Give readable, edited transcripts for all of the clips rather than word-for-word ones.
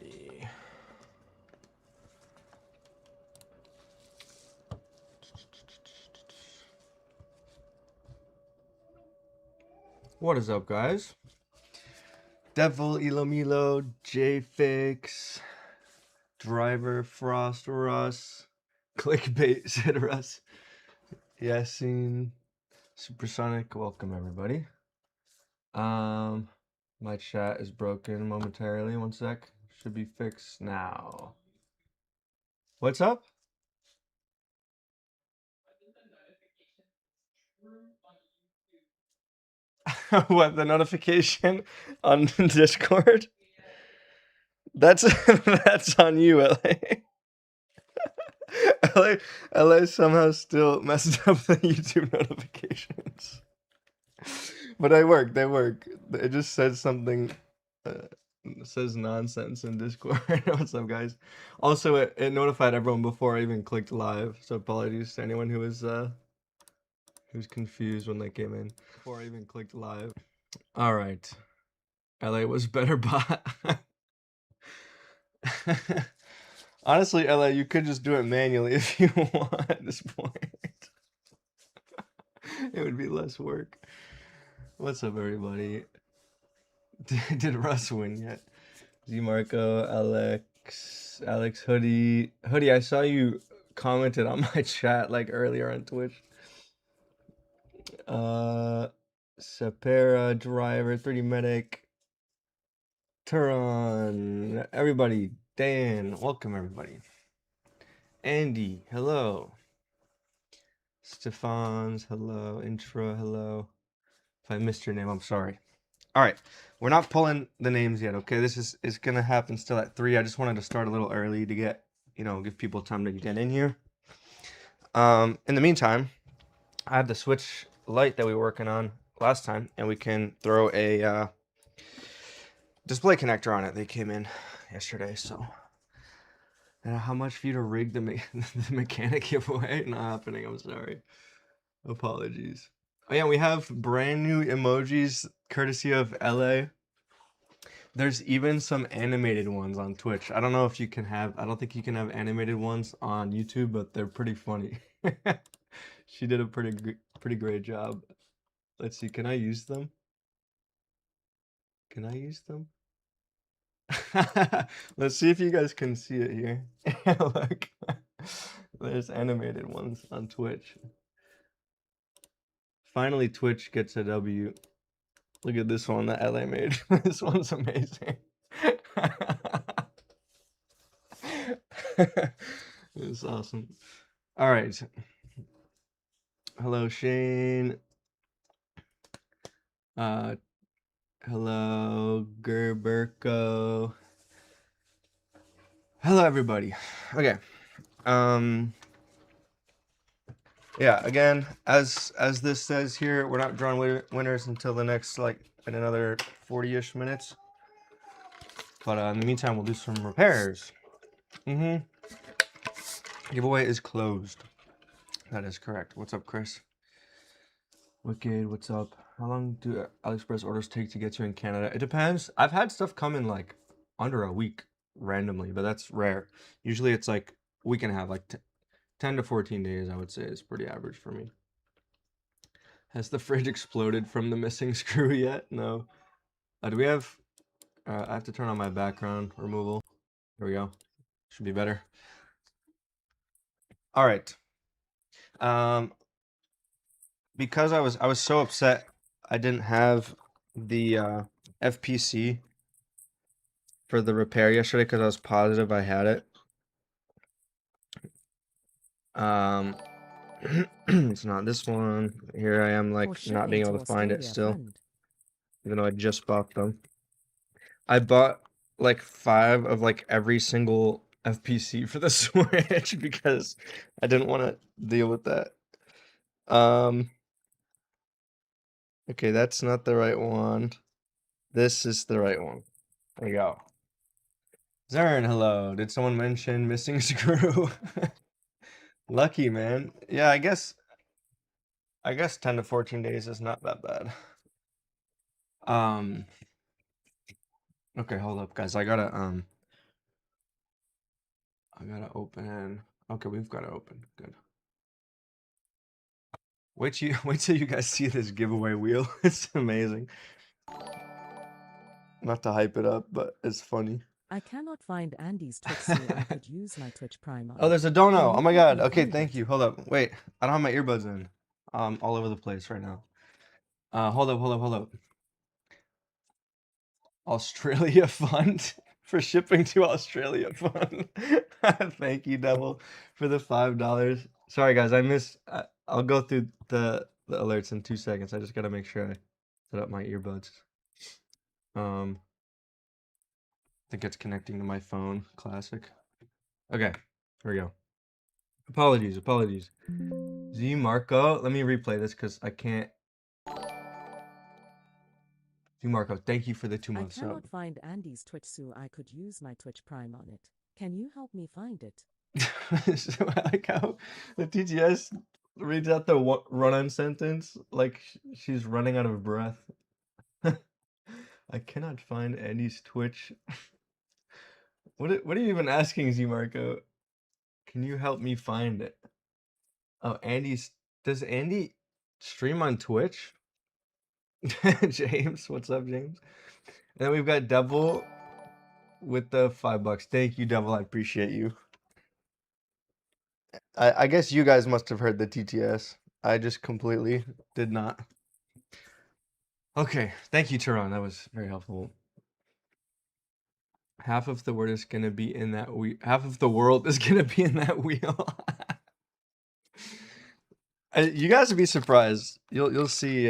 everybody. What is up, guys? Devil, Ilomilo, J-Fix, Driver, Frost, Russ, Clickbait, Sid Russ, Yasin, Supersonic. Welcome, everybody. My chat is broken momentarily. One sec. Should be fixed now. What's up? What, the notification on Discord? That's that's on you, LA. LA somehow still messed up the YouTube notifications. But they work. It just says something. It says nonsense in Discord. What's up, guys? Also, it notified everyone before I even clicked live. So apologies to anyone who was confused when they came in before I even clicked live. All right, LA was better bot. Honestly, LA, you could just do it manually if you want at this point. It would be less work. What's up, everybody? Did Russ win yet? Z Marco, Alex, Hoodie. Hoodie, I saw you commented on my chat like earlier on Twitch. Sapera, Driver, 3D Medic, Turon, everybody. Dan, welcome everybody. Andy, hello. Stefan's, hello. Intro, hello. If I missed your name, I'm sorry. All right, we're not pulling the names yet, okay? This is gonna happen still at 3. I just wanted to start a little early to get, give people time to get in here. In the meantime, I have the Switch Lite that we were working on last time, and we can throw a display connector on it. They came in yesterday, so. And how much for you to rig the mechanic giveaway? Not happening, I'm sorry. Apologies. Oh yeah, we have brand new emojis courtesy of LA. There's even some animated ones on Twitch. I don't know if you can have, I don't think you can have animated ones on YouTube, but they're pretty funny. She did a pretty great job. Let's see, can I use them? Can I use them? Let's see if you guys can see it here. Look, there's animated ones on Twitch. Finally, Twitch gets a W. Look at this one that LA made. This one's amazing. It's awesome. All right. Hello, Shane. Hello, Gerberko. Hello, everybody. Okay. Yeah, again, as this says here, we're not drawing winners until the next, in another 40-ish minutes. But in the meantime, we'll do some repairs. Giveaway is closed. That is correct. What's up, Chris? Wicked, what's up? How long do AliExpress orders take to get to in Canada? It depends. I've had stuff come in under a week randomly, but that's rare. Usually it's like a week and a half, 10 to 14 days, I would say, is pretty average for me. Has the fridge exploded from the missing screw yet? No. Do we have... I have to turn on my background removal. There we go. Should be better. All right. Because I was so upset I didn't have the FPC for the repair yesterday because I was positive I had it. It's not this one. Here I am, not being able to find it still, even though I just bought them. I bought 5 of every single FPC for the Switch because I didn't want to deal with that. Okay, that's not the right one. This is the right one. There you go. Zern, hello. Did someone mention missing screw? Lucky, man. Yeah, I guess 10 to 14 days is not that bad. Okay, hold up, guys. I gotta I gotta open. Okay, we've got to open. Good. Wait till you guys see this giveaway wheel. It's amazing. Not to hype it up, but it's funny. I cannot find Andy's Twitch, so I could use my Twitch Prime on Oh, it. there's a dono. Can Oh you my help god. me Okay, find thank it? you. Hold up. Wait, I don't have my earbuds in. All over the place right now. Hold up. Australia Fund for shipping to Australia Fund. Thank you, Devil, for the $5. Sorry, guys. I'll go through the alerts in 2 seconds. I just gotta make sure I set up my earbuds. I think it's connecting to my phone. Classic. Okay, here we go. Apologies. Z Marco. Let me replay this because I can't. Z Marco, thank you for the 2 month I sub. cannot find Andy's Twitch, so I could use my Twitch Prime on it. Can you help me find it? So I like how the TTS reads out the run-on sentence like she's running out of breath. I cannot find Andy's Twitch. What are you even asking, Z Marco? Can you help me find it? Oh, does Andy stream on Twitch? James, what's up, James? And then we've got Devil with the $5. Thank you, Devil. I appreciate you. I guess you guys must have heard the TTS. I just completely did not. Okay, thank you, Tehran. That was very helpful. Half of the word is gonna be in that half of the world is gonna be in that wheel. You guys would be surprised. You'll see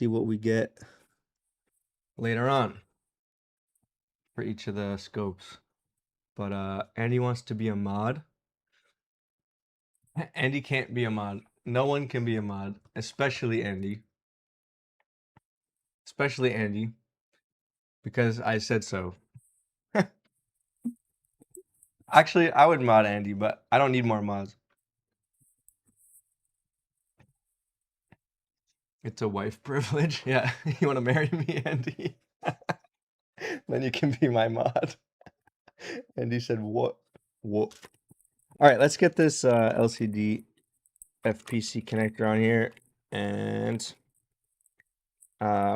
what we get later on for each of the scopes. But Andy wants to be a mod. Andy can't be a mod. No one can be a mod, especially Andy. Especially Andy, because I said so. Actually, I would mod Andy, but I don't need more mods. It's a wife privilege. Yeah, you want to marry me, Andy? Then you can be my mod. Andy said, "What? What?" All right, let's get this LCD FPC connector on here, and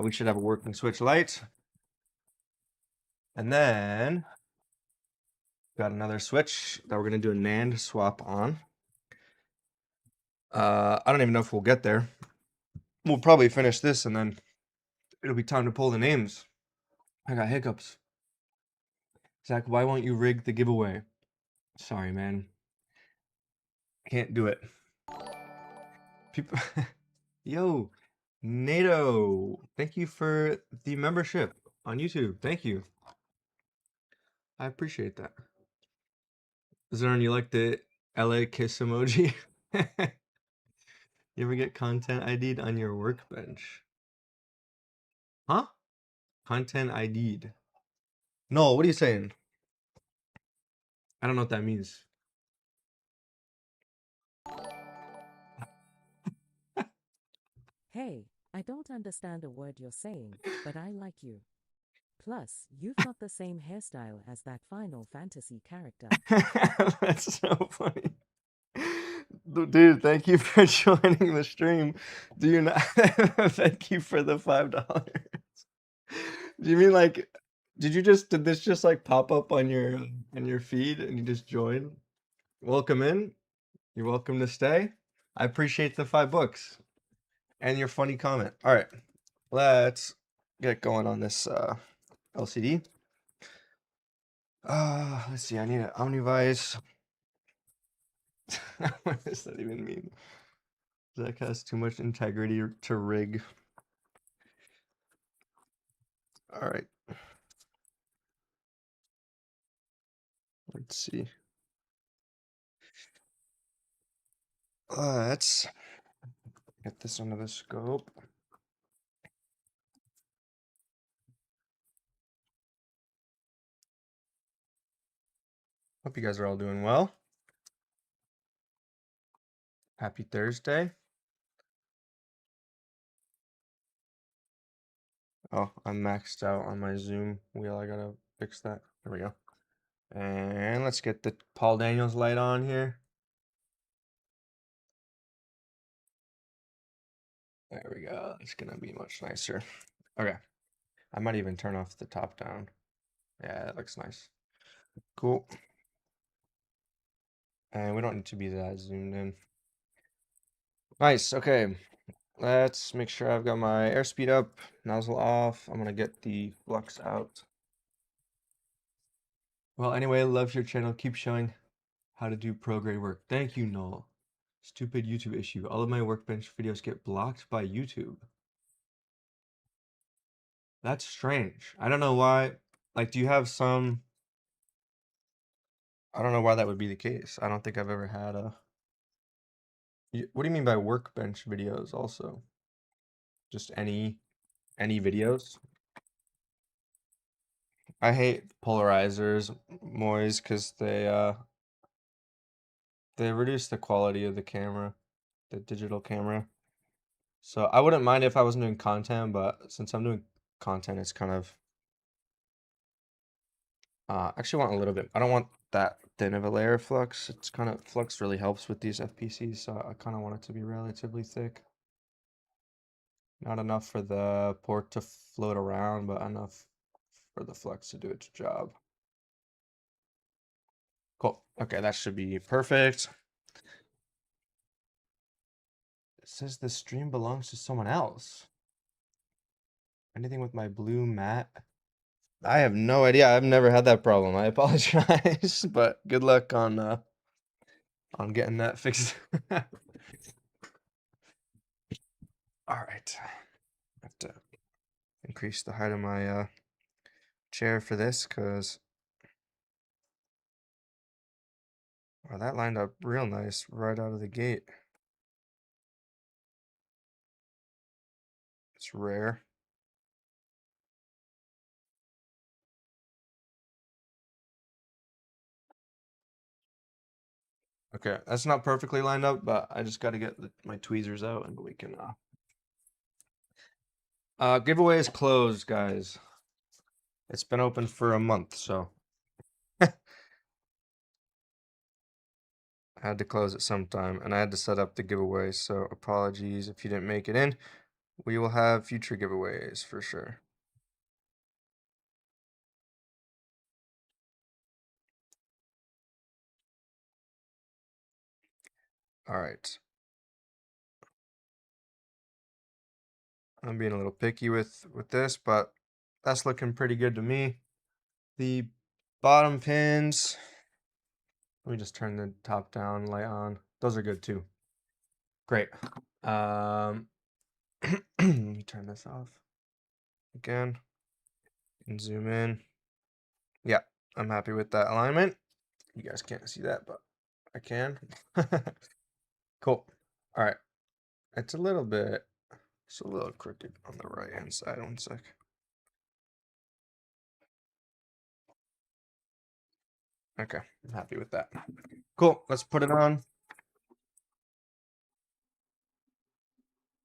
we should have a working switch light. And then got another switch that we're gonna do a NAND swap on. I don't even know if we'll get there. We'll probably finish this, and then it'll be time to pull the names. I got hiccups. Zach, why won't you rig the giveaway? Sorry, man. Can't do it. People, yo, NATO, thank you for the membership on YouTube. Thank you. I appreciate that. Zern, you like the LA kiss emoji? You ever get content ID'd on your workbench? Huh? Content ID'd. No, what are you saying? I don't know what that means. Hey, I don't understand a word you're saying, but I like you. Plus, you've got the same hairstyle as that Final Fantasy character. That's so funny. Dude, thank you for joining the stream. Do you not? Thank you for the $5. Do you mean like, did this just like pop up on your feed and you just join? Welcome in. You're welcome to stay. I appreciate the $5 and your funny comment. All right, let's get going on this LCD. Let's see. I need an Omnivice. What does that even mean? Zach has too much integrity to rig. All right. Let's see. Let's get this under the scope. Hope you guys are all doing well. Happy Thursday. Oh, I'm maxed out on my Zoom wheel. I gotta fix that. There we go. And let's get the Paul Daniels light on here. There we go. It's gonna be much nicer. Okay. I might even turn off the top down. Yeah, that looks nice. Cool. And we don't need to be that zoomed in. Nice. Okay. Let's make sure I've got my airspeed up, nozzle off. I'm gonna get the flux out. Well, anyway, love your channel. Keep showing how to do pro grade work. Thank you, Noel. Stupid YouTube issue. All of my workbench videos get blocked by YouTube. That's strange. I don't know why. Like, do you have some... I don't know why that would be the case. I don't think I've ever had a... What do you mean by workbench videos also? Just any videos? I hate polarizers, Moise, because they reduce the quality of the camera, the digital camera. So I wouldn't mind if I wasn't doing content, but since I'm doing content, it's kind of actually want a little bit. I don't want that thin of a layer of flux. It's kind of flux really helps with these FPCs, so I kind of want it to be relatively thick. Not enough for the port to float around, but enough for the flux to do its job. Cool. Okay, that should be perfect. It says the stream belongs to someone else. Anything with my blue mat? I have no idea. I've never had that problem. I apologize, but good luck on getting that fixed. All right. I have to increase the height of my chair for this because that lined up real nice right out of the gate. It's rare. Okay, that's not perfectly lined up, but I just got to get my tweezers out and we can giveaway is closed, guys. It's been open for a month, so I had to close it sometime and I had to set up the giveaway, so apologies if you didn't make it in. We will have future giveaways for sure. All right. I'm being a little picky with this, but that's looking pretty good to me. The bottom pins, let me just turn the top down light on. Those are good too. Great. Let me turn this off again and zoom in. Yeah, I'm happy with that alignment. You guys can't see that, but I can. Cool. All right. It's a little crooked on the right hand side. One sec. Okay, I'm happy with that. Cool. Let's put it on. I'm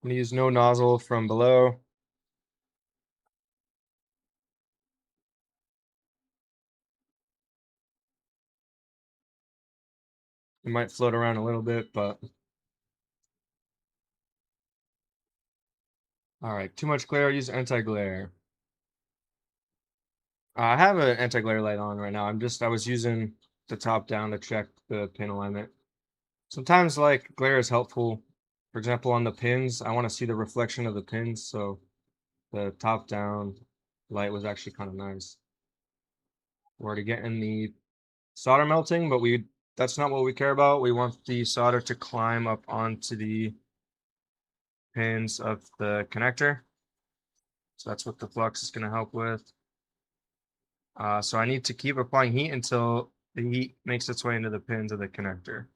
gonna use no nozzle from below. It might float around a little bit, but all right. Too much glare. Use anti-glare. I have an anti-glare light on right now. I was using the top down to check the pin alignment. Sometimes like glare is helpful. For example, on the pins, I want to see the reflection of the pins, so the top down light was actually kind of nice. We're already getting the solder melting, but that's not what we care about. We want the solder to climb up onto the pins of the connector. So that's what the flux is going to help with. So I need to keep applying heat until the heat makes its way into the pins of the connector.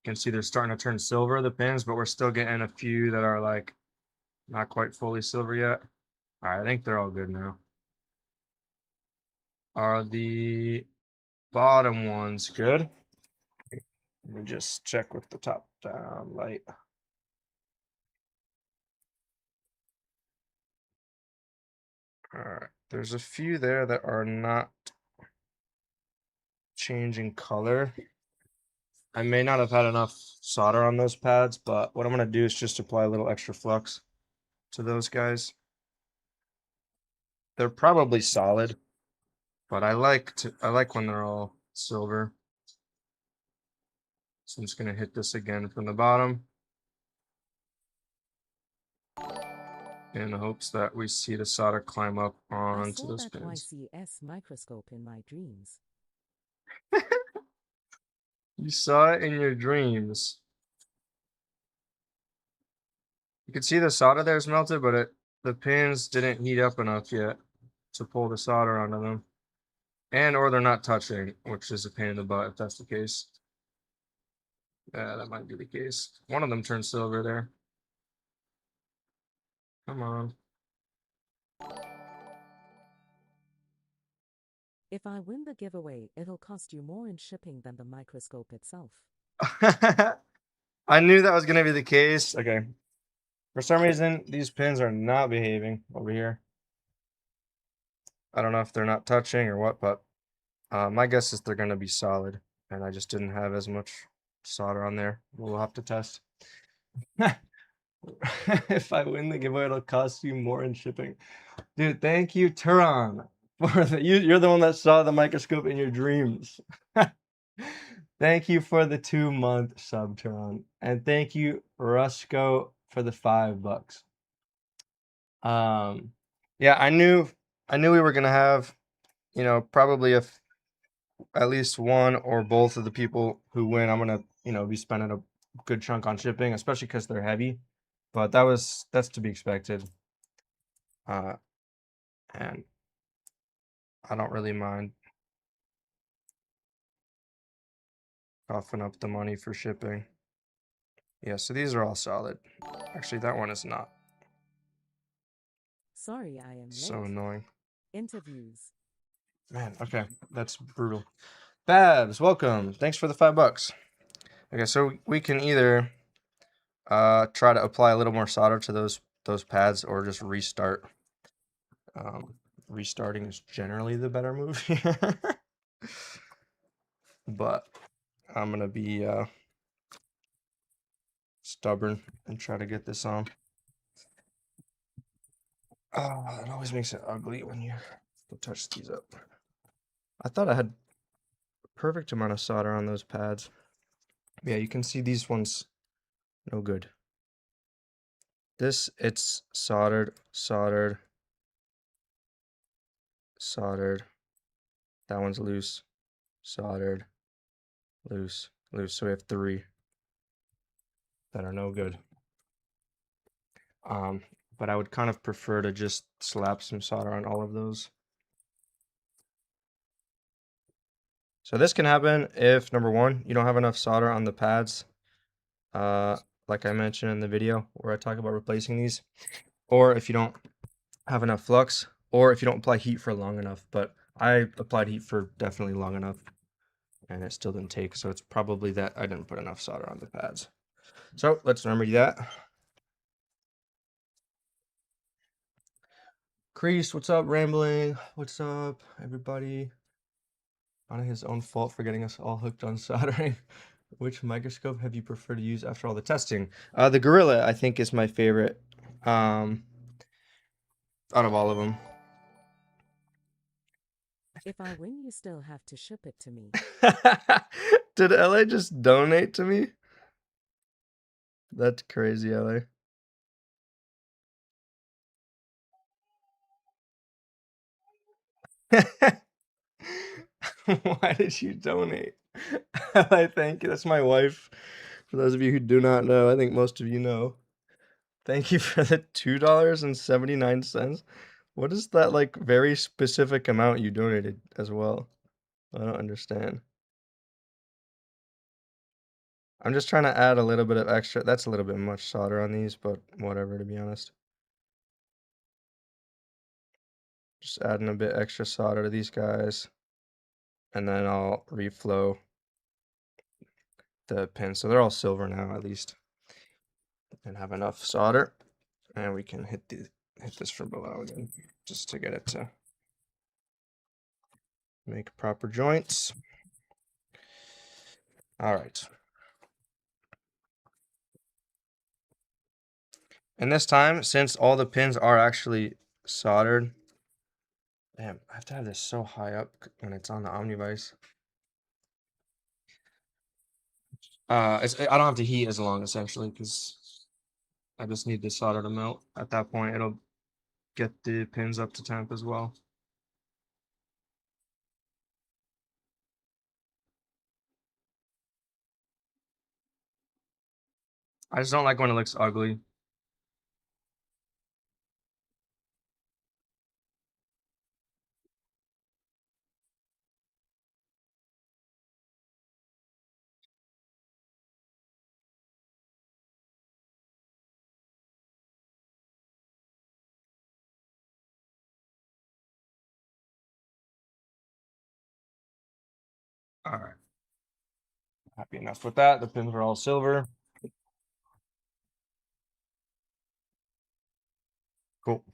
You can see they're starting to turn silver, the pins, but we're still getting a few that are like not quite fully silver yet. All right, I think they're all good now. Are the bottom ones good? Let me just check with the top down light. Alright, there's a few there that are not changing color. I may not have had enough solder on those pads, but what I'm going to do is just apply a little extra flux to those guys. They're probably solid, but I like when they're all silver. So I'm just going to hit this again from the bottom in the hopes that we see the solder climb up I onto saw those that pins. YCS microscope in my dreams. You saw it in your dreams. You can see the solder there's melted, but the pins didn't heat up enough yet to pull the solder onto them. And or they're not touching, which is a pain in the butt if that's the case. Yeah, that might be the case. One of them turned silver there. Come on. If I win the giveaway, it'll cost you more in shipping than the microscope itself. I knew that was going to be the case. Okay. For some reason, these pins are not behaving over here. I don't know if they're not touching or what, but my guess is they're going to be solid. And I just didn't have as much solder on there. We'll have to test. If I win the giveaway, it'll cost you more in shipping. Dude, thank you, Turan. You're the one that saw the microscope in your dreams. Thank you for the 2-month sub, Turan. And thank you, Rusco, for the $5. Yeah, I knew we were gonna have, probably at least one or both of the people who win, I'm gonna, be spending a good chunk on shipping, especially because they're heavy. But that's to be expected. And I don't really mind coughing up the money for shipping. Yeah, so these are all solid. Actually, that one is not. Sorry, I am So late. annoying. Interviews. Man, okay, that's brutal. Babs, welcome. Thanks for the $5. Okay, so we can either try to apply a little more solder to those pads or just restart. Restarting is generally the better move here. But I'm gonna be stubborn and try to get this on. Oh, it always makes it ugly when you touch these up. I thought I had a perfect amount of solder on those pads. Yeah, you can see these ones, no good. It's soldered, soldered, soldered. That one's loose, soldered, loose, loose. So we have 3 that are no good. But I would kind of prefer to just slap some solder on all of those. So this can happen if, number 1, you don't have enough solder on the pads, like I mentioned in the video where I talk about replacing these, or if you don't have enough flux, or if you don't apply heat for long enough. But I applied heat for definitely long enough, and it still didn't take, so it's probably that I didn't put enough solder on the pads. So let's remedy that. Crease, what's up? Rambling, what's up, everybody? On his own fault for getting us all hooked on soldering. Which microscope have you preferred to use after all the testing? The Gorilla, I think, is my favorite out of all of them. If I win, you still have to ship it to me. Did LA just donate to me? That's crazy, LA. Why did you donate? LA, thank you. That's my wife. For those of you who do not know, I think most of you know. Thank you for the $2.79. What is that, like, very specific amount you donated as well? I don't understand. I'm just trying to add a little bit of extra. That's a little bit much solder on these, but whatever, to be honest. Just adding a bit extra solder to these guys. And then I'll reflow the pins. So they're all silver now, at least. And have enough solder. And we can hit hit this from below again, just to get it to make proper joints. All right. And this time, since all the pins are actually soldered, damn, I have to have this so high up when it's on the Omnivice. I don't have to heat as long, essentially, because I just need the solder to melt. At that point, it'll get the pins up to temp as well. I just don't like when it looks ugly. All right. Happy enough with that. The pins are all silver. Cool.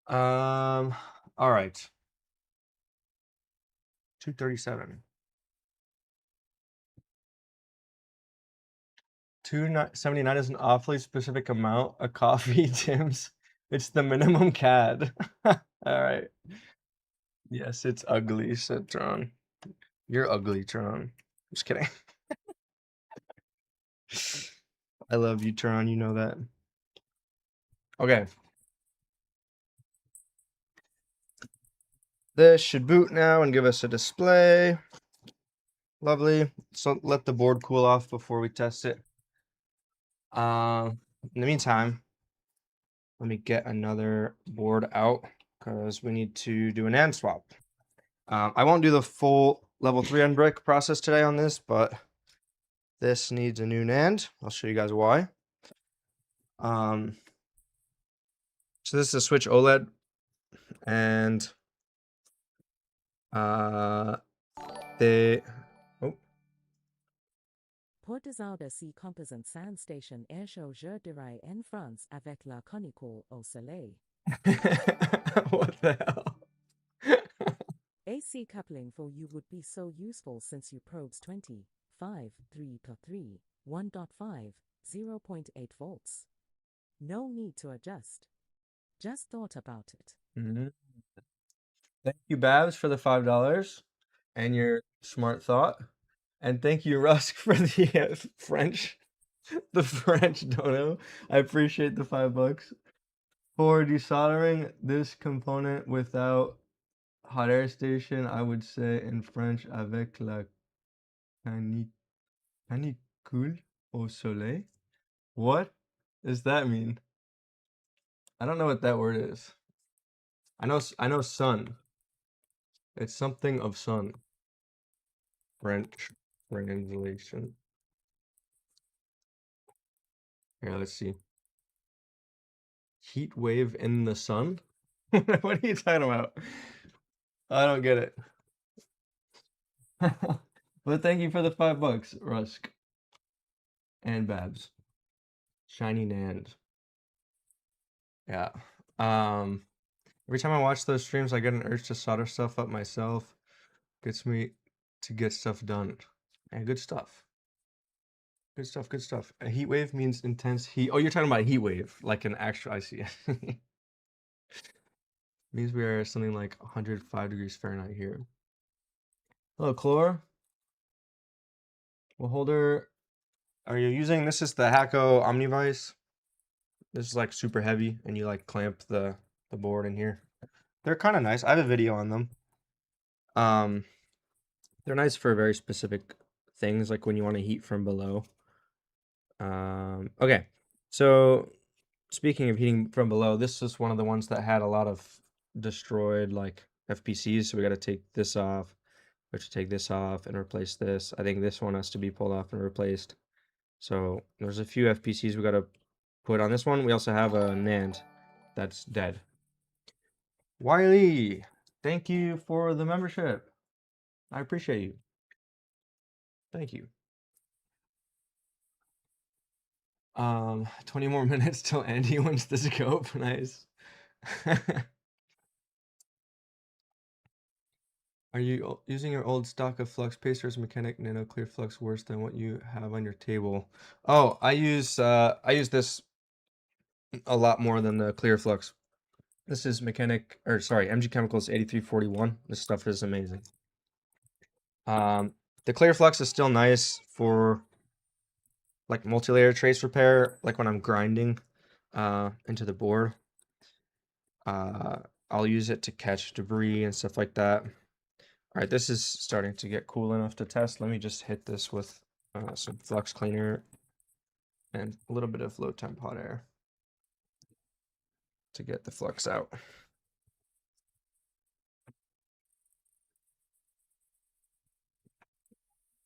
All right. 237. 279 is an awfully specific amount of coffee, Tim's. It's the minimum CAD. All right. Yes, it's ugly, said Tron. You're ugly, Tron. Just kidding. I love you, Tron. You know that. Okay. This should boot now and give us a display. Lovely. So let the board cool off before we test it. In the meantime, let me get another board out because we need to do a NAND swap. I won't do the full level 3 on brick process today on this, but this needs a new NAND. I'll show you guys why. So this is a Switch OLED, and they Pour des de si composant sand station air show je dirais en France avec la conicole au soleil. what the hell? AC coupling for you would be so useful since you probes 20, 5, 3+3, 1.5, 0.8 volts. No need to adjust. Just thought about it. Thank you, Babs, for the $5 and your smart thought. And thank you, Rusk, for the French, the French dono. I appreciate the $5. For desoldering this component without hot air station, I would say in French, avec la canicule au soleil. What does that mean? I don't know what that word is. I know sun. It's something of sun. French translation. Here, let's see. Heat wave in the sun? What are you talking about? I don't get it. But thank you for the $5, Rusk. And Babs. Shiny NAND. Yeah. Every time I watch those streams, I get an urge to solder stuff up myself. Gets me to get stuff done. And good stuff. Good stuff, good stuff. A heat wave means intense heat. Oh, you're talking about heat wave, like an actual, I see. Means we are something like 105 degrees Fahrenheit here. Hello, Chlor. Well, holder, are you using, this is the Hacko Omnivice. This is like super heavy, and you like clamp the board in here. They're kind of nice. I have a video on them. They're nice for very specific things, like when you want to heat from below. Okay, so speaking of heating from below, this is one of the ones that had a lot of destroyed like FPCs, so we got to take this off. We have to take this off and replace this. I think this one has to be pulled off and replaced. So there's a few FPCs we got to put on this one. We also have a NAND that's dead. Wiley, thank you for the membership. I appreciate you. Thank you. 20 more minutes till Andy wins the scope. Nice. Are you using your old stock of flux paste, or is mechanic nano clear flux worse than what you have on your table? Oh, I use this a lot more than the clear flux. This is mechanic, or sorry, MG Chemicals 8341. This stuff is amazing. The clear flux is still nice for like multi-layer trace repair, like when I'm grinding into the board. I'll use it to catch debris and stuff like that. All right, this is starting to get cool enough to test. Let me just hit this with some flux cleaner and a little bit of low temp hot air to get the flux out.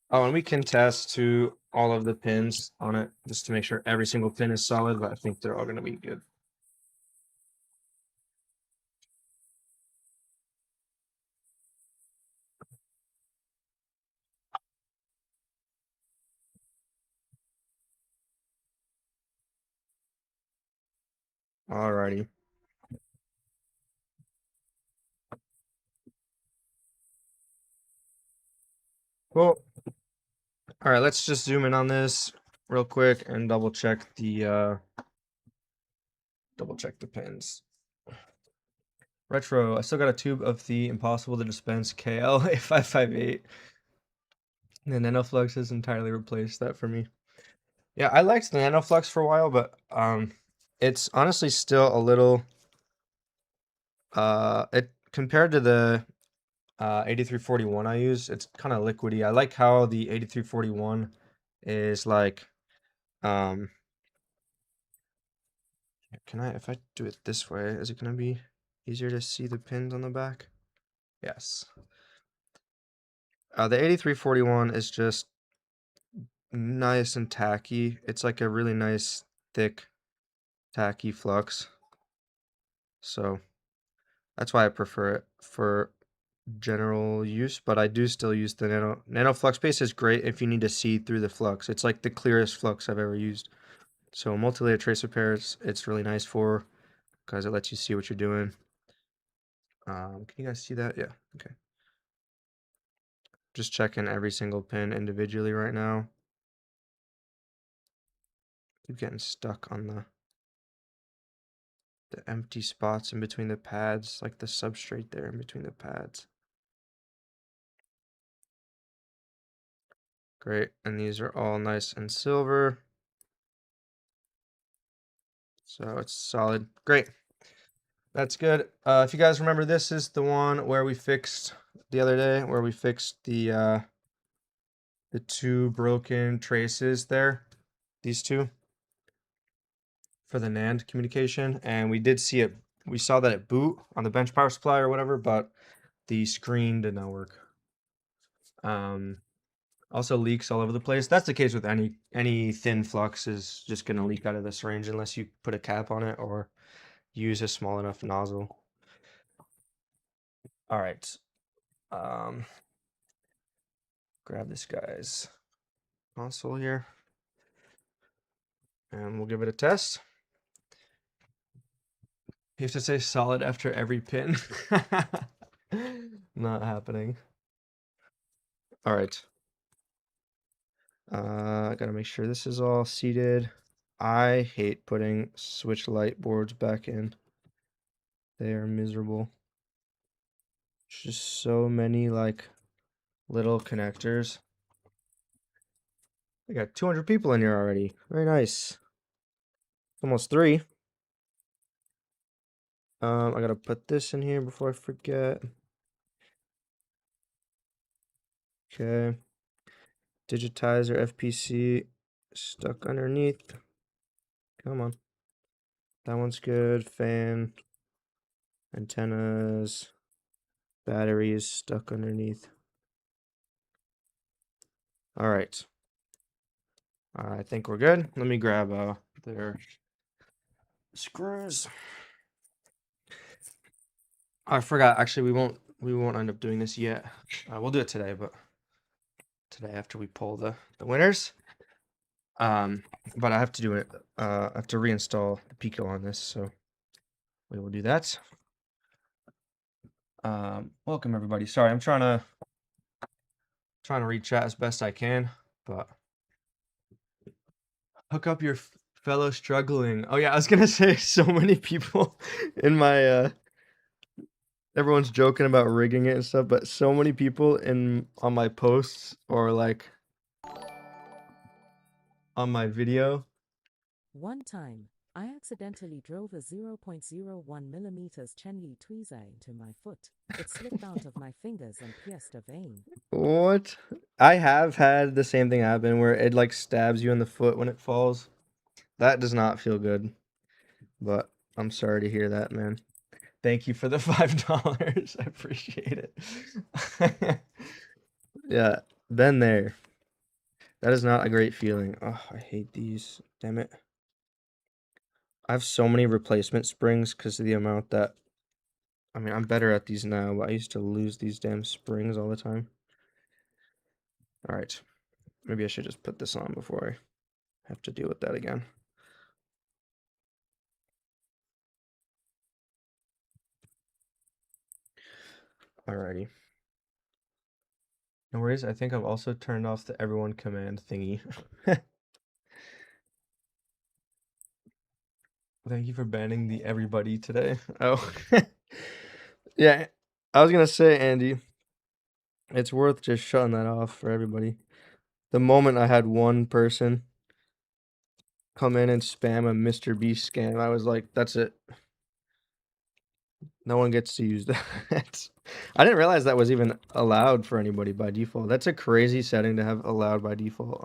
Oh, and we can test to all of the pins on it just to make sure every single pin is solid, but I think they're all going to be good. Alrighty. Cool. All right, let's just zoom in on this real quick and double check the pins. Retro, I still got a tube of the impossible to dispense KL 8558. The nanoflux has entirely replaced that for me. Yeah, I liked the nanoflux for a while, but it's honestly still a little it compared to the 8341 I use, it's kind of liquidy. I like how the 8341 is like if I do it this way, is it gonna be easier to see the pins on the back? Yes. The 8341 is just nice and tacky. It's like a really nice, thick, tacky flux. So that's why I prefer it for general use, but I do still use the nano flux paste is great if you need to see through the flux. It's like the clearest flux I've ever used. So multi-layer trace repairs, it's really nice for because it lets you see what you're doing. Can you guys see that? Yeah, okay. Just checking every single pin individually right now. Keep getting stuck on the empty spots in between the pads, like the substrate there in between the pads. Great, and these are all nice and silver. So it's solid. Great. That's good. If you guys remember, this is the one where we fixed the other day, where we fixed the two broken traces there, these two, for the NAND communication. And we did see it, we saw that it boot on the bench power supply or whatever, but the screen did not work. Also leaks all over the place. That's the case with any thin flux is just gonna leak out of the syringe unless you put a cap on it or use a small enough nozzle. All right. Grab this guy's console here, and we'll give it a test. You have to say solid after every pin. Not happening. All right. I gotta make sure this is all seated. I hate putting switch light boards back in. They are miserable. There's just so many like little connectors. We got 200 people in here already. Very nice. Almost 3. I gotta put this in here before I forget. Okay. Digitizer FPC stuck underneath. Come on. That one's good. Fan. Antennas. Batteries stuck underneath. All right. I think we're good. Let me grab their screws. I forgot. Actually, we won't end up doing this yet. We'll do it today, but today after we pull the winners. But I have to do it. I have to reinstall the Pico on this, so we will do that. Welcome everybody. Sorry, I'm trying to read chat as best I can, but hook up your fellow struggling. Oh yeah, I was gonna say so many people in my everyone's joking about rigging it and stuff, but so many people on my posts or like on my video. One time, I accidentally drove a 0.01 millimeters Chenli tweezer into my foot. It slipped out of my fingers and pierced a vein. What? I have had the same thing happen where it like stabs you in the foot when it falls. That does not feel good. But I'm sorry to hear that, man. Thank you for the $5. I appreciate it. Yeah, been there. That is not a great feeling. Oh, I hate these. Damn it. I have so many replacement springs because of the amount that. I mean, I'm better at these now, but I used to lose these damn springs all the time. All right. Maybe I should just put this on before I have to deal with that again. Alrighty. No worries. I think I've also turned off the everyone command thingy. Thank you for banning the everybody today. Oh. Yeah. I was gonna say, Andy, it's worth just shutting that off for everybody. The moment I had one person come in and spam a Mr. Beast scam, I was like, that's it. No one gets to use that. I didn't realize that was even allowed for anybody by default. That's a crazy setting to have allowed by default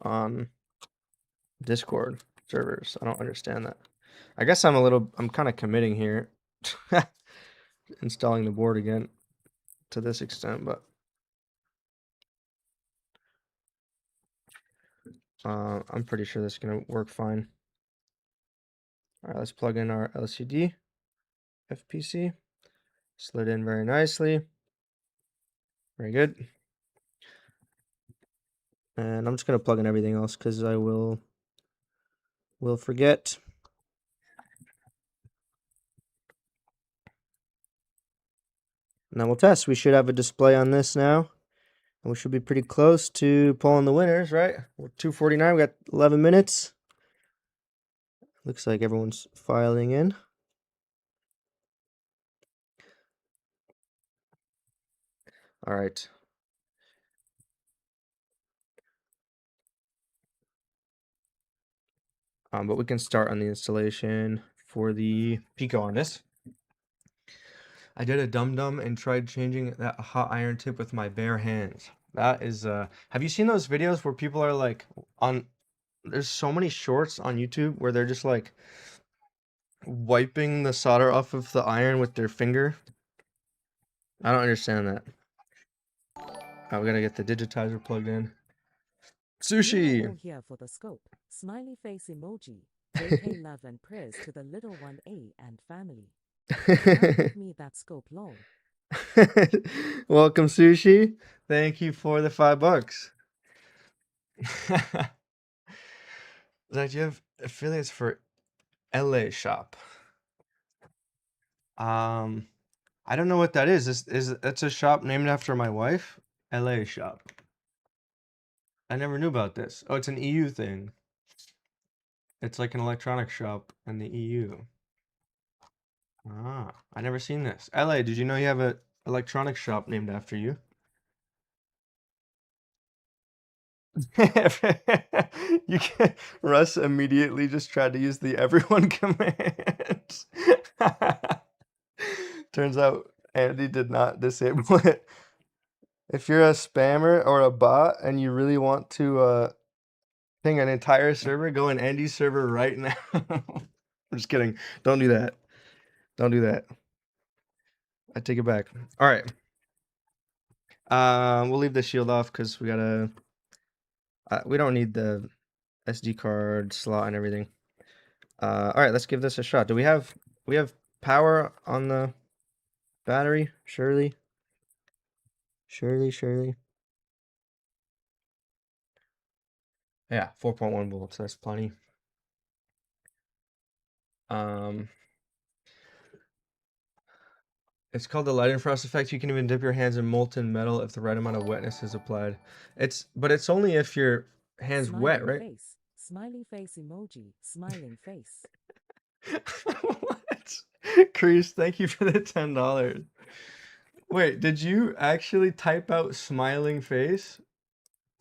on Discord servers. I don't understand that. I guess I'm kind of committing here, installing the board again to this extent, but I'm pretty sure this is gonna work fine. All right, let's plug in our LCD FPC. Slid in very nicely. Very good. And I'm just gonna plug in everything else because I will forget. Now we'll test. We should have a display on this now. And we should be pretty close to pulling the winners, right? We're 2:49. We got 11 minutes. Looks like everyone's filing in. All right. But we can start on the installation for the Pico on this. I did a dum-dum and tried changing that hot iron tip with my bare hands. That is, have you seen those videos where people are like there's so many shorts on YouTube where they're just like wiping the solder off of the iron with their finger? I don't understand that. Oh, we gotta get the digitizer plugged in. We're all Sushi! here for the scope. Smiley face emoji. JK love and prayers to the little one A and family. Now give me that scope lol. Welcome, Sushi. Thank you for the $5. Zach, do you have affiliates for LA shop? I don't know what that is. That's a shop named after my wife? LA shop. I never knew about this. Oh, it's an EU thing. It's like an electronic shop in the EU. Ah, I never seen this. LA, did you know you have a electronic shop named after you? You can Russ immediately just tried to use the everyone command. Turns out Andy did not disable it. If you're a spammer or a bot and you really want to ping an entire server, go in Andy's server right now. I'm just kidding. Don't do that. Don't do that. I take it back. All right. We'll leave the shield off because we gotta. We don't need the SD card slot and everything. All right, let's give this a shot. Do we have power on the battery? Surely. Yeah, 4.1 volts. That's plenty. It's called the light and frost effect. You can even dip your hands in molten metal if the right amount of wetness is applied. But it's only if your hand's wet, Smiley right? face. Smiley face emoji. Smiling face. What? Crease, thank you for the $10. Wait, did you actually type out smiling face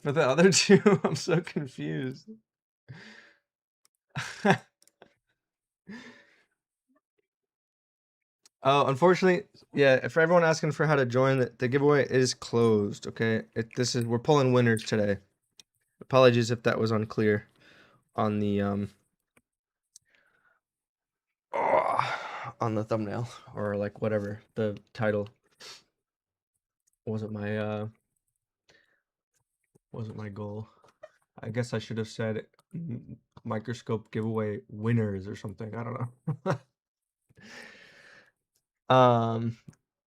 for the other two? I'm so confused. Oh, unfortunately, yeah, for everyone asking for how to join, the giveaway is closed, okay? We're pulling winners today. Apologies if that was unclear on the on the thumbnail or like whatever the title. Wasn't my goal. I guess I should have said microscope giveaway winners or something. I don't know.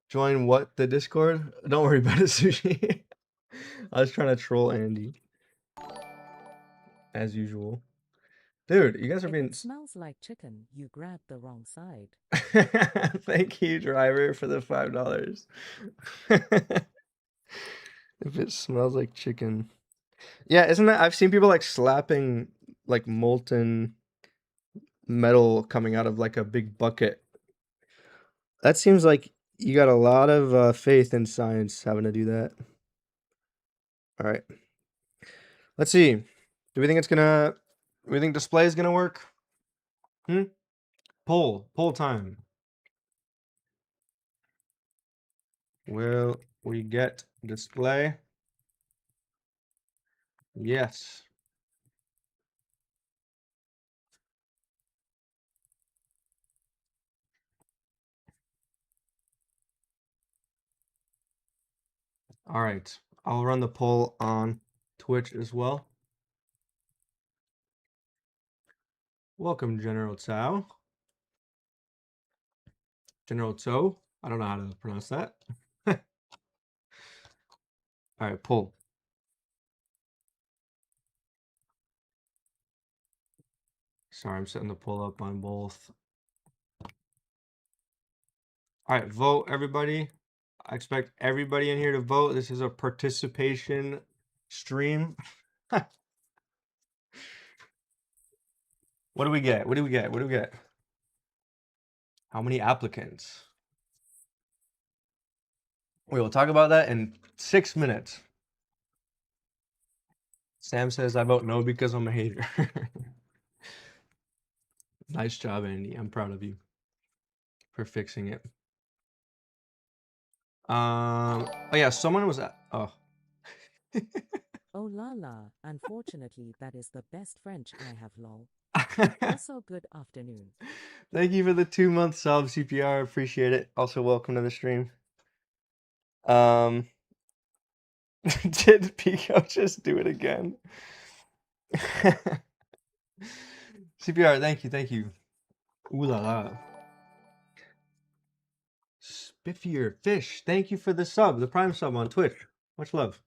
Join what, the Discord? Don't worry about it, Sushi. I was trying to troll Andy as usual. Dude, you guys are If being it smells like chicken, you grabbed the wrong side. Thank you, driver, for the $5. If it smells like chicken. Yeah, isn't that I've seen people like slapping like molten metal coming out of like a big bucket. That seems like you got a lot of faith in science having to do that. All right. Let's see. Do we think display is gonna work? Poll time. Will we get display? Yes. All right. I'll run the poll on Twitch as well. Welcome, General Tsao. General Tso. I don't know how to pronounce that. All right, poll. Sorry, I'm setting the poll up on both. All right, vote, everybody. I expect everybody in here to vote. This is a participation stream. What do we get? What do we get? What do we get? How many applicants? We will talk about that in 6 minutes. Sam says I vote no because I'm a hater. Nice job, Andy. I'm proud of you for fixing it. Oh yeah, someone was oh. Oh la la, unfortunately that is the best French I have lol. Also good afternoon. Thank you for the 2-month sub, CPR. Appreciate it. Also, welcome to the stream. Did Pico just do it again? CPR, thank you. Ooh la la. Spiffier Fish, thank you for the sub, the Prime sub on Twitch. Much love.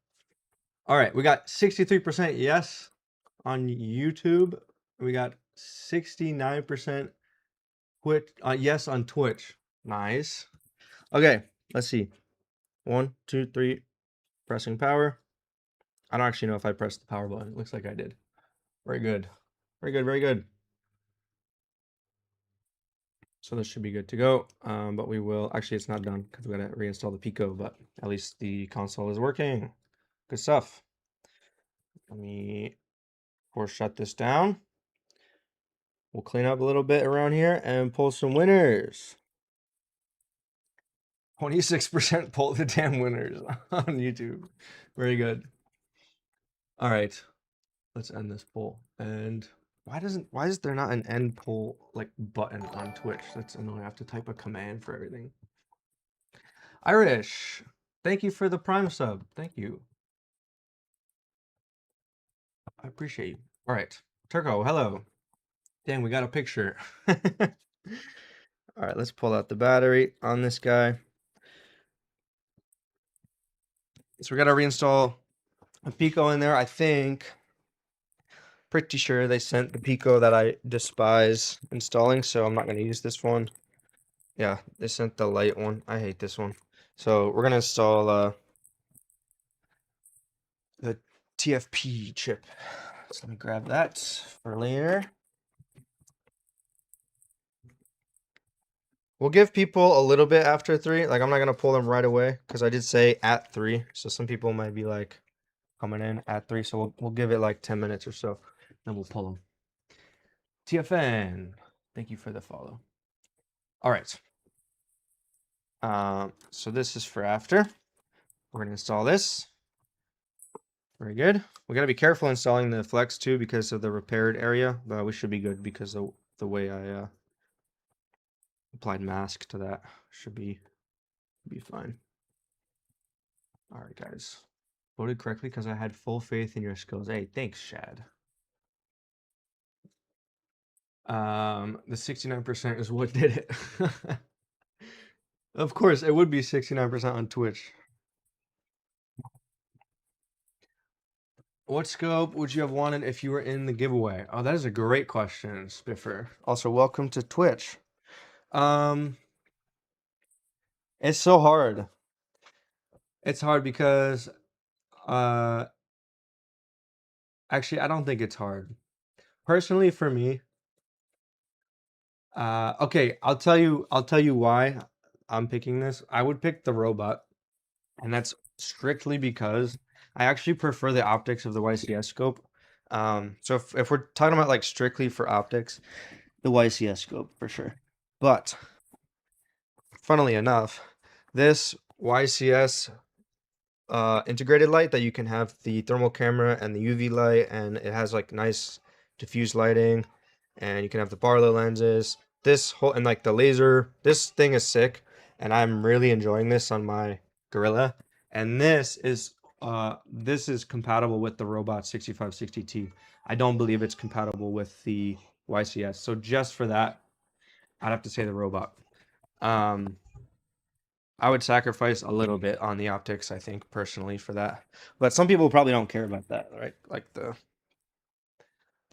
All right, we got 63% yes on YouTube. We got 69% yes on Twitch. Nice. Okay, let's see. 1, 2, 3. Pressing power. I don't actually know if I pressed the power button. It looks like I did. Very good. Very good, very good. So this should be good to go. But we will, actually it's not done because we gotta reinstall the Pico, but at least the console is working. Good stuff. Let me force shut this down. We'll clean up a little bit around here and pull some winners. 26% pull the damn winners on YouTube. Very good. All right, let's end this poll. And why is there not an end poll like button on Twitch? That's annoying. I have to type a command for everything. Irish, thank you for the Prime sub. Thank you. I appreciate you. All right, Turco, hello. Dang, we got a picture. All right, let's pull out the battery on this guy. So we got to reinstall a Pico in there, I think. pretty sure they sent the Pico that I despise installing, so I'm not going to use this one. Yeah, they sent the light one. I hate this one. So we're going to install the TFP chip. So let me grab that for later. We'll give people a little bit after 3. Like, I'm not going to pull them right away because I did say at 3. So some people might be like coming in at 3. So we'll give it like 10 minutes or so. Then we'll pull them. TFN, thank you for the follow. All right. So this is for after. We're going to install this. Very good. We got to be careful installing the flex too because of the repaired area, but we should be good because of the way I applied mask to that. Should be fine. All right, guys. Voted correctly because I had full faith in your skills. Hey, thanks, Shad. The 69% is what did it. Of course, it would be 69% on Twitch. What scope would you have wanted if you were in the giveaway? Oh, that is a great question, Spiffer. Also, welcome to Twitch. It's so hard. It's hard because actually I don't think it's hard. Personally for me, okay, I'll tell you why I'm picking this. I would pick the robot, and that's strictly because I actually prefer the optics of the YCS scope. So if we're talking about like strictly for optics, the YCS scope for sure. But funnily enough, this YCS integrated light that you can have the thermal camera and the UV light, and it has like nice diffuse lighting, and you can have the Barlow lenses. This whole and like the laser, this thing is sick, and I'm really enjoying this on my Gorilla. And this is compatible with the Robot 6560T. I don't believe it's compatible with the YCS. So just for that, I'd have to say the Robot. I would sacrifice a little bit on the optics, I think, personally, for that. But some people probably don't care about that, right? Like the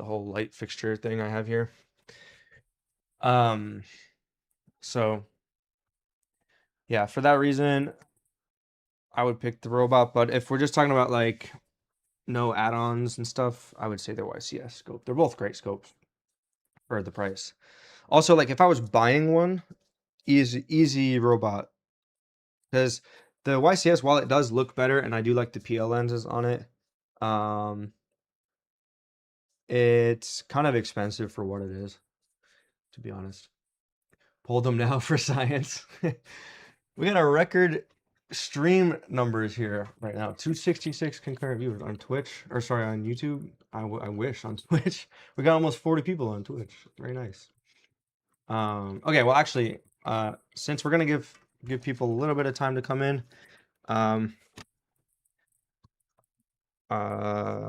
whole light fixture thing I have here. So yeah, for that reason, I would pick the robot. But if we're just talking about like no add-ons and stuff, I would say the YCS scope. They're both great scopes for the price. Also, like if I was buying one, easy robot. Because the YCS, while it does look better, and I do like the PL lenses on it, it's kind of expensive for what it is, to be honest. Pulled them now for science. We got our record stream numbers here right now. 266 concurrent viewers on Twitch, or sorry, on YouTube. I wish on Twitch. We got almost 40 people on Twitch. Very nice. Okay, well, actually, since we're gonna give people a little bit of time to come in,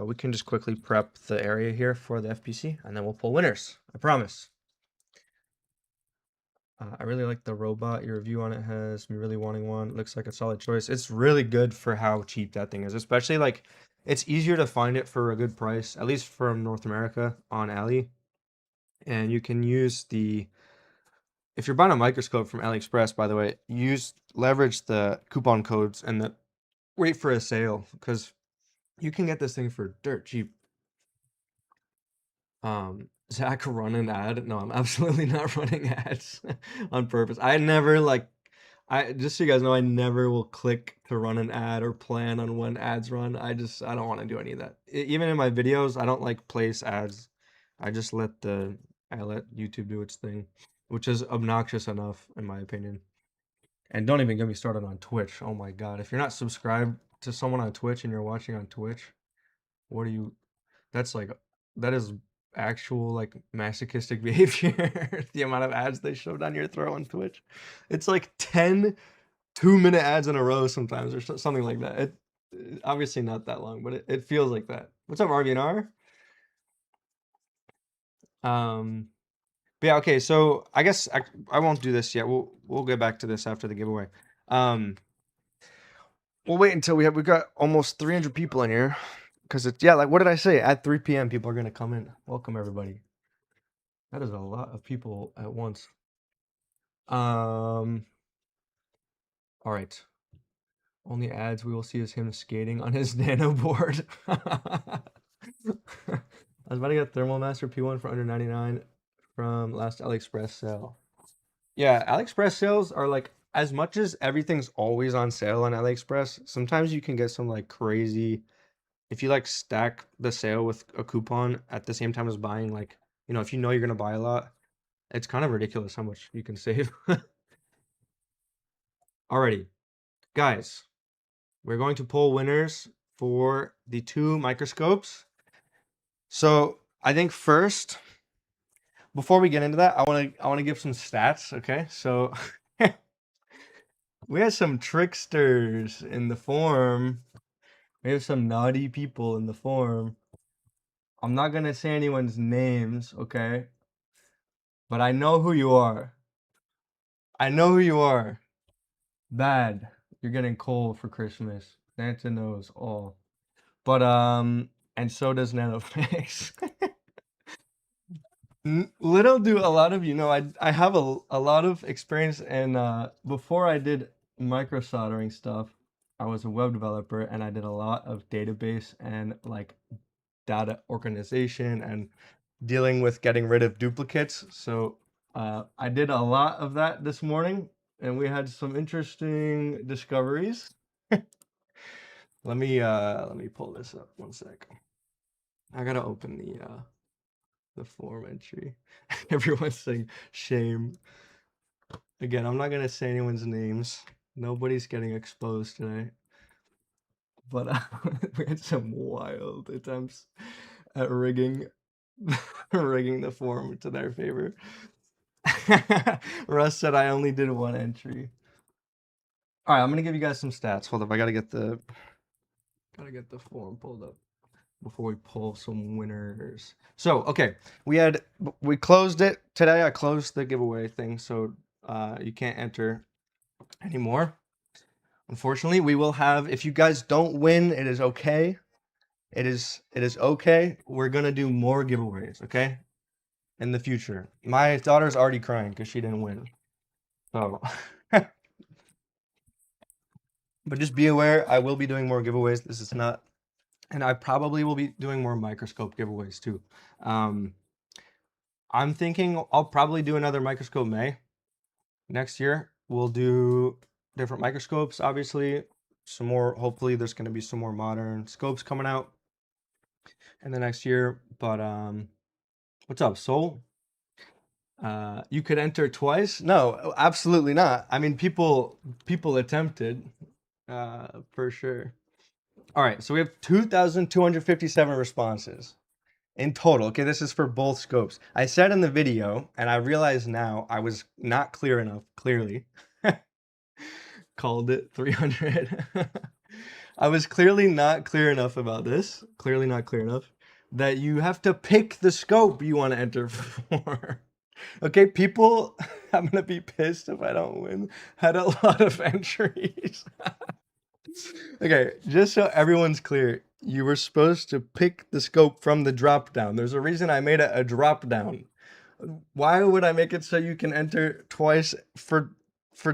we can just quickly prep the area here for the FPC, and then we'll pull winners. I promise. I really like the robot. Your review on it has me really wanting one. Looks like a solid choice. It's really good for how cheap that thing is, especially like it's easier to find it for a good price, at least from North America on Ali. And you can use if you're buying a microscope from AliExpress, by the way, leverage the coupon codes and wait for a sale because you can get this thing for dirt cheap. Zach, run an ad? No, I'm absolutely not running ads on purpose. I never just so you guys know, I never will click to run an ad or plan on when ads run. I don't want to do any of that. Even in my videos, I don't like place ads. I just let YouTube do its thing, which is obnoxious enough in my opinion. And don't even get me started on Twitch. Oh my God. If you're not subscribed to someone on Twitch and you're watching on Twitch, what are you, that is actual like masochistic behavior. The amount of ads they shove down your throat on Twitch. It's like 10 2-minute ads in a row sometimes or something like that. It obviously not that long, but it feels like that. What's up, RVNR? But yeah, okay, so I guess I won't do this yet. We'll get back to this after the giveaway. We'll wait until we got almost 300 people in here. Because it's, yeah, like, what did I say? At 3 p.m., people are going to come in. Welcome, everybody. That is a lot of people at once. All right. Only ads we will see is him skating on his nano board. I was about to get Thermal Master P1 for under 99 from last AliExpress sale. Yeah, AliExpress sales are like, as much as everything's always on sale on AliExpress, sometimes you can get some like crazy, if you like stack the sale with a coupon at the same time as buying, like, if you know you're gonna buy a lot, it's kind of ridiculous how much you can save. Alrighty, guys, we're going to pull winners for the 2 microscopes. So I think first, before we get into that, I want to give some stats. Okay, so we had some tricksters in the forum. We have some naughty people in the forum. I'm not gonna say anyone's names, okay? But I know who you are. I know who you are. Bad. You're getting coal for Christmas. Santa knows all. But and so does nanofix. Little do a lot of you know, I have a lot of experience in before I did microsoldering stuff, I was a web developer and I did a lot of database and like data organization and dealing with getting rid of duplicates. So I did a lot of that this morning and we had some interesting discoveries. Let me pull this up one sec. I gotta open the form entry. Everyone's saying shame. Again, I'm not gonna say anyone's names. Nobody's getting exposed today. But we had some wild attempts at rigging rigging the form to their favor. Russ said I only did 1 entry. All right, I'm gonna give you guys some stats. Hold up, I gotta get the form pulled up before we pull some winners. So, okay, we closed it today. I closed the giveaway thing, so you can't enter anymore. Unfortunately, we will have, if you guys don't win, it is okay. It is okay. We're gonna do more giveaways, okay? In the future. My daughter's already crying because she didn't win. So but just be aware, I will be doing more giveaways. This is not, and I probably will be doing more microscope giveaways too. I'm thinking I'll probably do another microscope May next year. We'll do different microscopes, obviously. Some more, hopefully there's going to be some more modern scopes coming out in the next year. But what's up, Soul? You could enter twice? No, absolutely not. I mean, people attempted, for sure. All right, so we have 2,257 responses in total. Okay, this is for both scopes. I said in the video, and I realize now I was not clear enough, clearly. Called it 300. I was clearly not clear enough about this, clearly not clear enough, that you have to pick the scope you want to enter for. Okay, people, I'm gonna be pissed if I don't win, had a lot of entries. Okay, just so everyone's clear, you were supposed to pick the scope from the drop down. There's a reason I made it a drop down. Why would I make it so you can enter twice for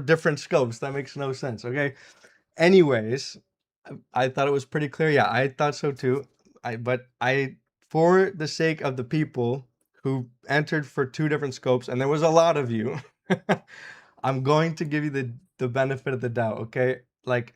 different scopes? That makes no sense, okay? Anyways, I thought it was pretty clear. Yeah, I thought so too. But for the sake of the people who entered for 2 different scopes, and there was a lot of you, I'm going to give you the benefit of the doubt, okay? Like,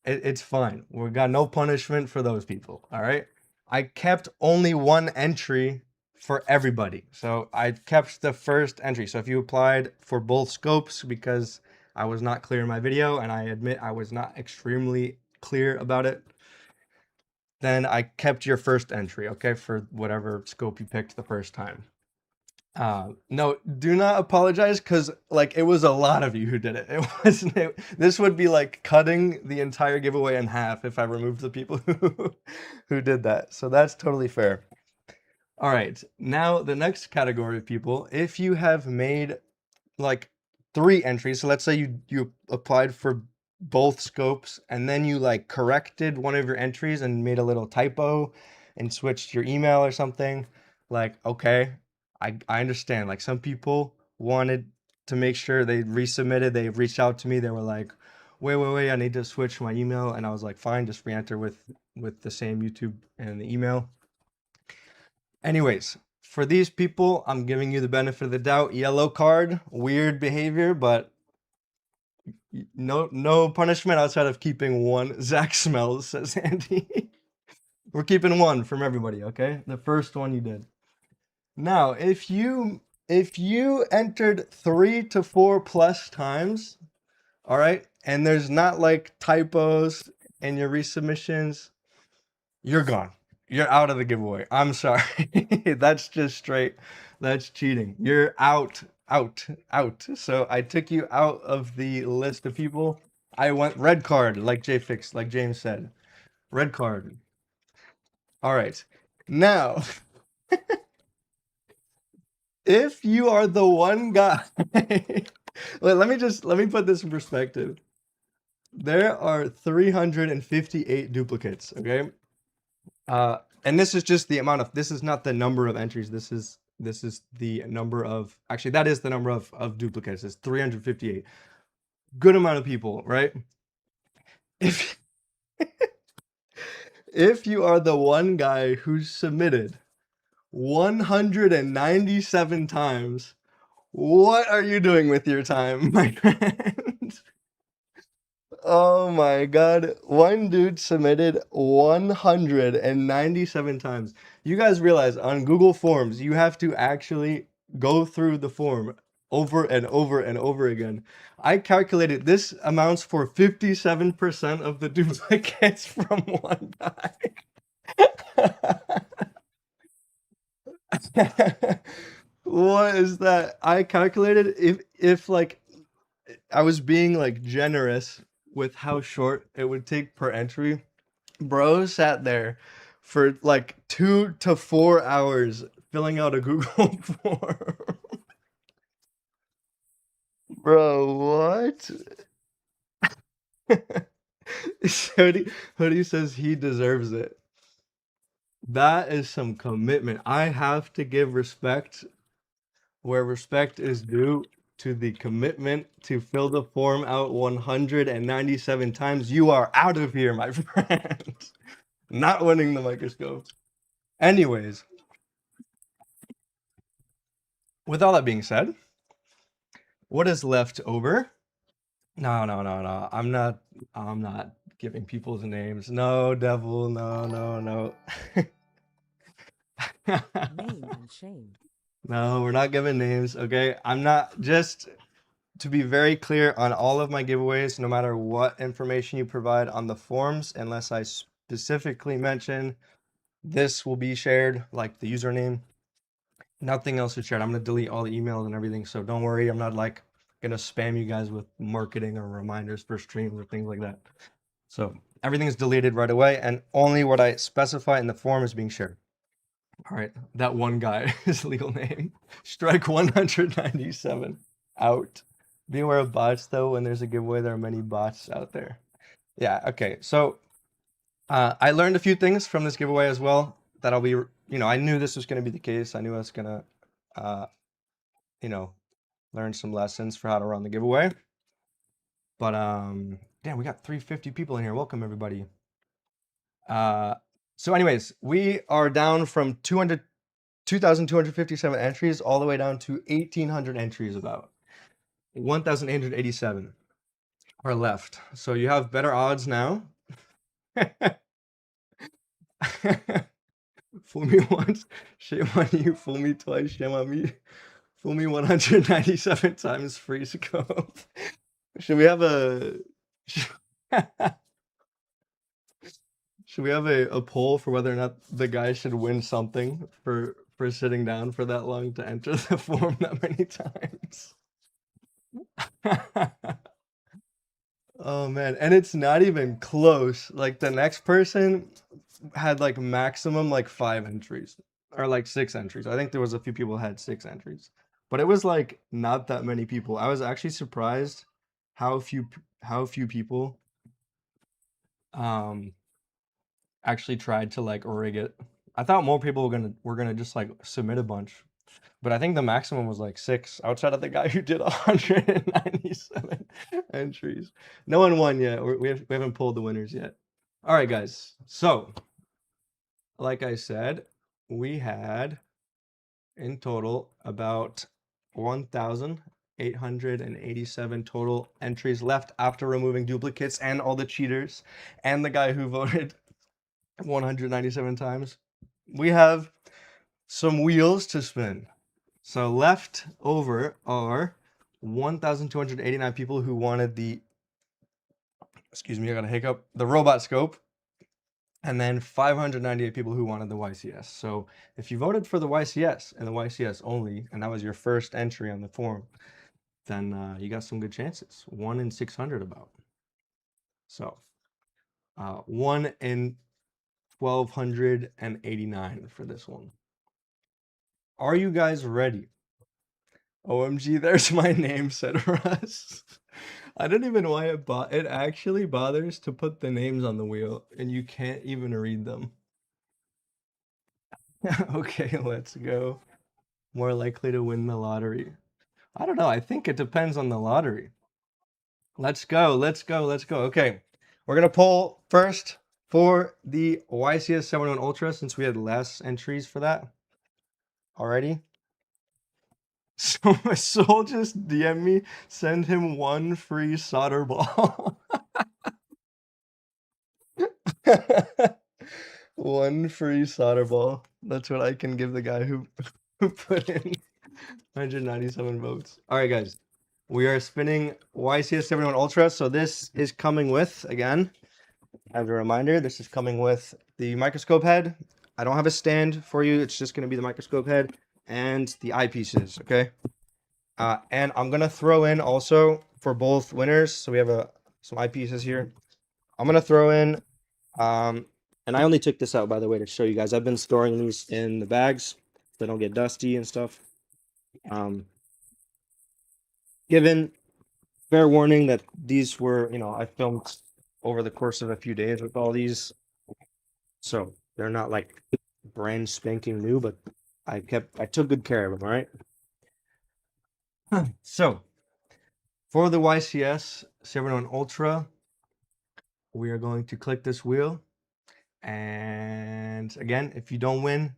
it's fine. We got no punishment for those people, all right? I kept only 1 entry for everybody. So I kept the first entry. So if you applied for both scopes, because I was not clear in my video, and I admit I was not extremely clear about it, then I kept your first entry, okay, for whatever scope you picked the first time. No, do not apologize, because like it was a lot of you who did it. It wasn't this would be like cutting the entire giveaway in half if I removed the people who did that. So that's totally fair. All right, now the next category of people, if you have made like 3 entries, so let's say you applied for both scopes, and then you like corrected one of your entries and made a little typo and switched your email or something, like, okay, I understand. Like some people wanted to make sure they resubmitted, they reached out to me, they were like, wait, I need to switch my email, and I was like, fine, just re-enter with the same YouTube and the email. Anyways, for these people, I'm giving you the benefit of the doubt. Yellow card, weird behavior, but no punishment outside of keeping one. Zach smells, says Andy. We're keeping one from everybody, okay? The first one you did. Now, if you entered 3 to 4 plus times, all right, and there's not like typos in your resubmissions, you're gone. You're out of the giveaway. I'm sorry. That's just straight. That's cheating. You're out. So I took you out of the list of people. I went red card, like JFix, like James said. Red card. All right. Now, if you are the one guy, let me put this in perspective. There are 358 duplicates, okay? And this is just the amount of, this is not the number of entries. This is the number of, actually that is the number of duplicates. It's 358. Good amount of people, right? If if you are the one guy who submitted 197 times, what are you doing with your time, my friend? Oh my God. One dude submitted 197 times. You guys realize on Google Forms, you have to actually go through the form over and over and over again. I calculated this amounts for 57% of the duplicates from one guy. What is that? I calculated if like I was being like generous with how short it would take per entry. Bro sat there for like 2 to 4 hours filling out a Google form. Bro, what? Hoodie says he deserves it. That is some commitment. I have to give respect where respect is due to the commitment to fill the form out 197 times. You are out of here, my friend. Not winning the microscope. Anyways, with all that being said, what is left over? No. I'm not giving people's names. No, devil. No. Name and shame. No, we're not giving names, okay? I'm not, just to be very clear on all of my giveaways, no matter what information you provide on the forms, unless I specifically mention this will be shared, like the username. Nothing else is shared. I'm gonna delete all the emails and everything, so don't worry. I'm not like gonna spam you guys with marketing or reminders for streams or things like that. So everything is deleted right away, and only what I specify in the form is being shared. All right, that one guy, his legal name, strike 197, out. Beware of bots, though. When there's a giveaway, there are many bots out there. Yeah, okay. So I learned a few things from this giveaway as well that I'll be, I knew this was going to be the case. I knew I was going to, you know, learn some lessons for how to run the giveaway. But damn, we got 350 people in here. Welcome, everybody. So anyways, we are down from 2,257 entries all the way down to 1,800 entries, about 1,887 are left. So you have better odds now. Fool me once, shame on you. Fool me twice, shame on me. Fool me 197 times, free scope. Should we have a should we have a poll for whether or not the guy should win something for sitting down for that long to enter the form that many times? Oh man, and it's not even close. Like the next person had like maximum like 5 entries or like 6 entries. I think there was a few people had 6 entries, but it was like not that many people. I was actually surprised how few people actually tried to like rig it. I thought more people were gonna just like submit a bunch, but I think the maximum was like 6 outside of the guy who did 197 entries. No one won yet. We haven't pulled the winners yet. All right, guys. So, like I said, we had in total about 1,887 total entries left after removing duplicates and all the cheaters and the guy who voted 197 times. We have some wheels to spin. So left over are 1,289 people who wanted the, excuse me, I got a hiccup, the robot scope, and then 598 people who wanted the YCS. So if you voted for the YCS and the YCS only, and that was your first entry on the form, then you got some good chances. 1 in 600 about. So 1 in 1,289 for this one. Are you guys ready? OMG, there's my name, said Russ. I don't even know why it actually bothers to put the names on the wheel, and you can't even read them. Okay, let's go. More likely to win the lottery. I don't know. I think it depends on the lottery. Let's go. Let's go. Let's go. Okay. We're going to pull first for the YCS 71 Ultra since we had less entries for that already. So my soul just DM me, send him 1 free solder ball. 1 free solder ball. That's what I can give the guy who put in 197 votes. All right, guys. We are spinning YCS 71 Ultra. So this is coming with, again, as a reminder, this is coming with the microscope head. I don't have a stand for you. It's just going to be the microscope head and the eyepieces, okay? And I'm going to throw in also for both winners. So we have some eyepieces here. I'm going to throw in, and I only took this out, by the way, to show you guys. I've been storing these in the bags so they don't get dusty and stuff. Given fair warning that these were, I filmed over the course of a few days with all these. So they're not like brand spanking new, but I took good care of them, all right? So for the YCS 71 Ultra, we are going to click this wheel. And again, if you don't win,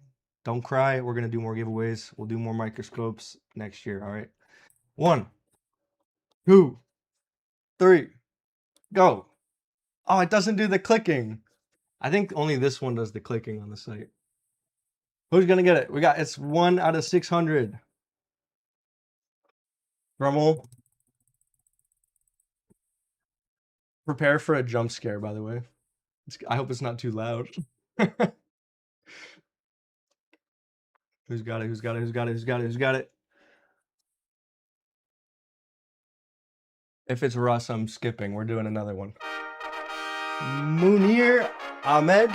don't cry. We're going to do more giveaways. We'll do more microscopes next year, all right? 1, 2, 3, go. Oh, it doesn't do the clicking. I think only this one does the clicking on the site. Who's going to get it? It's 1 out of 600. Drummel. Prepare for a jump scare, by the way. I hope it's not too loud. Who's got it? Who's got it? Who's got it? Who's got it? Who's got it? If it's Russ, I'm skipping. We're doing another one. Munir Ahmed.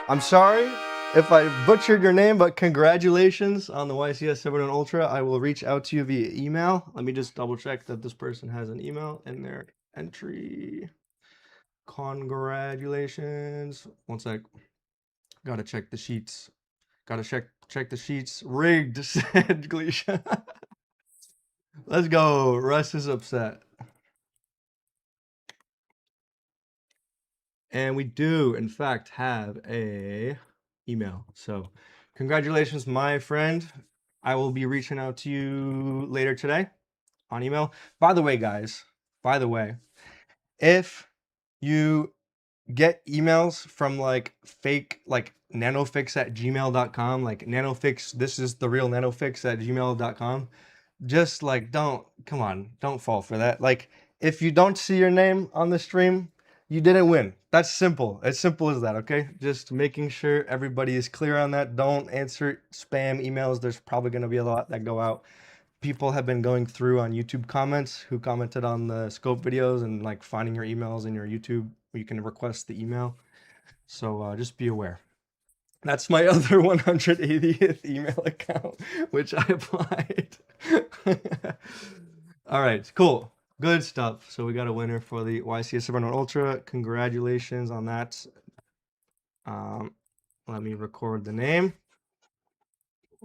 I'm sorry if I butchered your name, but congratulations on the YCS 71 Ultra. I will reach out to you via email. Let me just double check that this person has an email in their entry. Congratulations. One sec. Gotta check the sheets. Gotta check the sheets. Rigged, said Gleesha. Let's go. Russ is upset. And we do, in fact, have a email. So congratulations, my friend. I will be reaching out to you later today on email. By the way, guys, if you get emails from like fake, like nanofix@gmail.com, like nanofix, this is the real nanofix@gmail.com, just like don't fall for that. Like if you don't see your name on the stream, you didn't win. That's simple. As simple as that, okay? Just making sure everybody is clear on that. Don't answer spam emails. There's probably going to be a lot that go out. People have been going through on YouTube comments who commented on the scope videos and like finding your emails in your YouTube. You can request the email. So just be aware. That's my other 180th email account, which I applied. All right, cool. Good stuff. So we got a winner for the YCS 701 Ultra. Congratulations on that. Let me record the name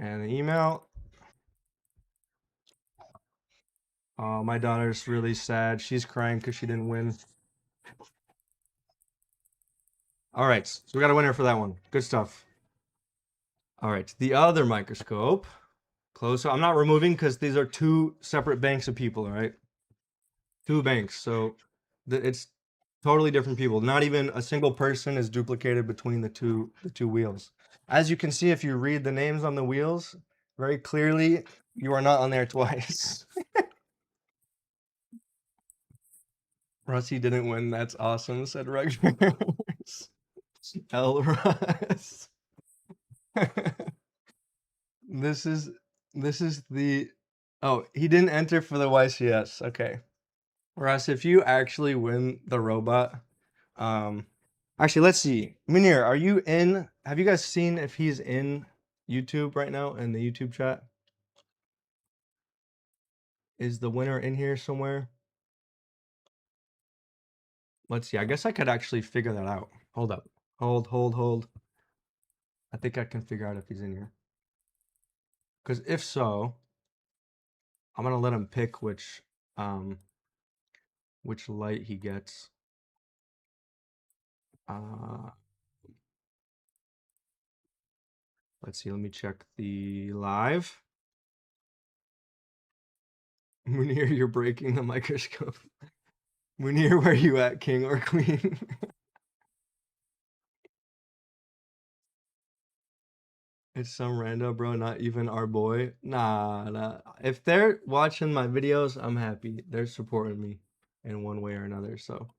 and the email. Oh, my daughter's really sad. She's crying because she didn't win. All right, so we got a winner for that one. Good stuff. All right, the other microscope. Close. So I'm not removing because these are two separate banks of people, all right? Two banks. So it's totally different people. Not even a single person is duplicated between the two wheels. As you can see, if you read the names on the wheels very clearly, you are not on there twice. Rusty didn't win. That's awesome, said Rutgers. L. Russ. This is the oh, he didn't enter for the YCS. Okay. Russ, if you actually win the robot, actually let's see. Munir, are you in? Have you guys seen if he's in YouTube right now in the YouTube chat? Is the winner in here somewhere? Let's see. I guess I could actually figure that out. Hold up. Hold. I think I can figure out if he's in here. Because if so, I'm gonna let him pick which light he gets. Let's see, let me check the live. Munir, you're breaking the microscope. Munir, where you at, king or queen? It's some rando, bro, not even our boy. Nah. If they're watching my videos, I'm happy. They're supporting me in one way or another. So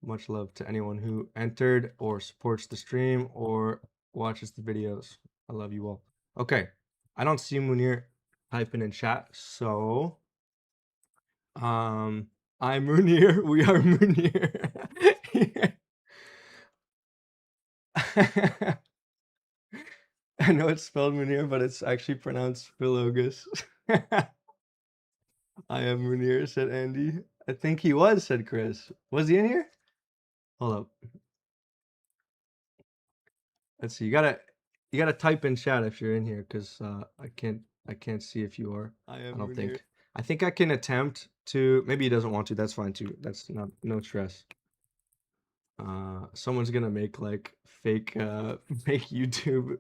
much love to anyone who entered or supports the stream or watches the videos. I love you all. Okay. I don't see Munir typing in chat, so I'm Munir. We are Munir. I know it's spelled Munir, but it's actually pronounced Philogus. I am Munir, said Andy. I think he was, said Chris. Was he in here? Hold up. Let's see. You gotta type in chat if you're in here, because I can't see if you are. I don't think. I think I can attempt to. Maybe he doesn't want to. That's fine too. That's no stress. Someone's gonna make like fake fake YouTube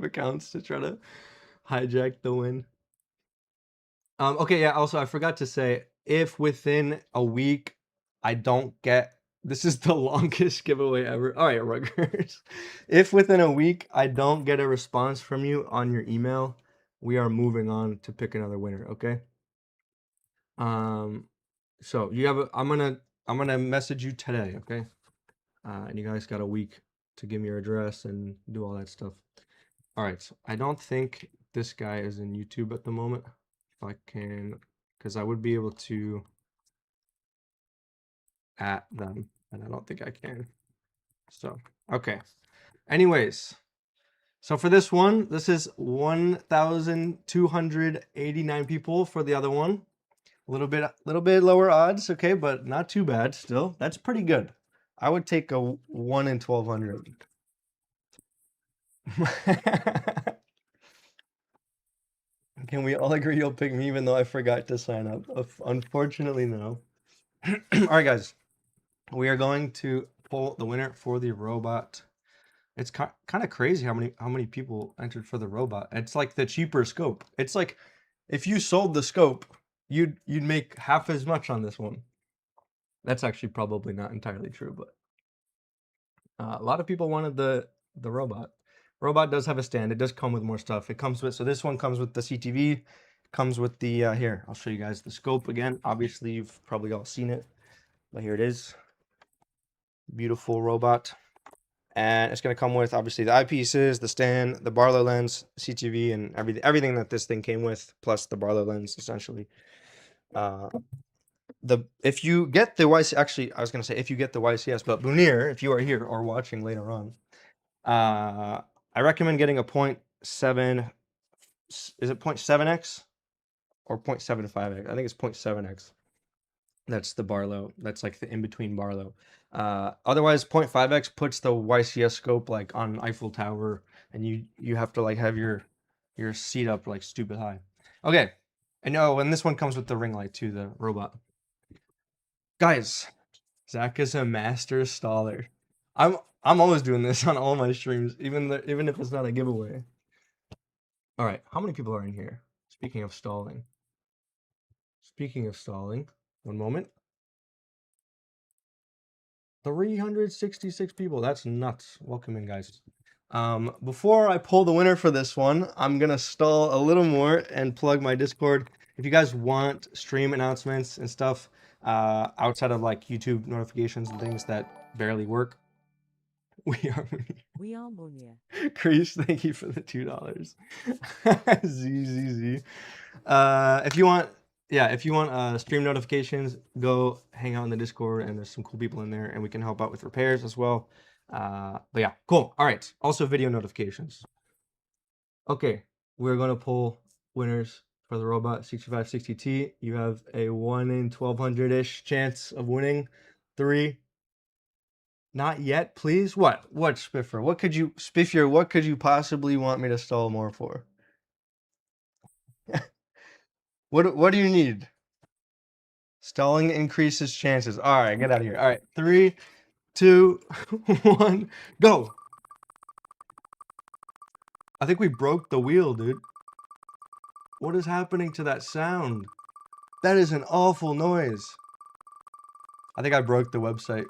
accounts to try to hijack the win. Okay, yeah, also I forgot to say, if within a week I don't get, this is the longest giveaway ever. All right, Rutgers. If within a week I don't get a response from you on your email, we are moving on to pick another winner, okay? So you have I'm gonna message you today, okay? And you guys got a week to give me your address and do all that stuff. All right, so I don't think this guy is in YouTube at the moment. If I can, because I would be able to at them, and I don't think I can. So, okay. Anyways, so for this one, this is 1,289 people for the other one. A little bit lower odds, okay, but not too bad still. That's pretty good. I would take a 1 in 1,200. Can we all agree you'll pick me even though I forgot to sign up? Unfortunately, no. All right, guys. We are going to pull the winner for the robot. It's kind of crazy how many people entered for the robot. It's like the cheaper scope. It's like if you sold the scope, you'd make half as much on this one. That's actually probably not entirely true, but a lot of people wanted the robot. Robot does have a stand. It does come with more stuff. It comes with, so this one comes with the CTV, comes with the here. I'll show you guys the scope again. Obviously, you've probably all seen it, but here it is. Beautiful robot. And it's going to come with obviously the eyepieces, the stand, the Barlow lens, CTV, and everything that this thing came with, plus the Barlow lens essentially. If you get the YC, actually I was going to say if you get the YCS, but Munir, if you are here or watching later on, I recommend getting a 0.7. Is it 0.7x or 0.75x? I think it's 0.7x. That's the Barlow. That's like the in-between Barlow. Otherwise, 0.5x puts the YCS scope like on Eiffel Tower, and you have to like have your seat up like stupid high. Okay, and oh, and this one comes with the ring light too, the robot. Guys, Zach is a master staller. I'm always doing this on all my streams, even if it's not a giveaway. All right, how many people are in here? Speaking of stalling. Speaking of stalling, one moment. 366 people. That's nuts. Welcome in, guys. Before I pull the winner for this one, I'm gonna stall a little more and plug my Discord. If you guys want stream announcements and stuff outside of like YouTube notifications and things that barely work, we are We are Munir. Crease, thank you for the $2. ZZZ. If you want stream notifications, go hang out in the Discord, and there's some cool people in there, and we can help out with repairs as well. But yeah, cool. All right. Also video notifications. Okay, we're gonna pull winners for the robot 6560T. You have a 1 in 1200-ish chance of winning. 3. Not yet, please. What, Spiffer? What could you possibly want me to stall more for? What do you need? Stalling increases chances. All right, get out of here. All right, 3, 2, 1, go. I think we broke the wheel, dude. What is happening to that sound? That is an awful noise. I think I broke the website.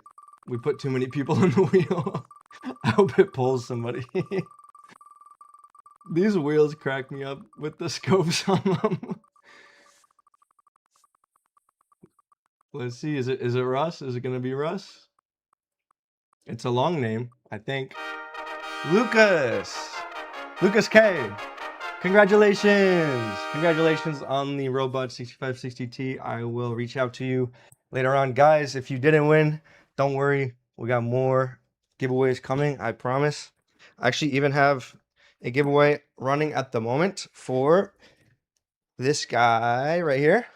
We put too many people in the wheel. I hope it pulls somebody. These wheels crack me up with the scopes on them. Let's see. Is it Russ? Is it gonna be Russ? It's a long name, I think. Lucas K. Congratulations! Congratulations on the Robot 6560T. I will reach out to you later on. Guys, if you didn't win, don't worry. We got more giveaways coming, I promise. I actually even have a giveaway running at the moment for this guy right here.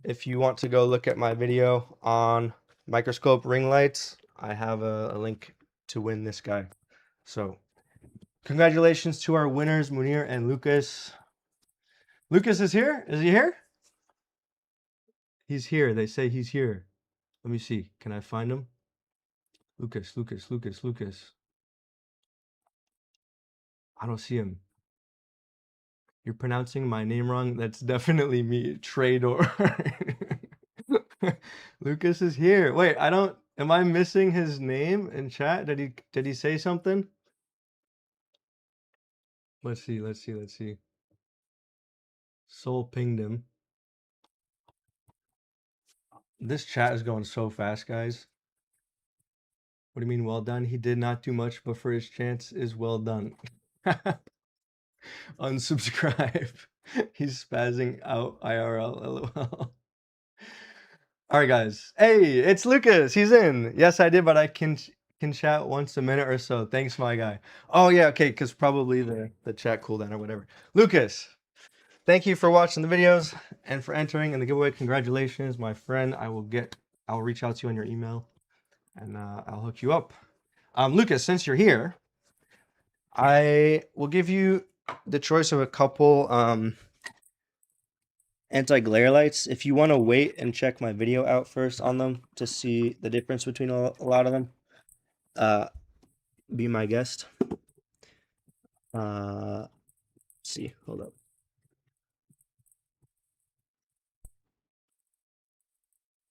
If you want to go look at my video on Microscope ring lights, I have a link to win this guy. So congratulations to our winners, Munir and Lucas. Lucas is here? Is he here? He's here. They say he's here. Let me see. Can I find him? Lucas. I don't see him. You're pronouncing my name wrong. That's definitely me. Trader. Lucas is here. Wait, am I missing his name in chat? Did he say something? Let's see. Soul pinged him. This chat is going so fast, guys. What do you mean, well done? He did not do much, but for his chance is well done. Unsubscribe. He's spazzing out IRL, lol. All right, guys. Hey, it's Lucas. He's in. Yes, I did, but I can chat once a minute or so. Thanks, my guy. Oh, yeah, okay, because probably the chat cooldown or whatever. Lucas, thank you for watching the videos and for entering in the giveaway. Congratulations, my friend. I'll reach out to you on your email, and I'll hook you up. Lucas, since you're here, I will give you the choice of a couple anti-glare lights. If you want to wait and check my video out first on them to see the difference between a lot of them, be my guest. Let's see, hold up.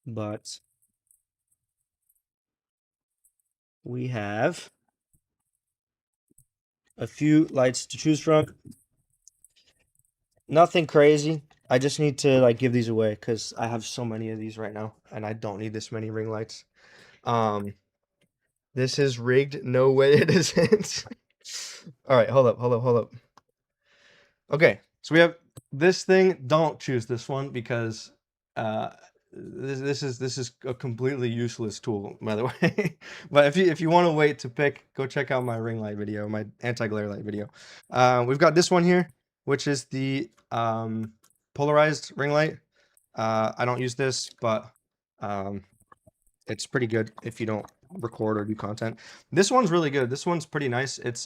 But we have a few lights to choose from. Nothing crazy. I just need to like give these away because I have so many of these right now, and I don't need this many ring lights. This is rigged. No way it isn't. All right, hold up. Okay, so we have this thing. Don't choose this one because this is a completely useless tool, by the way. But if you want to wait to pick, go check out my ring light video, my anti-glare light video. We've got this one here, which is the polarized ring light. I don't use this, but Um, it's pretty good if you don't record or do content. This one's really good. This one's pretty nice. It's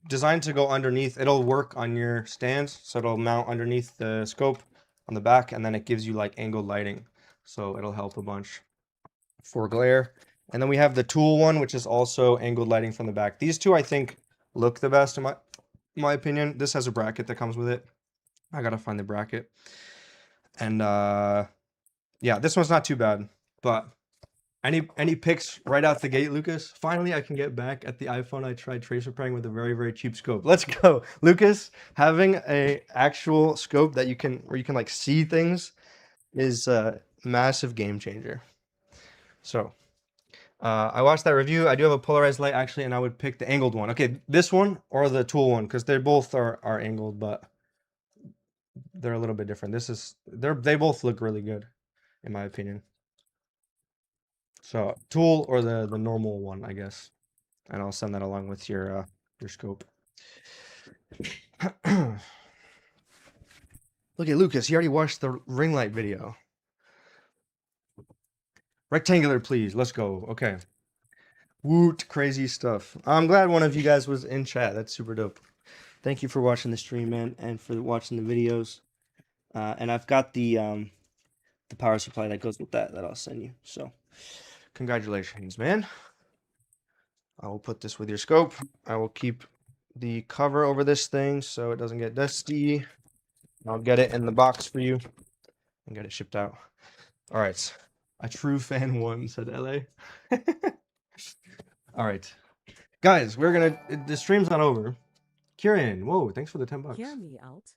designed to go underneath. It'll work on your stands, so it'll mount underneath the scope on the back, and then it gives you like angled lighting, so it'll help a bunch for glare. And then we have the tool one, which is also angled lighting from the back. These two I think look the best in my opinion. This has a bracket that comes with it. I gotta find the bracket. And yeah, this one's not too bad. But any picks right out the gate, Lucas? Finally, I can get back at the iPhone I tried tracer pairing with a very, very cheap scope. Let's go. Lucas, having a actual scope that you can where you can like see things is a massive game changer. So I watched that review. I do have a polarized light actually, and I would pick the angled one. Okay, this one or the tool one, because they both are angled, but they're a little bit different. They both look really good, in my opinion. So tool or the normal one, I guess. And I'll send that along with your scope. Look at Lucas, he already watched the ring light video. Rectangular, please. Let's go. Okay. Woot, crazy stuff. I'm glad one of you guys was in chat. That's super dope. Thank you for watching the stream, man, and for watching the videos. And I've got the power supply that goes with that I'll send you. So, congratulations, man. I will put this with your scope. I will keep the cover over this thing so it doesn't get dusty. I'll get it in the box for you and get it shipped out. All right. A true fan won, said LA. All right. Guys, the stream's not over. Kieran, whoa, thanks for the 10 bucks. Hear me out.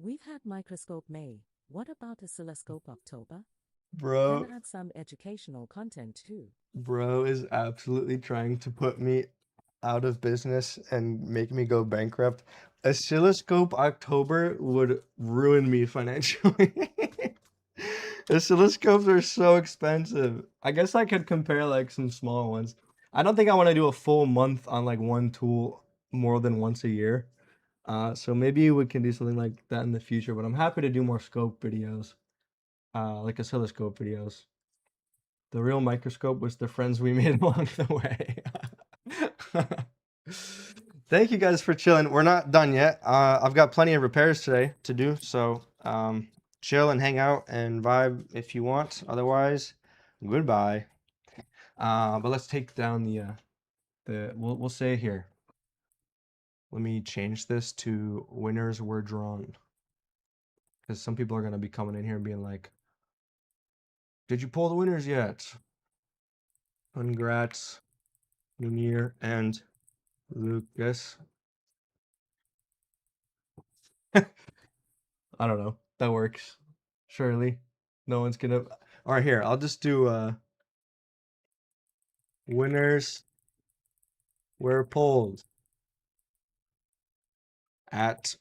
We've had Microscope May. What about Oscilloscope October? Bro, Can add some educational content too. bro is absolutely trying to put me out of business and make me go bankrupt. Oscilloscope October would ruin me financially. Oscilloscopes are so expensive. I guess I could compare like some small ones. I don't think I want to do a full month on like one tool more than once a year. So maybe we can do something like that in the future, but I'm happy to do more scope videos, like oscilloscope videos. The real microscope was the friends we made along the way. Thank you guys for chilling. We're not done yet. I've got plenty of repairs today to do, so chill and hang out and vibe if you want. Otherwise, goodbye. But let's take down we'll say here. Let me change this to winners were drawn. Because some people are gonna be coming in here and being like, did you pull the winners yet? Congrats, Munir and Lucas. I don't know. That works. Surely. No one's gonna. All right, here. I'll just do winners were pulled at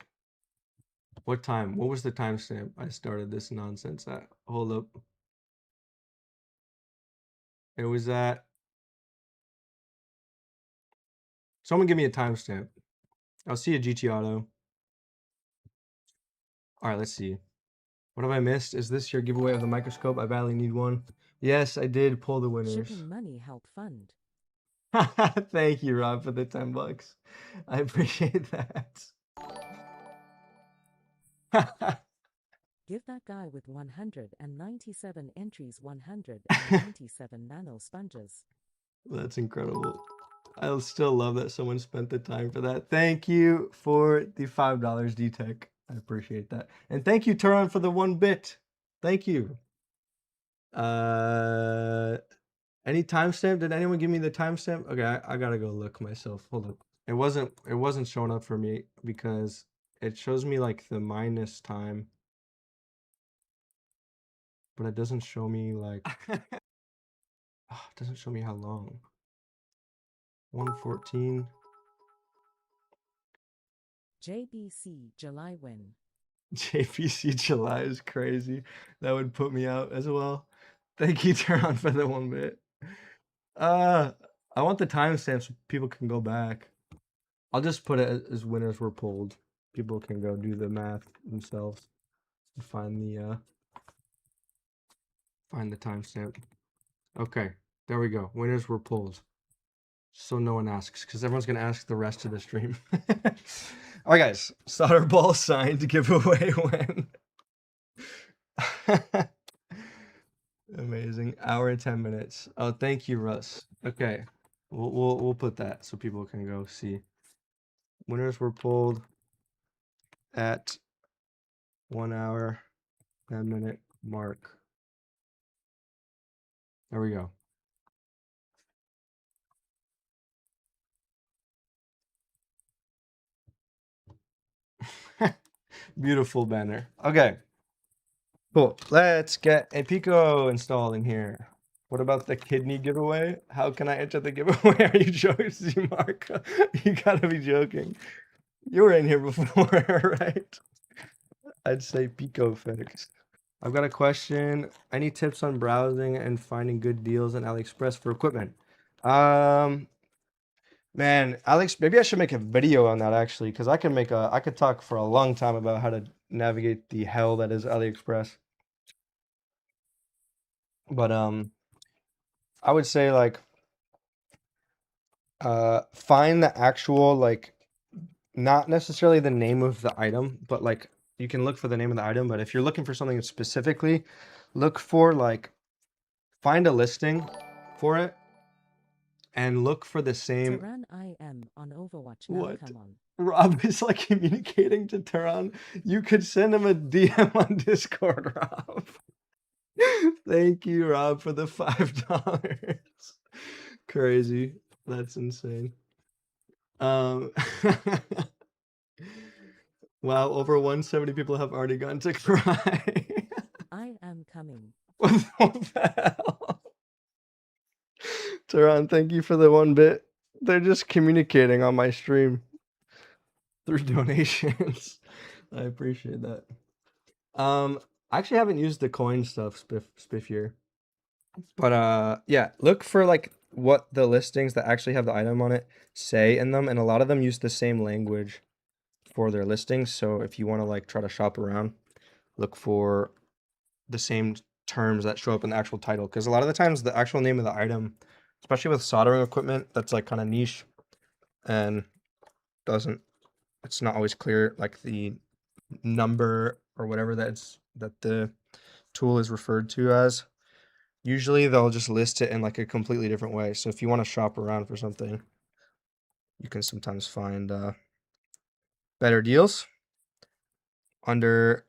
what time? What was the timestamp I started this nonsense at? Hold up. It was at. Someone give me a timestamp. I'll see a GT Auto. All right, let's see. What have I missed? Is this your giveaway of the microscope? I badly need one. Yes, I did pull the winners. Shipping money help fund. Thank you, Rob, for the 10 bucks. I appreciate that. Give that guy with 197 entries 197 nano sponges. That's incredible. I still love that someone spent the time for that. Thank you for the $5 D-Tech. I appreciate that. And thank you, Turon, for the 1 bit. Thank you. Any timestamp? Did anyone give me the timestamp? Okay, I gotta go look myself. Hold up. It wasn't showing up for me because it shows me like the minus time. But it doesn't show me like it doesn't show me how long. 114. JBC July win. JPC July is crazy. That would put me out as well. Thank you, Turon, for the 1 bit. I want the timestamp so people can go back. I'll just put it as winners were pulled. People can go do the math themselves and find the Find the timestamp. Okay, there we go. Winners were pulled. So no one asks, because everyone's gonna ask the rest of the stream. All right, guys. Solder ball signed giveaway win. Amazing. Hour and 10 minutes. Oh, thank you, Russ. Okay. We'll put that so people can go see. Winners were pulled at 1 hour, 10-minute mark. There we go. Beautiful banner. Okay. Cool. Let's get a Pico installed in here. What about the kidney giveaway? How can I enter the giveaway? Are you joking, Mark? You gotta be joking. You were in here before, right? I'd say Pico fix. I've got a question. Any tips on browsing and finding good deals on AliExpress for equipment? Man, Alex, maybe I should make a video on that actually, because I could talk for a long time about how to navigate the hell that is AliExpress. But I would say like find the actual like not necessarily the name of the item, but like you can look for the name of the item, but if you're looking for something specifically, look for like find a listing for it and look for the To same run IM on Overwatch now, what come on. Rob is like communicating to Tehran. You could send him a DM on Discord, Rob. Thank you, Rob, for the $5. Crazy. That's insane. Um wow, over 170 people have already gone to cry. I am coming. What the hell? Tehran, thank you for the 1 bit. They're just communicating on my stream through donations. I appreciate that. I actually haven't used the coin stuff spiffier. But yeah, look for like what the listings that actually have the item on it say in them, and a lot of them use the same language for their listings. So if you want to like try to shop around, look for the same terms that show up in the actual title, because a lot of the times the actual name of the item, especially with soldering equipment, that's like kind of niche and doesn't it's not always clear like the number or whatever that the tool is referred to as. Usually they'll just list it in like a completely different way. So if you want to shop around for something, you can sometimes find better deals under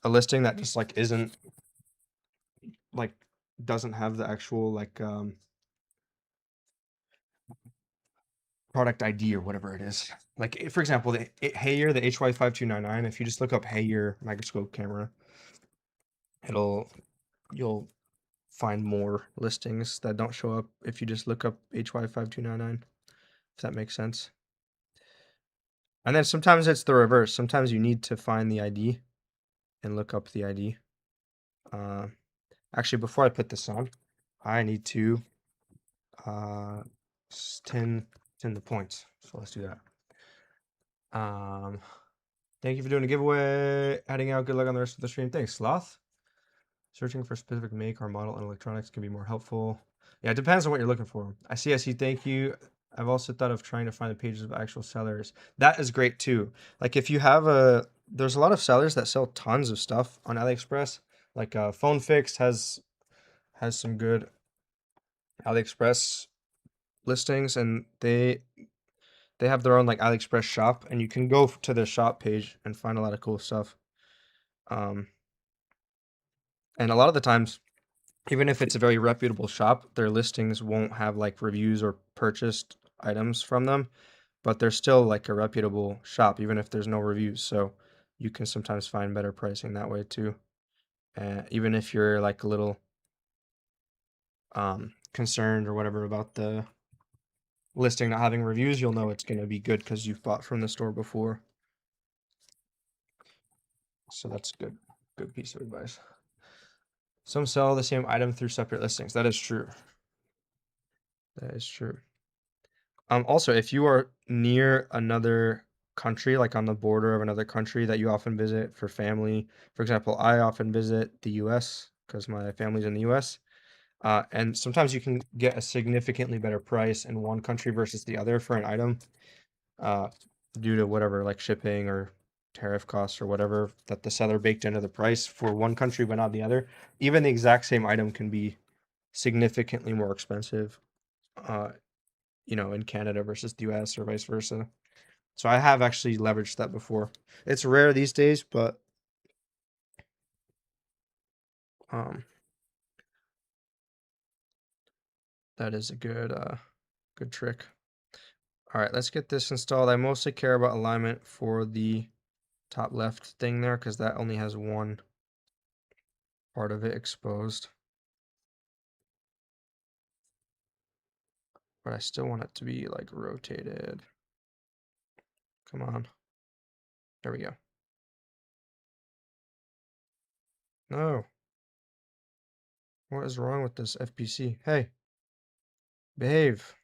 a listing that just like isn't like doesn't have the actual like product ID or whatever it is. Like for example, the Heyer, the HY5299, if you just look up Heyer microscope camera, you'll find more listings that don't show up if you just look up HY5299, if that makes sense. And then sometimes it's the reverse. Sometimes you need to find the ID and look up the ID. Actually, before I put this on, I need to tin the points. So let's do that. Thank you for doing a giveaway. Heading out. Good luck on the rest of the stream. Thanks, Sloth. Searching for specific make or model in electronics can be more helpful. Yeah, it depends on what you're looking for. I see. Thank you. I've also thought of trying to find the pages of actual sellers. That is great too. Like if you have there's a lot of sellers that sell tons of stuff on AliExpress. Like Phone Fix has some good AliExpress listings, and they have their own like AliExpress shop, and you can go to their shop page and find a lot of cool stuff. And a lot of the times, even if it's a very reputable shop, their listings won't have like reviews or purchased items from them, but they're still like a reputable shop, even if there's no reviews. So you can sometimes find better pricing that way too. Even if you're like a little concerned or whatever about the listing not having reviews, you'll know it's going to be good because you've bought from the store before. So that's good. Good piece of advice. Some sell the same item through separate listings. That is true. That is true. Also, if you are near another country, like on the border of another country that you often visit for family, for example, I often visit the US because my family's in the US. And sometimes you can get a significantly better price in one country versus the other for an item, uh, due to whatever, like shipping or tariff costs or whatever that the seller baked into the price for one country but not the other. Even the exact same item can be significantly more expensive, uh, in Canada versus the US or vice versa. So I have actually leveraged that before. It's rare these days, but um, that is a good trick. All right, let's get this installed. I mostly care about alignment for the top left thing there because that only has one part of it exposed. But I still want it to be like rotated. Come on. There we go. No. What is wrong with this FPC? Hey, behave.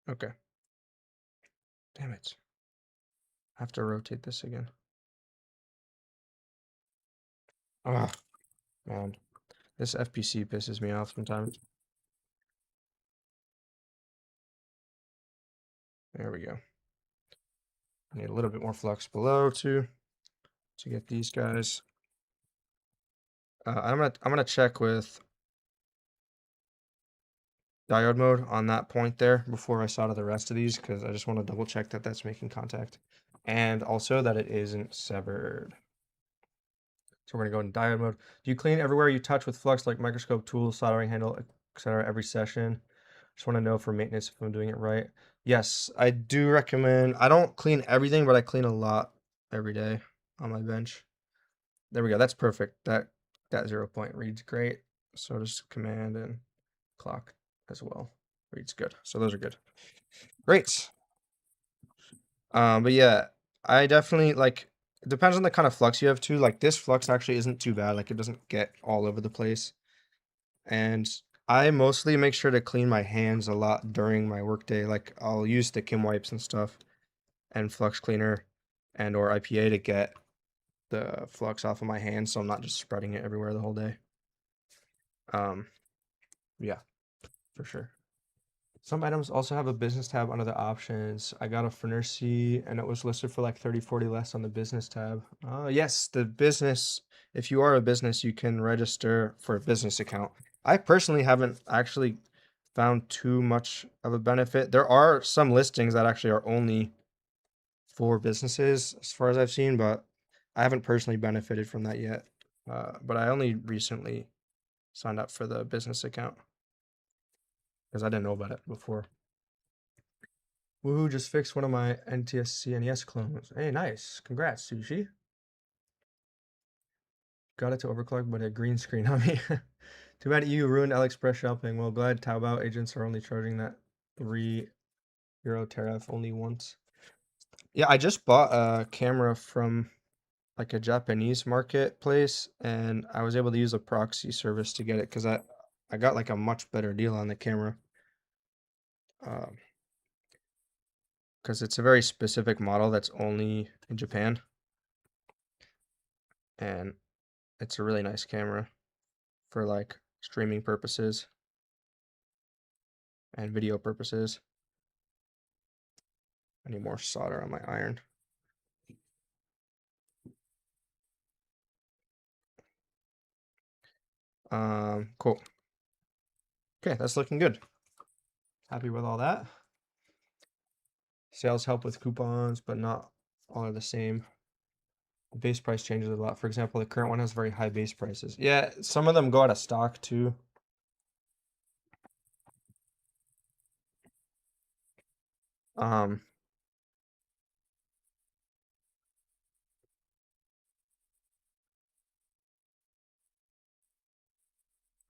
Okay. Damn it. I have to rotate this again. Ah, man. This FPC pisses me off sometimes. There we go. I need a little bit more flux below too to get these guys. I'm gonna check with diode mode on that point there before I solder the rest of these because I just want to double check that that's making contact and also that it isn't severed. So we're gonna go in diode mode. Do you clean everywhere you touch with flux like microscope, tools, soldering handle, etc. every session? Just want to know for maintenance if I'm doing it right. Yes, I do recommend. I don't clean everything, but I clean a lot every day on my bench. There we go. That's perfect. That 0 point reads great. So does command and clock as well. Reads good. So those are good. Great. But yeah, I definitely like. It depends on the kind of flux you have too. Like this flux actually isn't too bad. Like it doesn't get all over the place. And I mostly make sure to clean my hands a lot during my workday. Like I'll use the Kim wipes and stuff and flux cleaner and or IPA to get the flux off of my hands so I'm not just spreading it everywhere the whole day. Yeah, for sure. Some items also have a business tab under the options. I got a Furnace and it was listed for like 30-40 less on the business tab. Yes, the business, if you are a business, you can register for a business account. I personally haven't actually found too much of a benefit. There are some listings that actually are only for businesses as far as I've seen, but I haven't personally benefited from that yet. But I only recently signed up for the business account because I didn't know about it before. Woohoo, just fixed one of my NTSC NES clones. Hey, nice. Congrats, Sushi. Got it to overclock, but a green screen on me. Too bad you ruined AliExpress shopping. Well, glad Taobao agents are only charging that €3 tariff only once. Yeah, I just bought a camera from like a Japanese marketplace, and I was able to use a proxy service to get it because I got like a much better deal on the camera. Because it's a very specific model that's only in Japan, and it's a really nice camera for like streaming purposes and video purposes. I need more solder on my iron. Cool. Okay, that's looking good. Happy with all that. Sales help with coupons, but not all are the same. The base price changes a lot. For example, the current one has very high base prices. Yeah, some of them go out of stock too. Um,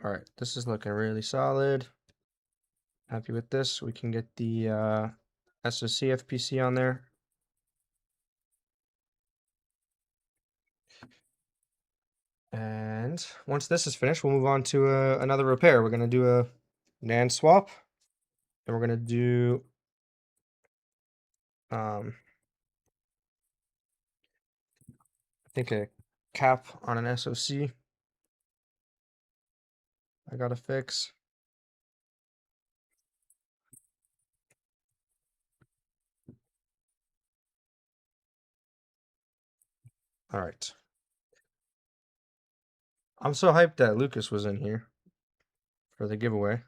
all right, this is looking really solid. Happy with this. We can get the SoC FPC on there. And once this is finished, we'll move on to another repair. We're going to do a NAND swap. And we're going to do think a cap on an SoC I gotta fix. All right. I'm so hyped that Lucas was in here for the giveaway.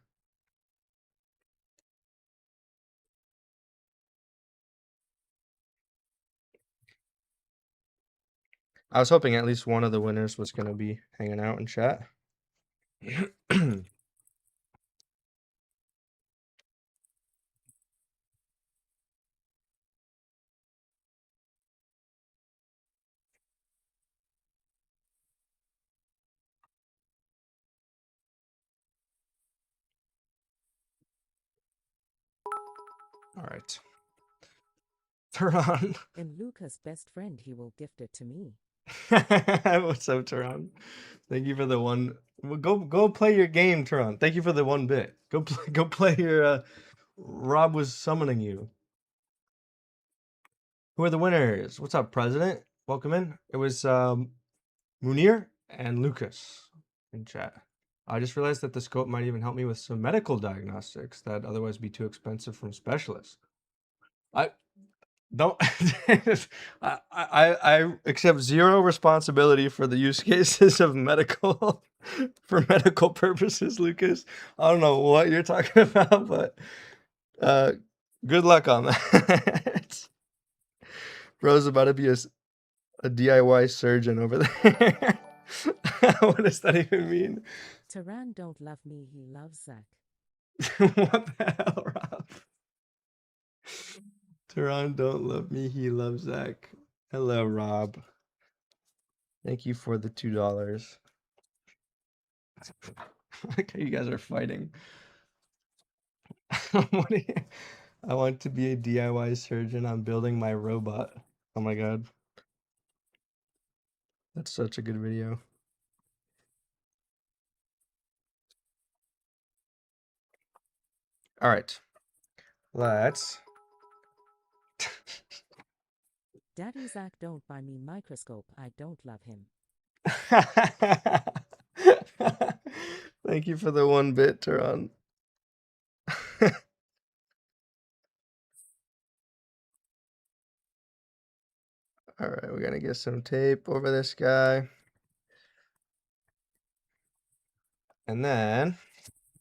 I was hoping at least one of the winners was going to be hanging out in chat. All right. Turan. And Luca's best friend, he will gift it to me. What's up, Turan? Thank you for the one. Well, go play your game, Turan. Thank you for the 1 bit. Go play your. Rob was summoning you. Who are the winners? What's up, President? Welcome in. It was Munir and Lucas in chat. I just realized that the scope might even help me with some medical diagnostics that otherwise be too expensive from specialists. I don't. I accept zero responsibility for the use cases of medical for medical purposes, Lucas. I don't know what you're talking about, but good luck on that. Bro's about to be a DIY surgeon over there. What does that even mean? Taran don't love me, he loves Zach. What the hell, Rob? Taran don't love me, he loves Zach. Hello, Rob. Thank you for the $2. Like how you guys are fighting. What do you, I want to be a DIY surgeon. I'm building my robot. Oh my god. That's such a good video. All right. Let's. Daddy Zach don't buy me Microscope, I don't love him. Thank you for the 1 bit, Turan. All right, we're gonna get some tape over this guy. And then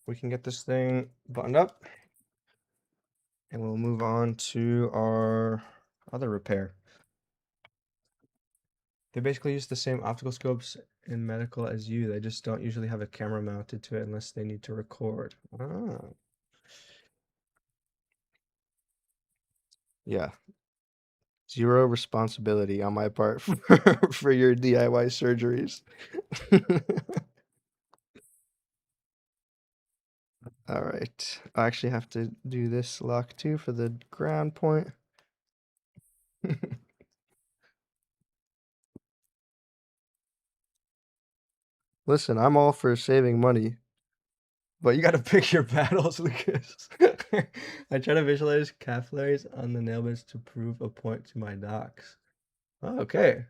we can get this thing buttoned up. And we'll move on to our other repair. They basically use the same optical scopes in medical as you. They just don't usually have a camera mounted to it unless they need to record. Ah. Yeah. Zero responsibility on my part for your DIY surgeries. All right. I actually have to do this lock too for the ground point. Listen, I'm all for saving money, but you gotta pick your battles, Lucas. I try to visualize capillaries on the nail bits to prove a point to my docs. Oh, okay.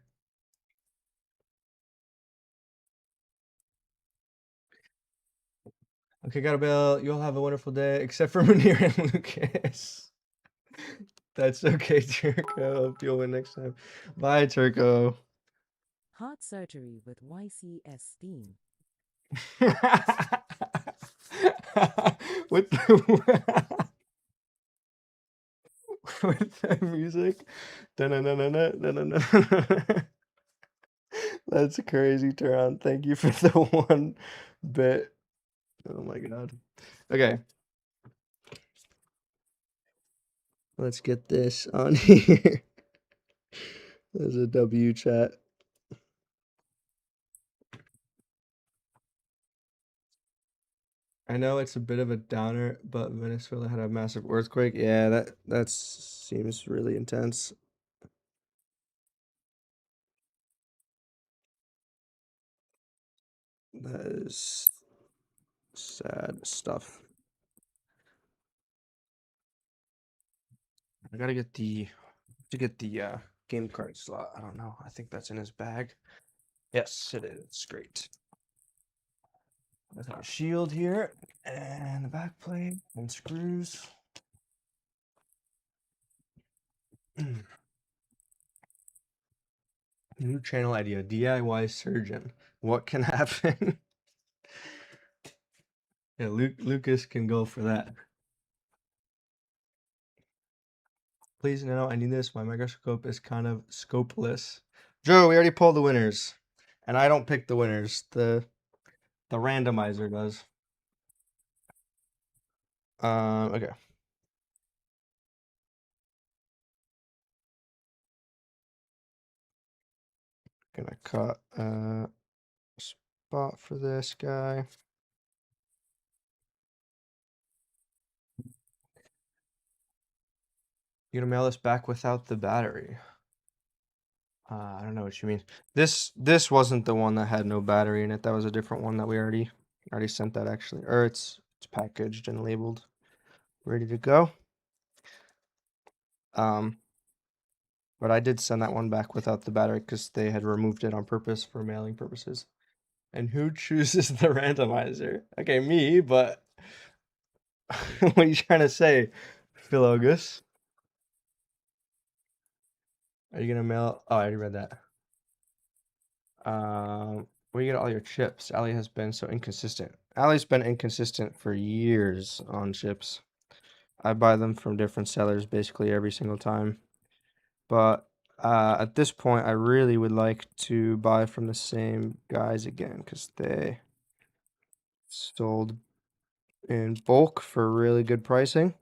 Okay, got a bill. You'll have a wonderful day, except for Munir and Lucas. That's okay, Turco. Hope you'll win next time. Bye, Turco. Heart surgery with YCS steam. With the with the music. Da-na-na-na-na, da-na-na. That's crazy, Turan. Thank you for the 1 bit. Oh my god. Okay. Let's get this on here. There's a W chat. I know it's a bit of a downer, but Venezuela had a massive earthquake. Yeah, that seems really intense. That is sad stuff. I gotta get the game card slot. I don't know. I think that's in his bag. Yes, it is. Great. With our shield here and the back plate and screws. New channel idea, DIY surgeon. What can happen? Yeah, Lucas can go for that. Please no, I need this. My microscope is kind of scopeless. Joe, we already pulled the winners. And I don't pick the winners. The randomizer does. Okay. Gonna cut a spot for this guy. You gonna mail this back without the battery? I don't know what you mean. This wasn't the one that had no battery in it. That was a different one that we already sent that actually. Or it's packaged and labeled, ready to go. But I did send that one back without the battery because they had removed it on purpose for mailing purposes. And who chooses the randomizer? Okay, me, but what are you trying to say, Philogus? Are you gonna mail? Oh, I already read that. Where you get all your chips? Ali has been so inconsistent. Ali's been inconsistent for years on chips. I buy them from different sellers basically every single time. But at this point, I really would like to buy from the same guys again because they sold in bulk for really good pricing.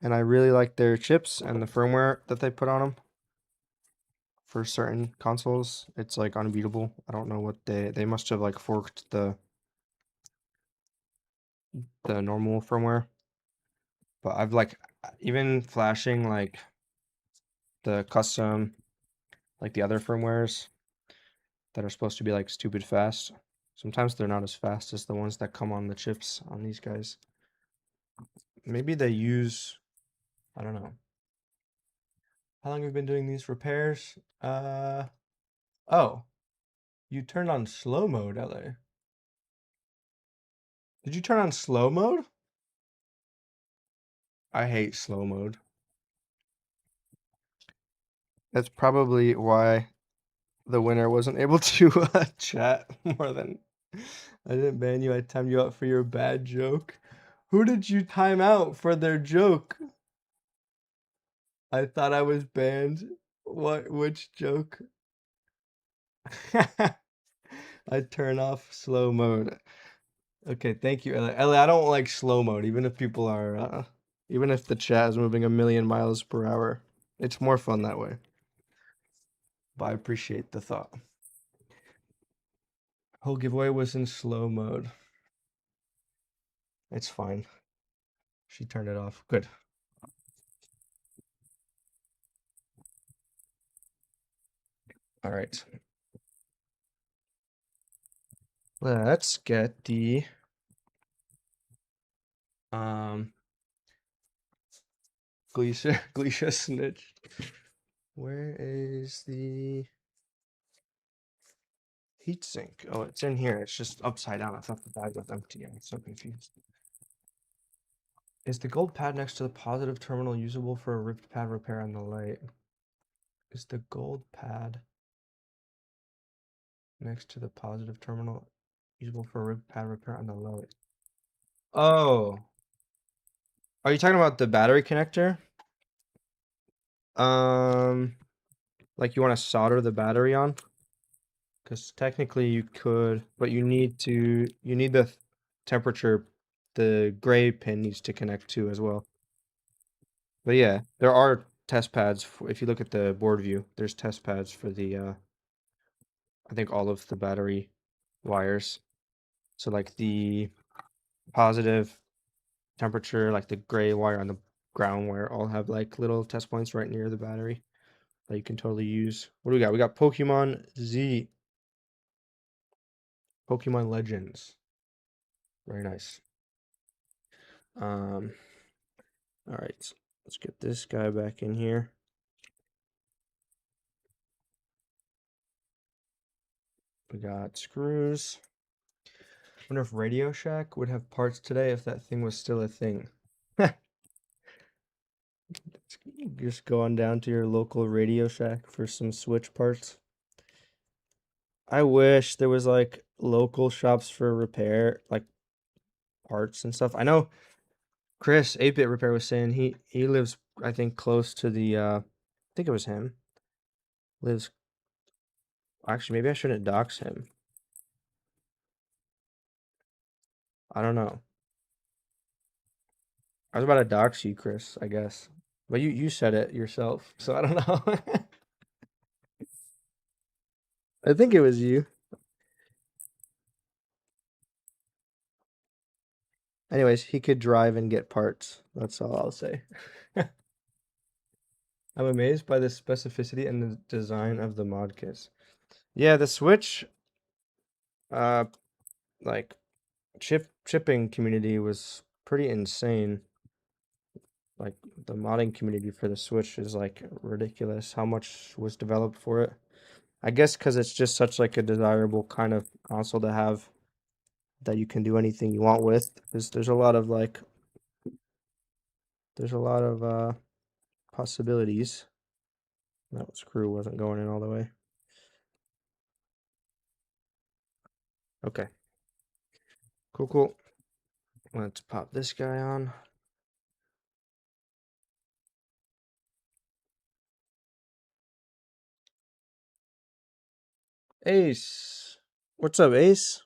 And I really like their chips and the firmware that they put on them for certain consoles. It's like unbeatable. I don't know what they must have like forked the normal firmware. But I've like even flashing like the custom like the other firmwares that are supposed to be like stupid fast. Sometimes they're not as fast as the ones that come on the chips on these guys. Maybe they use, I don't know. How long have you been doing these repairs? Oh, you turned on slow mode, LA. Did you turn on slow mode? I hate slow mode. That's probably why the winner wasn't able to chat more than I didn't ban you. I timed you out for your bad joke. Who did you time out for their joke? I thought I was banned. What? Which joke? I turn off slow mode. Okay, thank you, Ellie. Ellie, I don't like slow mode, even if people are, even if the chat is moving a million miles per hour. It's more fun that way. But I appreciate the thought. Whole giveaway was in slow mode. It's fine. She turned it off. Good. All right. Let's get the Gleesha snitch. Where is the heatsink? Oh, it's in here. It's just upside down. I thought the bag was empty. I'm so confused. Is the gold pad next to the positive terminal usable for a ripped pad repair on the light? Is the gold pad next to the positive terminal usable for a ripped pad repair on the light? Oh, are you talking about the battery connector? Like you want to solder the battery on? Because technically you could, but you need the temperature, the gray pin needs to connect to as well. But yeah, there are test pads. If you look at the board view, there's test pads for the, I think all of the battery wires. So like the positive temperature, like the gray wire and the ground wire all have like little test points right near the battery that you can totally use. What do we got? We got Pokemon Z. Pokemon Legends. Very nice. All right, let's get this guy back in here. We got screws. Wonder if Radio Shack would have parts today if that thing was still a thing. Just go on down to your local Radio Shack for some switch parts. I wish there was like local shops for repair, like parts and stuff. I know Chris, 8-Bit Repair, was saying he lives, I think, close to the I think it was him. Lives actually, maybe I shouldn't dox him. I don't know. I was about to dox you, Chris, I guess. But you said it yourself, so I don't know. I think it was you. Anyways, he could drive and get parts. That's all I'll say. I'm amazed by the specificity and the design of the mod kits. Yeah, the Switch, uh, like chipping community was pretty insane. Like the modding community for the Switch is like ridiculous. How much was developed for it? I guess because it's just such like a desirable kind of console to have that you can do anything you want with. Because there's a lot of possibilities. That screw wasn't going in all the way. Okay. Cool, cool. Let's pop this guy on. Ace. What's up, Ace?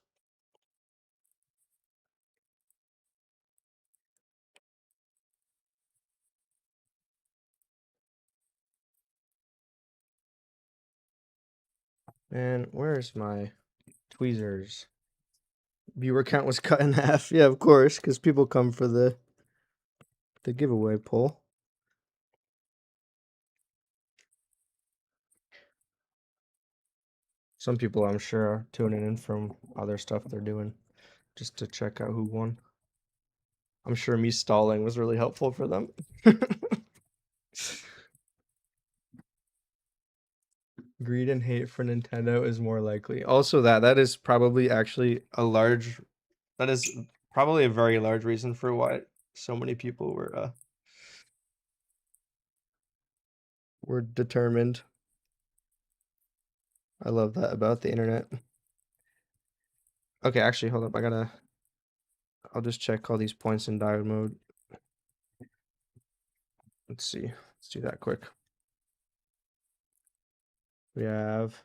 Man, where's my tweezers? Viewer count was cut in half. Yeah, of course, because people come for the giveaway poll. Some people, I'm sure, are tuning in from other stuff they're doing just to check out who won. I'm sure me stalling was really helpful for them. Greed and hate for Nintendo is more likely. Also, that is probably actually that is probably a very large reason for why so many people were determined. I love that about the internet. Okay, actually, hold up. I'll just check all these points in diode mode. Let's see. Let's do that quick. We have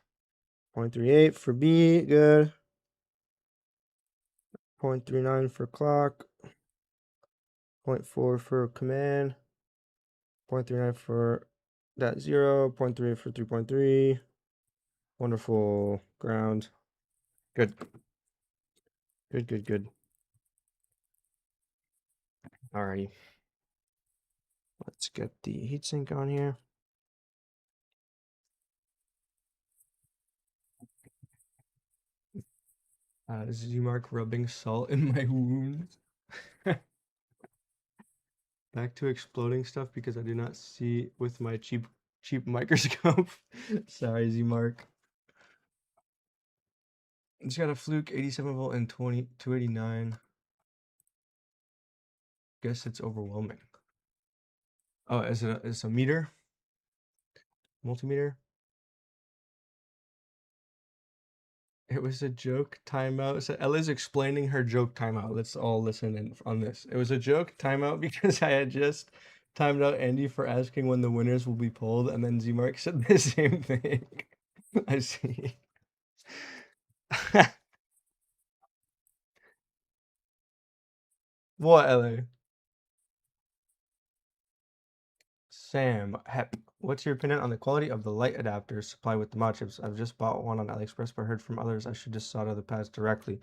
0.38 for B, good. 0.39 for clock. 0.4 for command. 0.39 for that 0. 0.38 for 3.3. Wonderful. Ground. Good. Good, good, good. Alrighty. Let's get the heatsink on here. Z-Mark rubbing salt in my wounds. Back to exploding stuff because I do not see with my cheap microscope. Sorry, Z-Mark. It's got a fluke 87 volt and 289. Guess it's overwhelming. Oh, is it a meter? Multimeter? It was a joke timeout. So Ella's explaining her joke timeout. Let's all listen in on this. It was a joke timeout because I had just timed out Andy for asking when the winners will be pulled, and then Z-Mark said the same thing. I see. What, Ella? Sam, Hep, what's your opinion on the quality of the light adapters supplied with the mod chips? I've just bought one on AliExpress, but heard from others I should just solder the pads directly.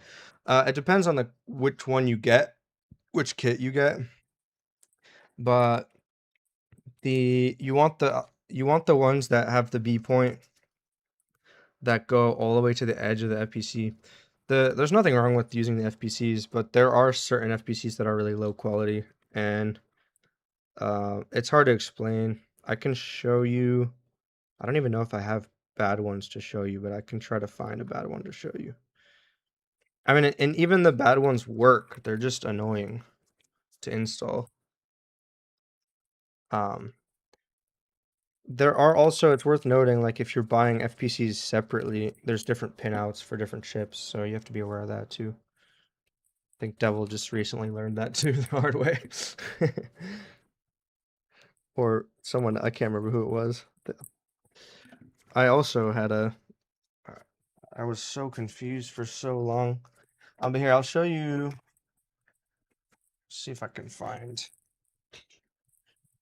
It depends on which one you get, which kit you get, but you want the ones that have the B point that go all the way to the edge of the FPC. There's nothing wrong with using the FPCs, but there are certain FPCs that are really low quality, and it's hard to explain. I can show you. I don't even know if I have bad ones to show you, but I can try to find a bad one to show you. I mean, and even the bad ones work. They're just annoying to install. There are also, it's worth noting, like if you're buying FPCs separately, there's different pinouts for different chips, so you have to be aware of that too. I think Devil just recently learned that too the hard way. Or someone, I can't remember who it was. I also had I was so confused for so long. But here, I'll show you, see if I can find.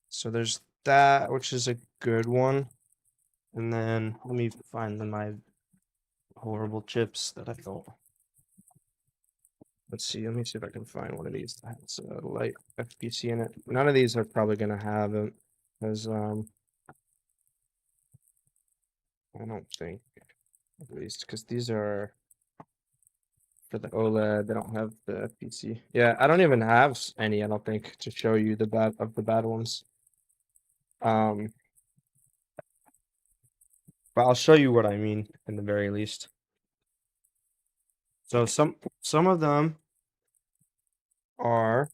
So there's that, which is a good one. And then let me find my horrible chips that I thought. Let's see, let me see if I can find one of these that has a light FPC in it. None of these are probably gonna have it, because I don't think, at least, because these are for the OLED, they don't have the FPC. Yeah, I don't even have any, I don't think, to show you the bad ones. But I'll show you what I mean in the very least. So some of them are,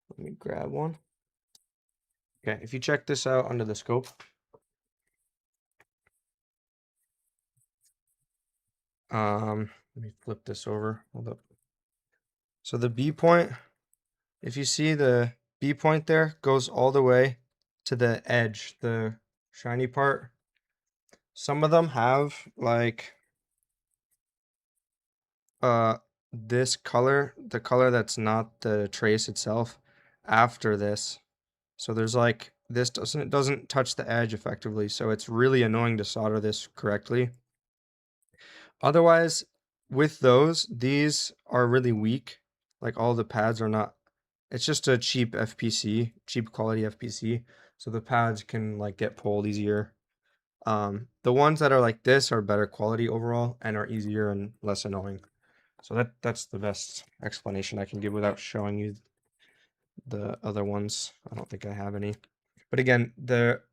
let me grab one. Okay, if you check this out under the scope. Let me flip this over. Hold up. So the B point, if you see the B point there, goes all the way to the edge, the shiny part. Some of them have like this color, the color that's not the trace itself after this. So there's like this doesn't touch the edge effectively, so it's really annoying to solder this correctly. Otherwise, with those, these are really weak. Like all the pads are not, it's just a cheap FPC, cheap quality FPC. So the pads can like get pulled easier. The ones that are like this are better quality overall and are easier and less annoying. So that's the best explanation I can give without showing you the other ones. I don't think I have any. But again,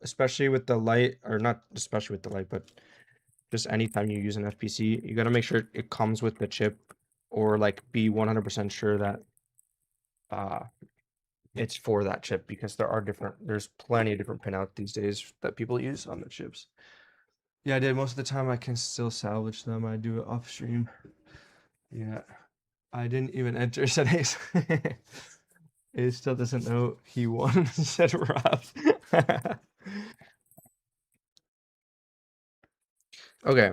especially with the light, or not especially with the light, but just anytime you use an FPC, you got to make sure it comes with the chip, or like be 100% sure that it's for that chip, because there's plenty of different pinouts these days that people use on the chips. Yeah, I did. Most of the time I can still salvage them. I do it off stream. Yeah. I didn't even enter settings. It still doesn't know he won, said Rob. Okay.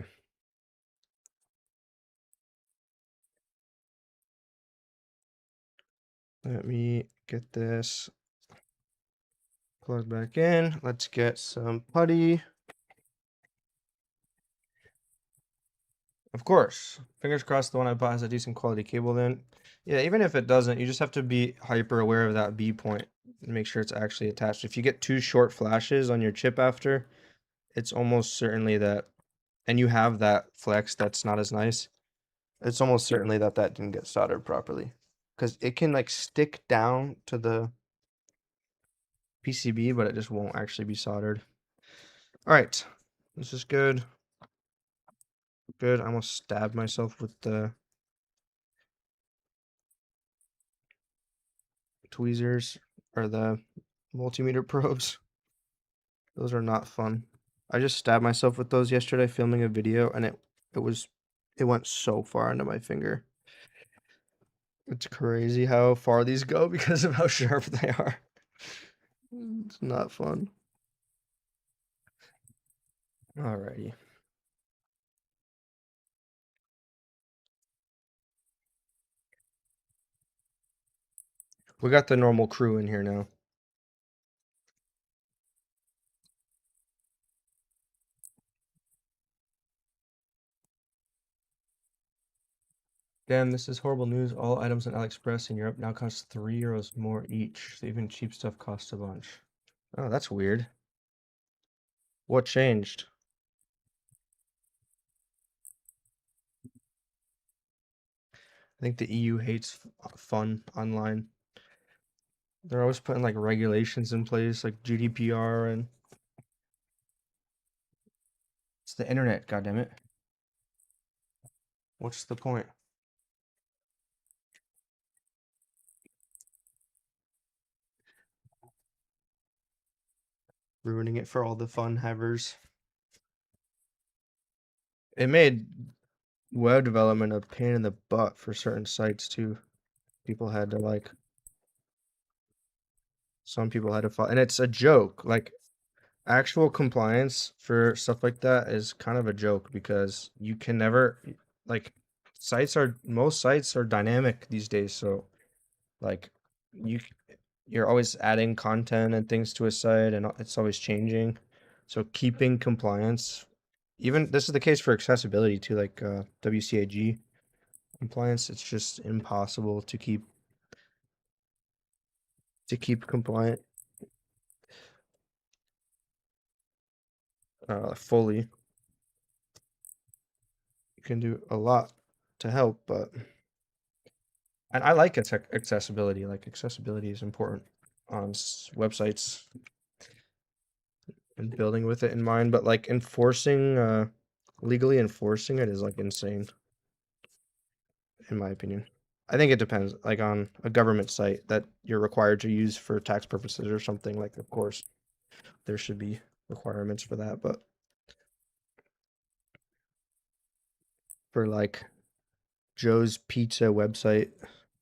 Let me get this plugged back in. Let's get some putty. Of course. Fingers crossed the one I bought has a decent quality cable then. Yeah, even if it doesn't, you just have to be hyper aware of that B point and make sure it's actually attached. If you get two short flashes on your chip after, it's almost certainly that, and you have that flex that's not as nice, it's almost certainly that didn't get soldered properly. Because it can like stick down to the PCB, but it just won't actually be soldered. All right, this is good. Good. I almost stabbed myself with the tweezers or the multimeter probes. Those are not fun. I just stabbed myself with those yesterday filming a video, and it went so far into my finger. It's crazy how far these go because of how sharp they are. It's not fun. Alrighty. We got the normal crew in here now. Damn, this is horrible news. All items on AliExpress in Europe now cost €3 more each. So even cheap stuff costs a bunch. Oh, that's weird. What changed? I think the EU hates fun online. They're always putting like regulations in place, like GDPR, and It's the internet, goddammit. What's the point? Ruining it for all the fun havers. It made web development a pain in the butt for certain sites too. People had to like, some people had to follow, and it's a joke. Like actual compliance for stuff like that is kind of a joke because you can never, like, most sites are dynamic these days, so like you you're always adding content and things to a site and it's always changing. So keeping compliance, even this is the case for accessibility too, like WCAG compliance, it's just impossible to keep compliant fully. You can do a lot to help, but and I like accessibility. Like accessibility is important on websites and building with it in mind, but like legally enforcing it is like insane, in my opinion. I think it depends, like on a government site that you're required to use for tax purposes or something, like of course there should be requirements for that, but for like Joe's Pizza website,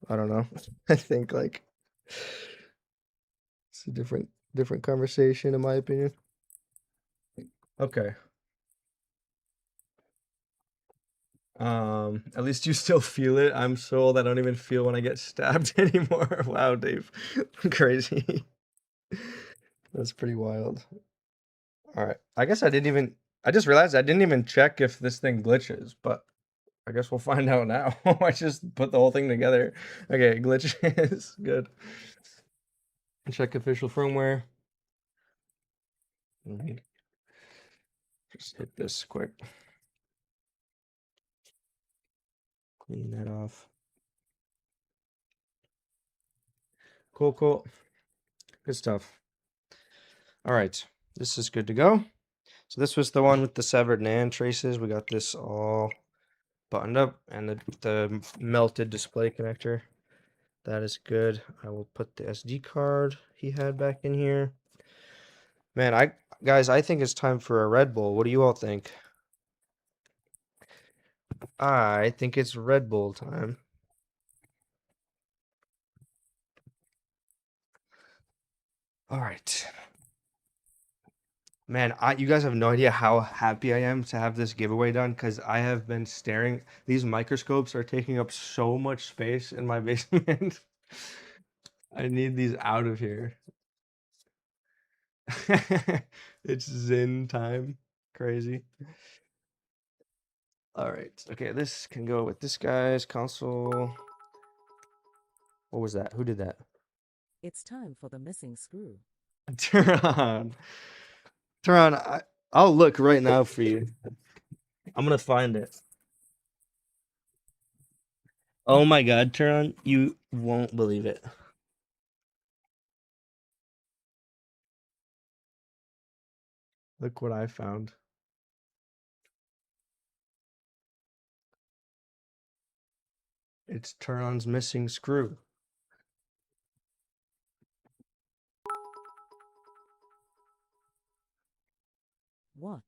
I don't know. I think like it's a different conversation in my opinion. Okay. At least you still feel it. I'm so old I don't even feel when I get stabbed anymore. Wow, Dave. Crazy. That's pretty wild. All right. I just realized I didn't even check if this thing glitches, but I guess we'll find out now. I just put the whole thing together. Okay, glitches. Good. Check official firmware. Just hit this quick. Clean that off. Cool, cool. Good stuff. All right. This is good to go. So this was the one with the severed NAND traces. We got this all buttoned up and the melted display connector. That is good. I will put the SD card he had back in here. Man, I think it's time for a Red Bull. What do you all think? I think it's Red Bull time. All right. Man, you guys have no idea how happy I am to have this giveaway done because I have been staring. These microscopes are taking up so much space in my basement. I need these out of here. It's Zen time. Crazy. All right. Okay, this can go with this guy's console. What was that? Who did that? It's time for the missing screw. Turan. Turan, I'll look right now for you. I'm gonna find it. Oh my God, Turan, you won't believe it. Look what I found. It's Turan's missing screw. What?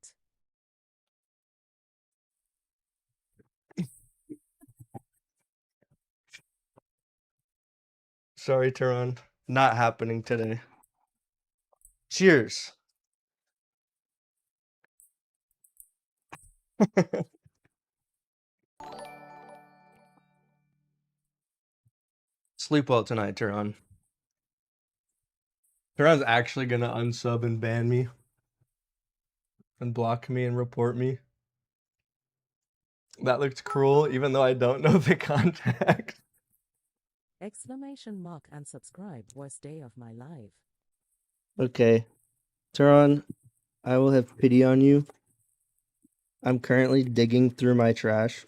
Sorry, Turan. Not happening today. Cheers. Sleep well tonight, Turan. Turan's actually gonna unsub and ban me and block me and report me. That looked cruel, even though I don't know the contact. Exclamation mark and subscribe. Worst day of my life. Okay. Turan, I will have pity on you. I'm currently digging through my trash.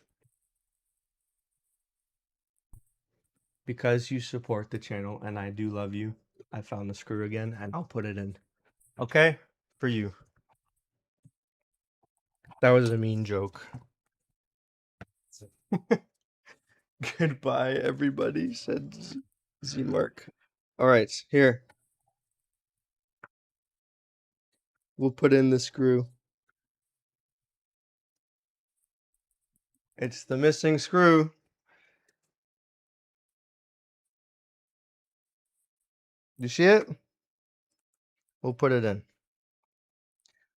Because you support the channel and I do love you, I found the screw again and I'll put it in. Okay? For you. That was a mean joke. Goodbye, everybody, said Z-Mark. All right, here. We'll put in the screw. It's the missing screw. You see it? We'll put it in.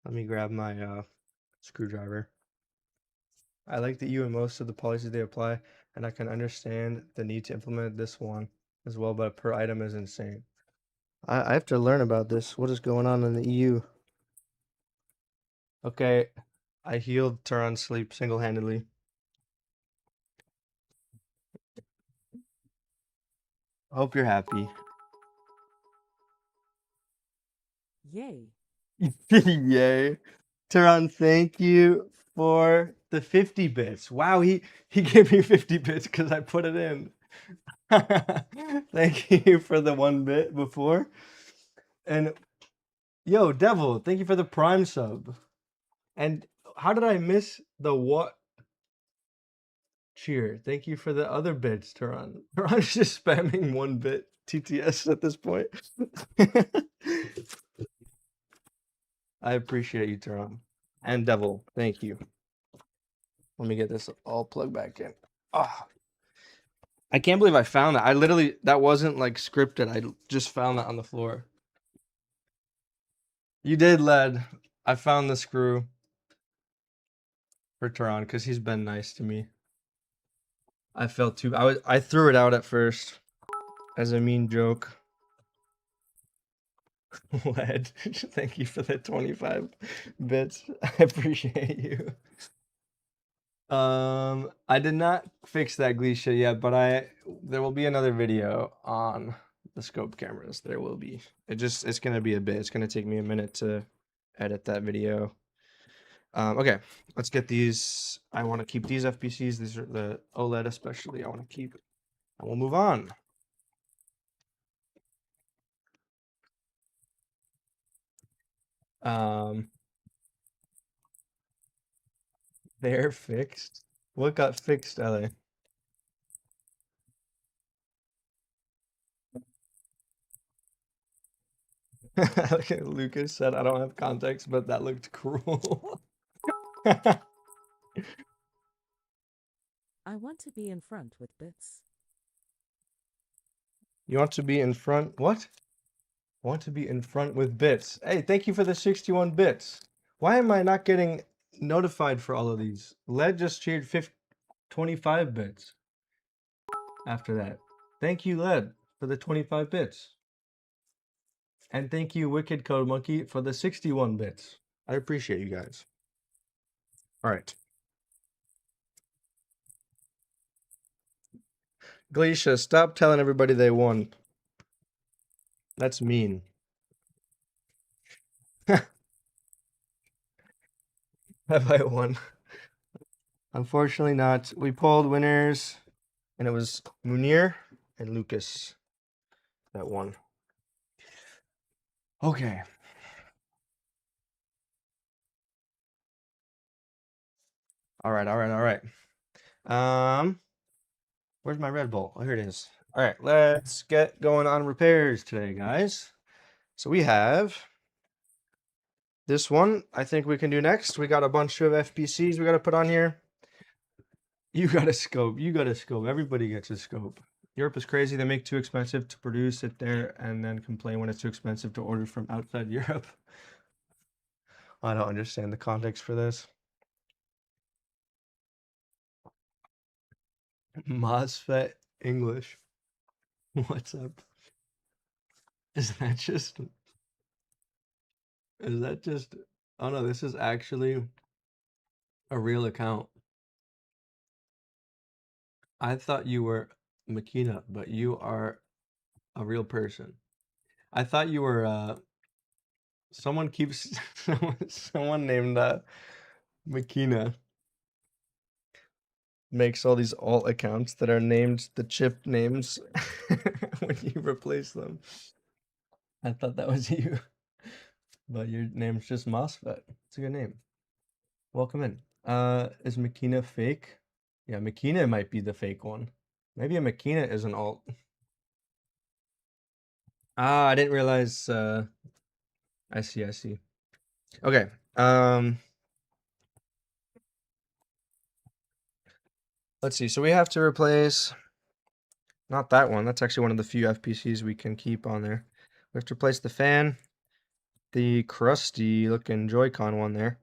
Let me grab my screwdriver. I like the EU and most of the policies they apply, and I can understand the need to implement this one as well, but per item is insane. I have to learn about this. What is going on in the EU? Okay, I healed Turan's sleep single-handedly. Hope you're happy. Yay. Yay. Turan, thank you for the 50 bits. Wow, he gave me 50 bits because I put it in. Thank you for the 1 bit before. And yo, Devil, thank you for the Prime sub. And how did I miss the what? Cheer. Thank you for the other bits, Turan. Turan's just spamming 1 bit TTS at this point. I appreciate you, Turan. And Devil, thank you. Let me get this all plugged back in. Oh, I can't believe I found that. I literally, that wasn't like scripted. I just found that on the floor. You did, Led. I found the screw for Turan because he's been nice to me. I felt too. I threw it out at first as a mean joke. Led, thank you for the 25 bits. I appreciate you. I did not fix that Glisha yet, but there will be another video on the scope cameras. There will be. It's gonna be a bit. It's gonna take me a minute to edit that video. Okay, let's get these. I want to keep these FPCs. These are the OLED especially. I want to keep. And we'll move on. They're fixed. What got fixed, LA? Lucas said, I don't have context, but that looked cruel. I want to be in front with bits. You want to be in front? What? Want to be in front with bits. Hey, thank you for the 61 bits. Why am I not getting notified for all of these? Led just cheered 25 bits after that. Thank you, Led, for the 25 bits. And thank you, Wicked Code Monkey, for the 61 bits. I appreciate you guys. All right. Glacia, stop telling everybody they won. That's mean. Have I won? Unfortunately not. We pulled winners, and it was Munir and Lucas that won. Okay. All right. Where's my Red Bull? Oh, here it is. All right, let's get going on repairs today, guys. So we have this one. I think we can do next. We got a bunch of FPCs we got to put on here. You got a scope. You got a scope. Everybody gets a scope. Europe is crazy. They make too expensive to produce it there and then complain when it's too expensive to order from outside Europe. I don't understand the context for this. MOSFET English. What's up? Is that just... Oh no, this is actually a real account. I thought you were Makina, but you are a real person. I thought you were someone keeps someone named Makina makes all these alt accounts that are named the chip names when you replace them. I thought that was you. But your name's just MOSFET. It's a good name. Welcome in. Is Makina fake? Yeah, Makina might be the fake one. Maybe a Makina is an alt. Ah, I didn't realize. I see. I see. Okay. Let's see. So we have to replace not that one. That's actually one of the few FPCs we can keep on there. We have to replace the fan, the crusty looking Joy-Con one there.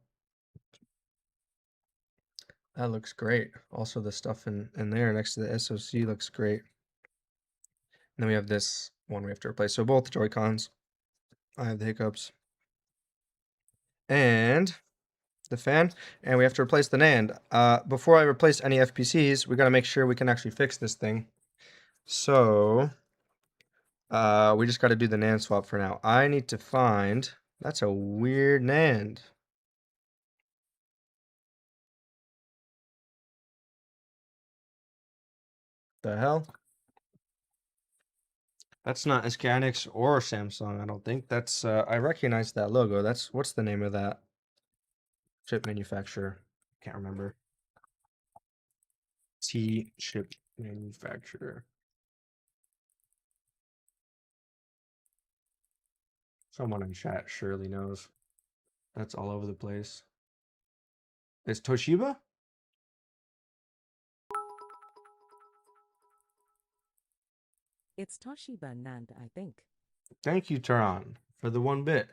That looks great. Also, the stuff in there next to the SoC looks great. And then we have this one we have to replace. So both Joy-Cons. I have the hiccups. And the fan, and we have to replace the NAND. Before I replace any FPCs, we got to make sure we can actually fix this thing. So, we just got to do the NAND swap for now. I need to find, that's a weird NAND. The hell? That's not Scanix or Samsung, I don't think. That's, I recognize that logo. That's, what's the name of that chip manufacturer? Can't remember. T chip manufacturer. Someone in chat surely knows. That's all over the place. Is Toshiba? It's Toshiba NAND, I think. Thank you, Taran, for the 1 bit.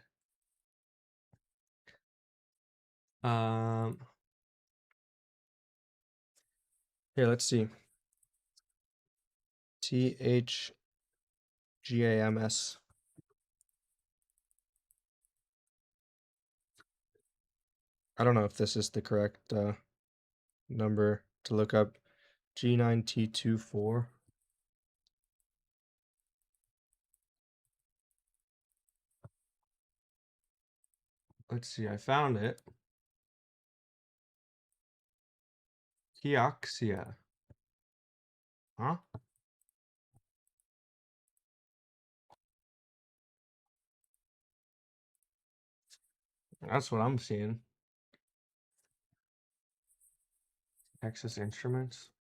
Here, let's see. THGAMS. I don't know if this is the correct number to look up. G9T24. Let's see, I found it. Kioxia. Huh? That's what I'm seeing. Texas Instruments.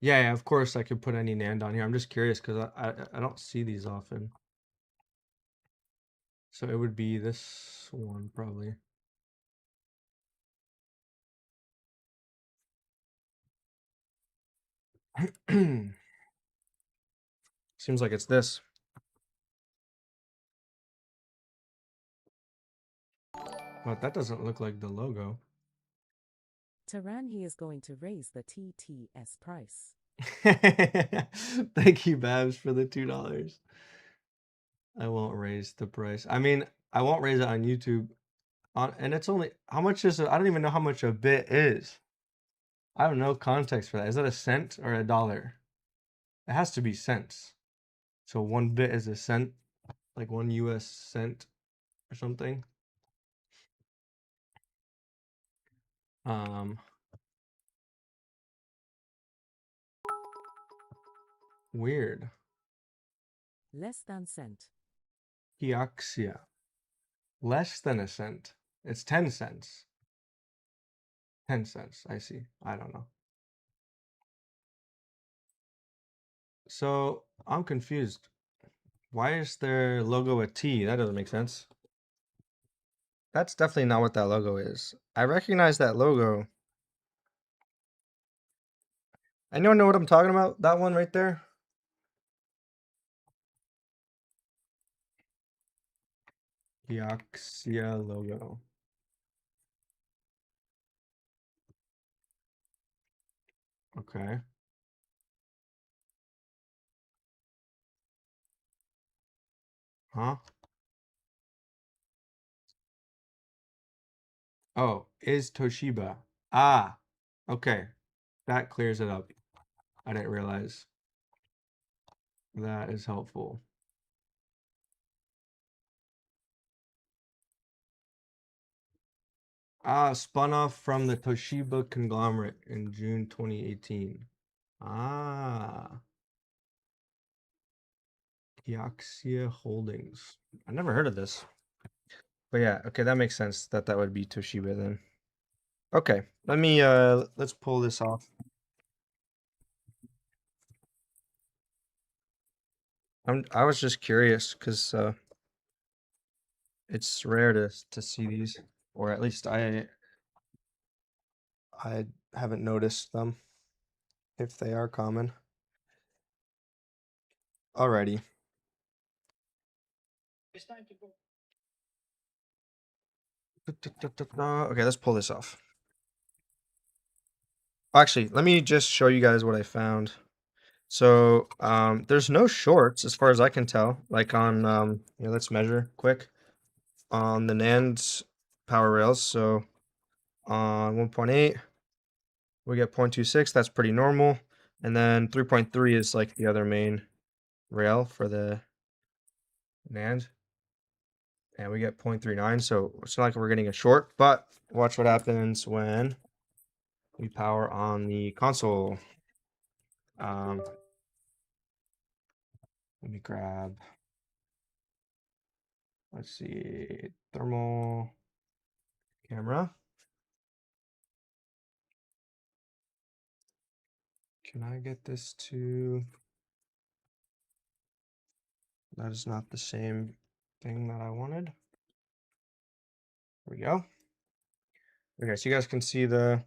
Yeah, of course I could put any NAND on here. I'm just curious because I don't see these often. So it would be this one probably. Seems like it's this. But that doesn't look like the logo. Taran, he is going to raise the TTS price. Thank you, Babs, for the $2. I won't raise the price. I mean, I won't raise it on YouTube. And it's only, how much is it? I don't even know how much a bit is. I have no context for that. Is that a cent or a dollar? It has to be cents. So 1 bit is a cent, like 1 US cent or something. Weird. Less than cent. Kioxia. Less than a cent. It's 10 cents. 10 cents. I see. I don't know. So I'm confused. Why is their logo a T? That doesn't make sense. That's definitely not what that logo is. I recognize that logo. Anyone know what I'm talking about? That one right there? Kioxia logo. Okay. Huh? Oh, is Toshiba. Ah, okay. That clears it up. I didn't realize. That is helpful. Ah, spun off from the Toshiba conglomerate in June 2018. Ah, Kioxia Holdings. I never heard of this. But yeah, okay, that makes sense that that would be Toshiba then. Okay, let me let's pull this off. I was just curious because it's rare to see these, or at least I haven't noticed them if they are common. Alrighty. Okay, let's pull this off. Actually, let me just show you guys what I found. So, there's no shorts as far as I can tell. Like on, yeah, let's measure quick on the NAND power rails. So on 1.8, we get 0.26. That's pretty normal. And then 3.3 is like the other main rail for the NAND. And we get 0.39. So it's not like we're getting a short, but watch what happens when we power on the console. Um, let me grab, let's see, thermal camera. Can I get this to, that is not the same thing that I wanted. There we go. Okay, so you guys can see the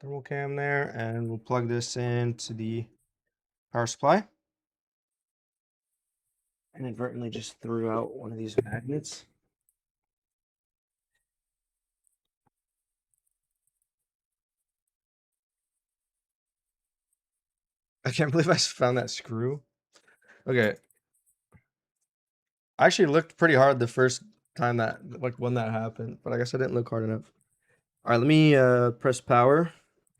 thermal cam there, and we'll plug this into the power supply. Inadvertently just threw out one of these magnets. I can't believe I found that screw. Okay. I actually looked pretty hard the first time that, like when that happened, but I guess I didn't look hard enough. All right, let me press power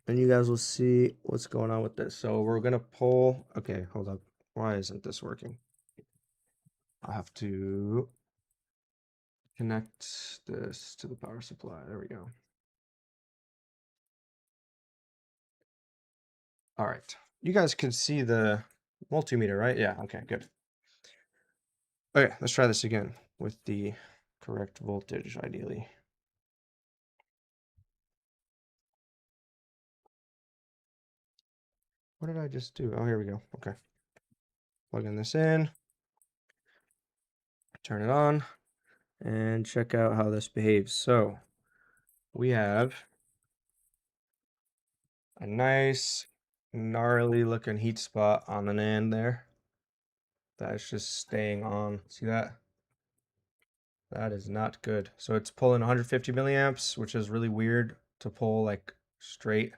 and you guys will see what's going on with this. So we're gonna pull, okay, hold up. Why isn't this working? I have to connect this to the power supply. There we go. All right. You guys can see the multimeter, right? Yeah, okay, good. Okay, let's try this again with the correct voltage, ideally. What did I just do? Oh, here we go. Okay. Plugging this in, turn it on, and check out how this behaves. So we have a nice, gnarly looking heat spot on the NAND there. That's just staying on. See that? That is not good. So it's pulling 150 milliamps, which is really weird to pull like straight.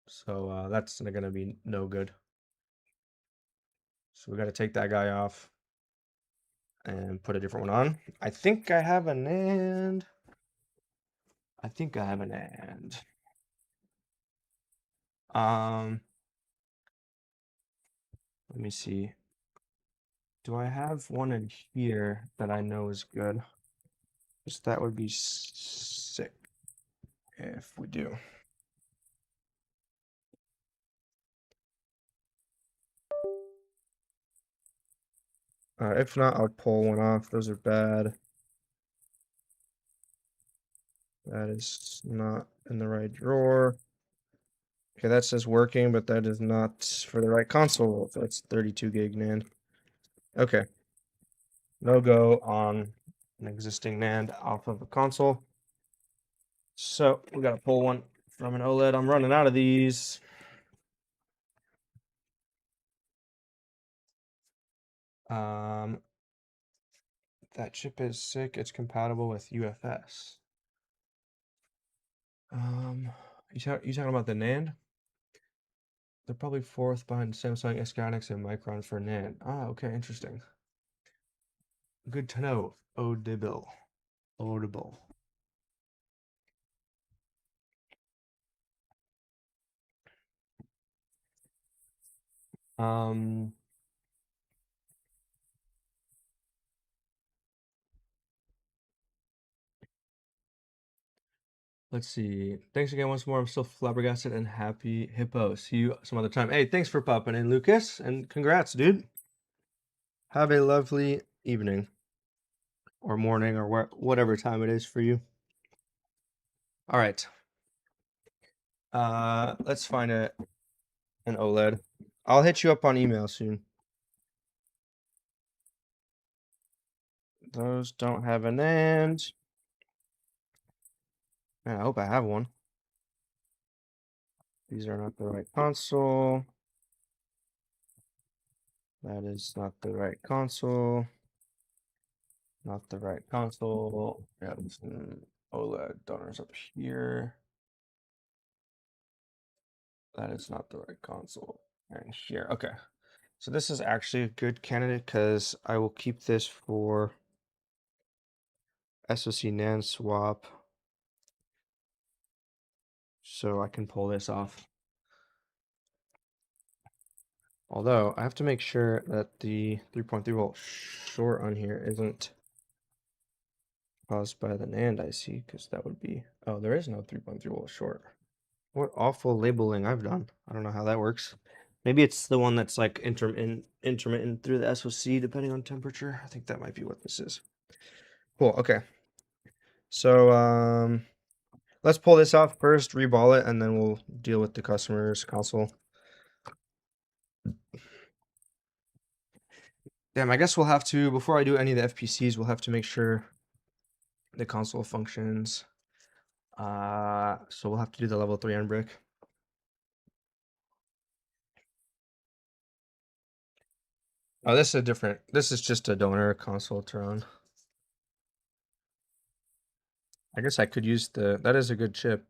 So that's gonna be no good. So we got to take that guy off and put a different one on. I think I have a NAND. I think I have a NAND. Let me see. Do I have one in here that I know is good? Because that would be sick if we do. If not, I'll pull one off. Those are bad. That is not in the right drawer. Okay, that says working, but that is not for the right console. That's 32 gig NAND. Okay. No go on an existing NAND off of a console. So we gotta pull one from an OLED. I'm running out of these. That chip is sick. It's compatible with UFS. You talking about the NAND? They're probably fourth behind Samsung, Skynex, and Micron for NAND. Ah, okay, interesting. Good to know. Audible. Audible. Um, let's see. Thanks again once more. I'm still flabbergasted and happy hippo. See you some other time. Hey, thanks for popping in, Lucas, and congrats, dude. Have a lovely evening. or morning or whatever time it is for you. All right. Let's find an OLED. I'll hit you up on email soon. Those don't have an NAND. Man, I hope I have one. These are not the right console. That is not the right console. Not the right console. Yeah, OLED donors up here. That is not the right console. And here, okay. So this is actually a good candidate because I will keep this for SoC NAND swap. So I can pull this off. Although I have to make sure that the 3.3 volt short on here isn't caused by the NAND IC, because that would be, oh, there is no 3.3 volt short. What awful labeling I've done. I don't know how that works. Maybe it's the one that's like intermittent through the SoC depending on temperature. I think that might be what this is. Cool, okay. So let's pull this off first, reball it, and then we'll deal with the customer's console. Damn, I guess we'll have to, before I do any of the FPCs, we'll have to make sure the console functions. So we'll have to do the level 3 on brick. Oh, this is a different, this is just a donor console to run. I guess I could use that is a good chip.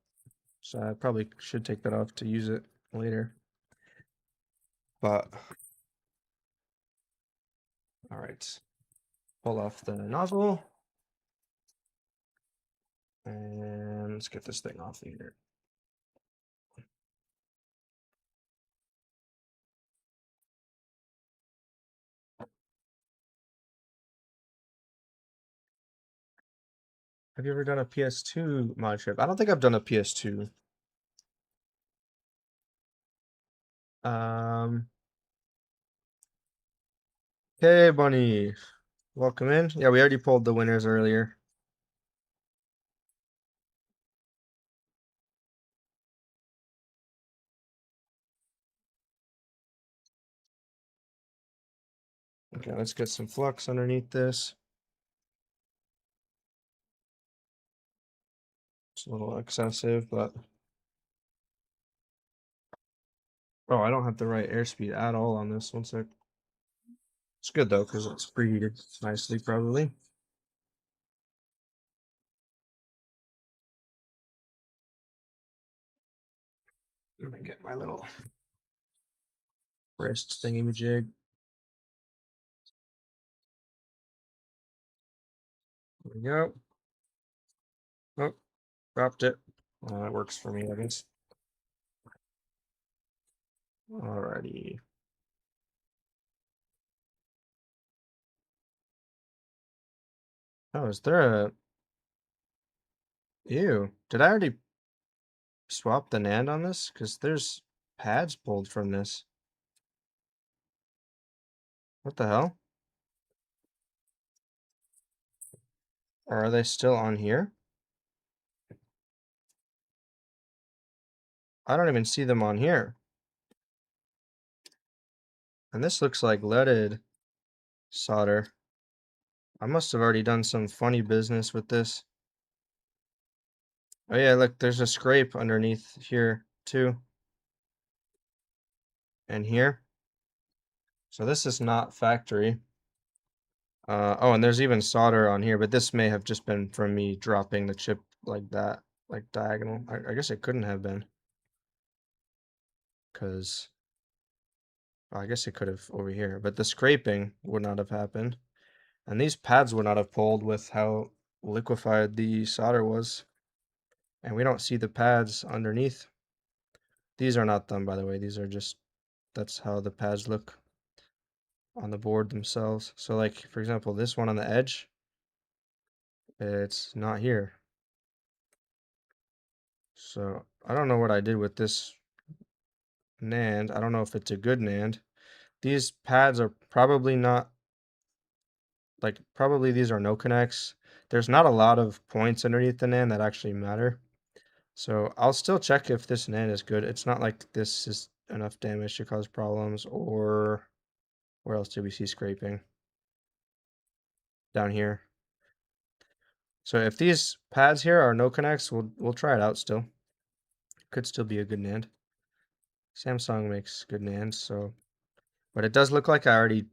So I probably should take that off to use it later. But, all right. Pull off the nozzle. And let's get this thing off here. Have you ever done a PS2 mod chip? I don't think I've done a PS2. Hey, Bunny. Welcome in. Yeah, we already pulled the winners earlier. Okay, let's get some flux underneath this. It's a little excessive, but oh, I don't have the right airspeed at all on this. 1 sec. It's good though, because it's preheated nicely, probably. Let me get my little wrist thingy-majig. There we go. Oh, dropped it. That works for me, I guess. Alrighty. Oh, is there a... Ew. Did I already swap the NAND on this? Because there's pads pulled from this. What the hell? Or are they still on here? I don't even see them on here. And this looks like leaded solder. I must have already done some funny business with this. Oh yeah, look, there's a scrape underneath here too. And here. So this is not factory. Oh, and there's even solder on here, but this may have just been from me dropping the chip like that, like diagonal. I guess it couldn't have been. Because I guess it could have over here, but the scraping would not have happened. And these pads would not have pulled with how liquefied the solder was. And we don't see the pads underneath. These are not them, by the way. These are just, that's how the pads look on the board themselves. So like, for example, this one on the edge, it's not here. So I don't know what I did with this NAND. I don't know if it's a good NAND. These pads are probably not like probably these are no connects. There's not a lot of points underneath the NAND that actually matter. So I'll still check if this NAND is good. It's not like this is enough damage to cause problems, or where else do we see scraping? Down here. So if these pads here are no connects, we'll try it out still. Could still be a good NAND. Samsung makes good NANDs, so but it does look like I already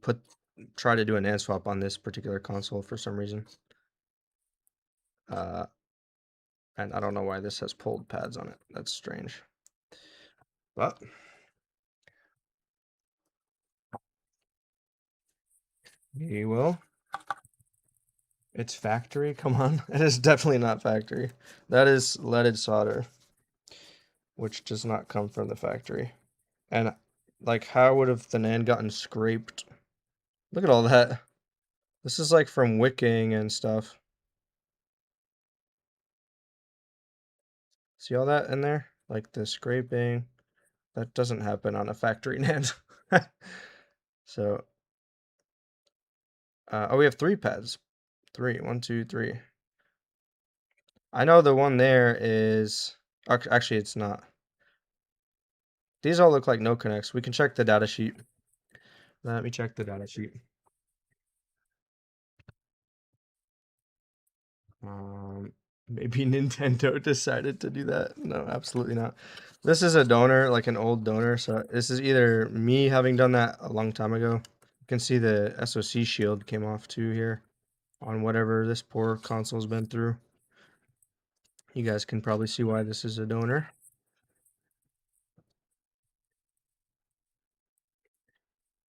try to do an NAND swap on this particular console for some reason. And I don't know why this has pulled pads on it. That's strange. But we will. It's factory. Come on. It is definitely not factory. That is leaded solder, which does not come from the factory. And like, how would have the NAND gotten scraped? Look at all that. This is like from wicking and stuff. See all that in there? Like the scraping. That doesn't happen on a factory NAND. So, oh, we have 3 pads. 3. 1, 2, 3. I know the one there is. Actually, it's not. These all look like no connects. We can check the data sheet. Let me check the data sheet. Maybe Nintendo decided to do that. No, absolutely not. This is a donor, like an old donor. So this is either me having done that a long time ago. You can see the SoC shield came off too here on whatever this poor console's been through. You guys can probably see why this is a donor.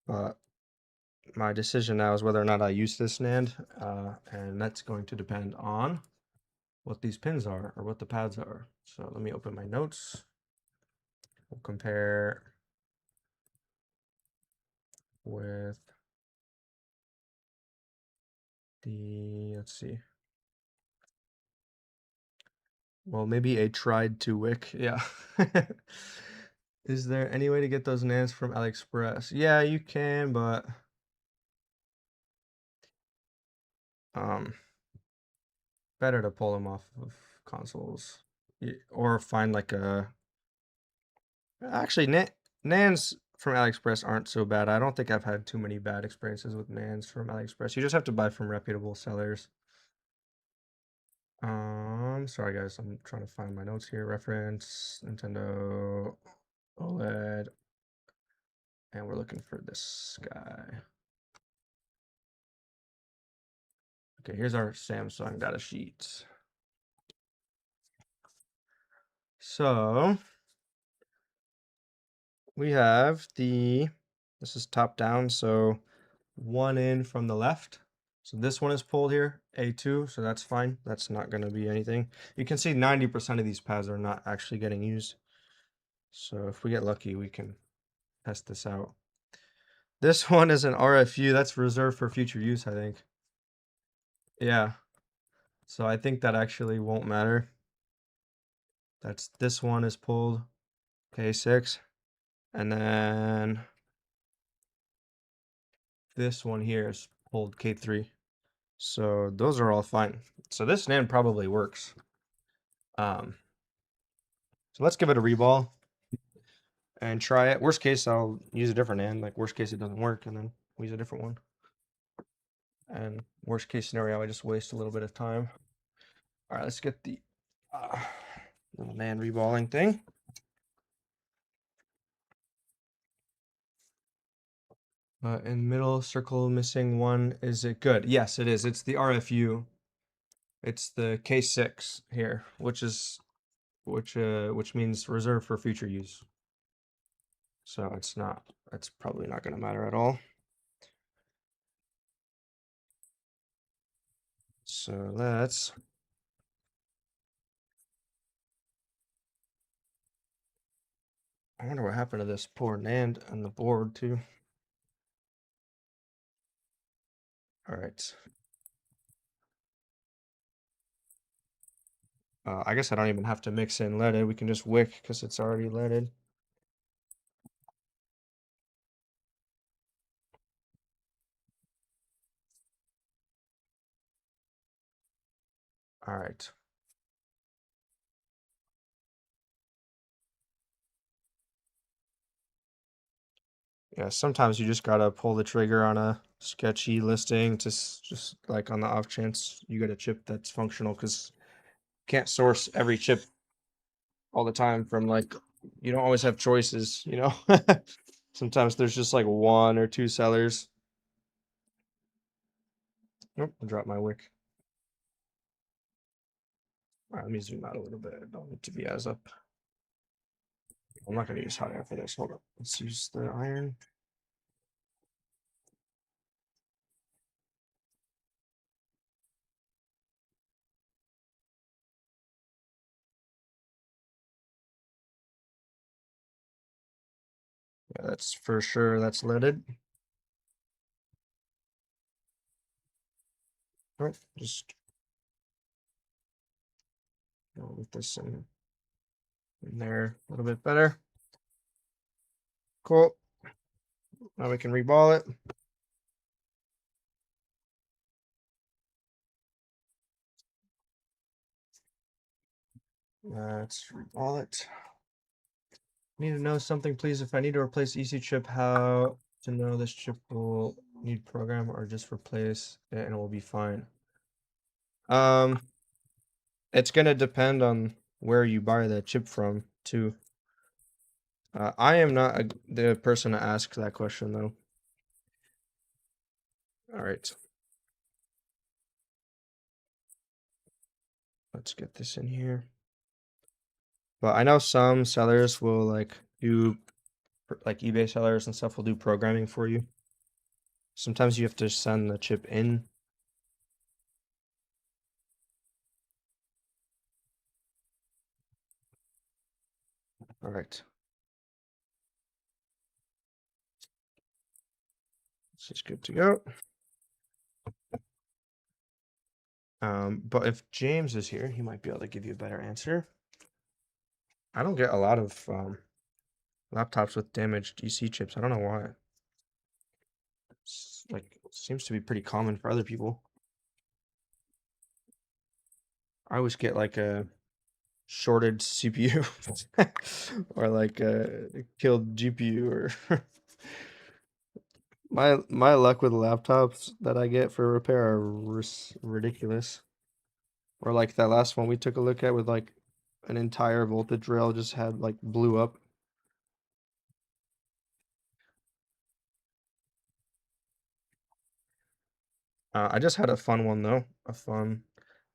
But my decision now is whether or not I use this NAND, and that's going to depend on what these pins are or what the pads are. So let me open my notes. We'll compare with let's see. Well, maybe a tried to wick. Yeah. Is there any way to get those NANDs from AliExpress? Yeah, you can, but better to pull them off of consoles or find like a. Actually, NANDs from AliExpress aren't so bad. I don't think I've had too many bad experiences with NANDs from AliExpress. You just have to buy from reputable sellers. Sorry guys, I'm trying to find my notes here. Reference, Nintendo, OLED, and we're looking for this guy. Okay, here's our Samsung data sheet. So we have this is top down, so one in from the left. So this one is pulled here, A2, so that's fine. That's not going to be anything. You can see 90% of these pads are not actually getting used. So if we get lucky, we can test this out. This one is an RFU. That's reserved for future use, I think. Yeah. So I think that actually won't matter. This one is pulled K6. And then this one here is pulled K3. So those are all fine. So this NAND probably works. So let's give it a reball and try it. Worst case, I'll use a different NAND. Like worst case, it doesn't work, and then we'll use a different one. And worst case scenario, I just waste a little bit of time. All right, let's get the little NAND reballing thing. In middle circle missing one. Is it good? Yes, it is. It's the RFU. It's the K6 here, which means reserved for future use. So it's probably not going to matter at all. So I wonder what happened to this poor NAND and the board too. All right. I guess I don't even have to mix in leaded. We can just wick because it's already leaded. All right. Yeah, sometimes you just gotta pull the trigger on a sketchy listing to just like on the off chance you get a chip that's functional, because can't source every chip all the time from like, you don't always have choices, you know? Sometimes there's just like one or two sellers. Nope, I dropped my wick. All right, let me zoom out a little bit. I don't need to be as up. I'm not gonna use hot air for this. Hold on. Let's use the iron. Yeah, that's for sure. That's leaded. All right, just with this in there a little bit better. Cool. Now we can reball it. Let's reball it. Need to know something, please. If I need to replace EC chip, how to know this chip will need program or just replace it and it will be fine? It's gonna depend on where you buy the chip from, too. I am not the person to ask that question, though. All right. Let's get this in here. But I know some sellers will like do, like eBay sellers and stuff will do programming for you. Sometimes you have to send the chip in. All right. This is good to go. But if James is here, he might be able to give you a better answer. I don't get a lot of laptops with damaged EC chips. I don't know why. It's like seems to be pretty common for other people. I always get like a shorted CPU or like a killed GPU or my luck with laptops that I get for repair are ridiculous. Or like that last one we took a look at with like an entire voltage rail just had like blew up. I just had a fun one though, a fun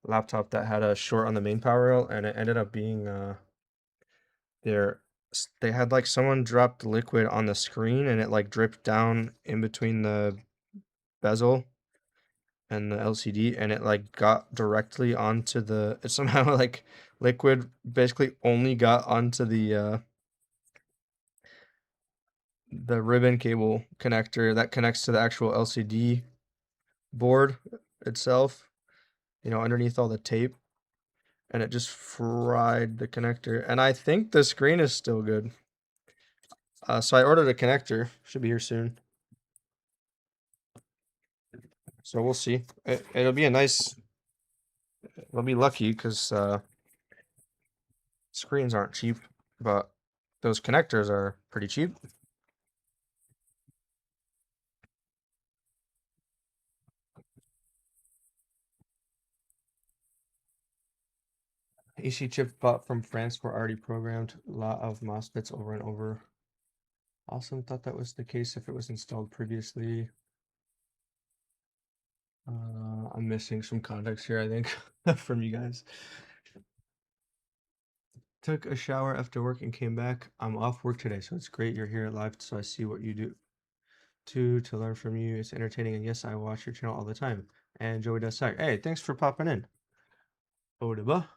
laptop that had a short on the main power rail, and it ended up being their they had like someone dropped liquid on the screen and it like dripped down in between the bezel and the LCD, and it like got directly onto the it somehow like liquid basically only got onto the ribbon cable connector that connects to the actual LCD board itself, you know, underneath all the tape, and it just fried the connector. And I think the screen is still good. So I ordered a connector, should be here soon. So we'll see. It'll be a nice, it'll be lucky because screens aren't cheap, but those connectors are pretty cheap. EC chips bought from France were already programmed. A lot of MOSFETs over and over. Awesome. Thought that was the case if it was installed previously. I'm missing some context here, I think, from you guys. Took a shower after work and came back. I'm off work today, so it's great you're here live so I see what you do. To learn from you. It's entertaining, and yes, I watch your channel all the time. And Joey does say, hey, thanks for popping in. Odeba.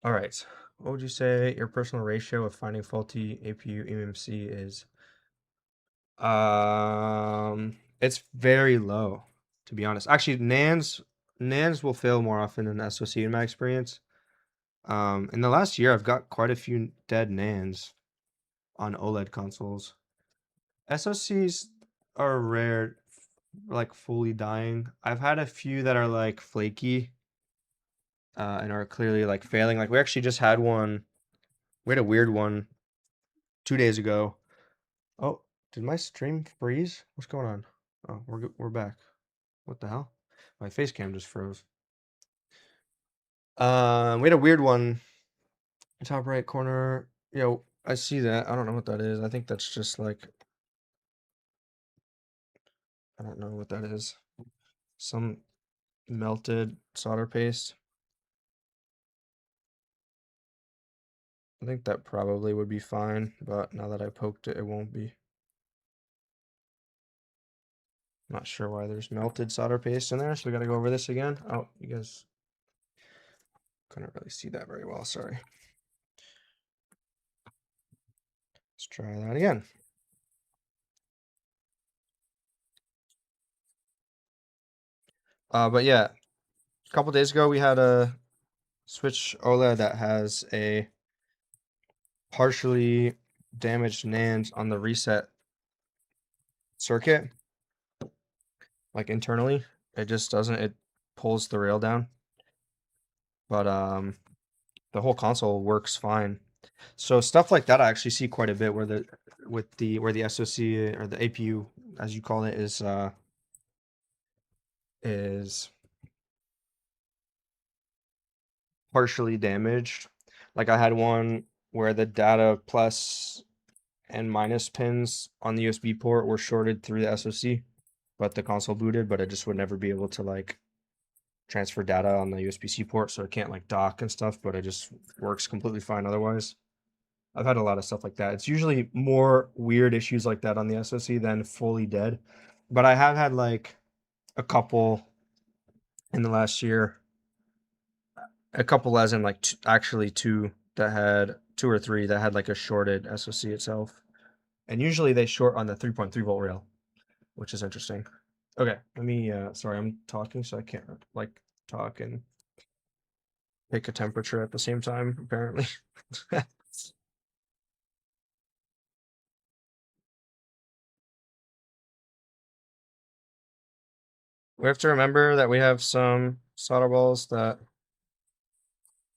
All right. What would you say your personal ratio of finding faulty APU eMMC is? It's very low, to be honest. Actually, NANDs will fail more often than SoC in my experience. In the last year, I've got quite a few dead NANDs on OLED consoles. SoCs are rare. like fully dying. I've had a few that are like flaky and are clearly like failing. Like we actually just had one. We had a weird one 2 days ago. Oh, did my stream freeze? What's going on? Oh, we're back. What the hell? My face cam just froze. We had a weird one. Top right corner. Yo, I see that. I don't know what that is. I think that's just like I don't know what that is. Some melted solder paste. I think that probably would be fine, but now that I poked it, it won't be. Not sure why there's melted solder paste in there, so we gotta go over this again. Oh, you guys couldn't really see that very well, sorry. Let's try that again. But yeah, a couple days ago we had a Switch OLED that has a partially damaged NAND on the reset circuit, like internally. It just doesn't, it pulls the rail down. But the whole console works fine. So stuff like that I actually see quite a bit where the SoC or the APU as you call it is partially damaged. Like I had one where the data plus and minus pins on the USB port were shorted through the SoC, but the console booted, but it just would never be able to like transfer data on the USB-C port, so it can't like dock and stuff, but it just works completely fine otherwise. I've had a lot of stuff like that. It's usually more weird issues like that on the SoC than fully dead. But I have had like a couple in the last year. A couple as in like actually two that had two or three that had like a shorted SoC itself. And usually they short on the 3.3 volt rail, which is interesting. Okay, let me sorry, I'm talking so I can't like talk and pick a temperature at the same time, apparently. We have to remember that we have some solder balls that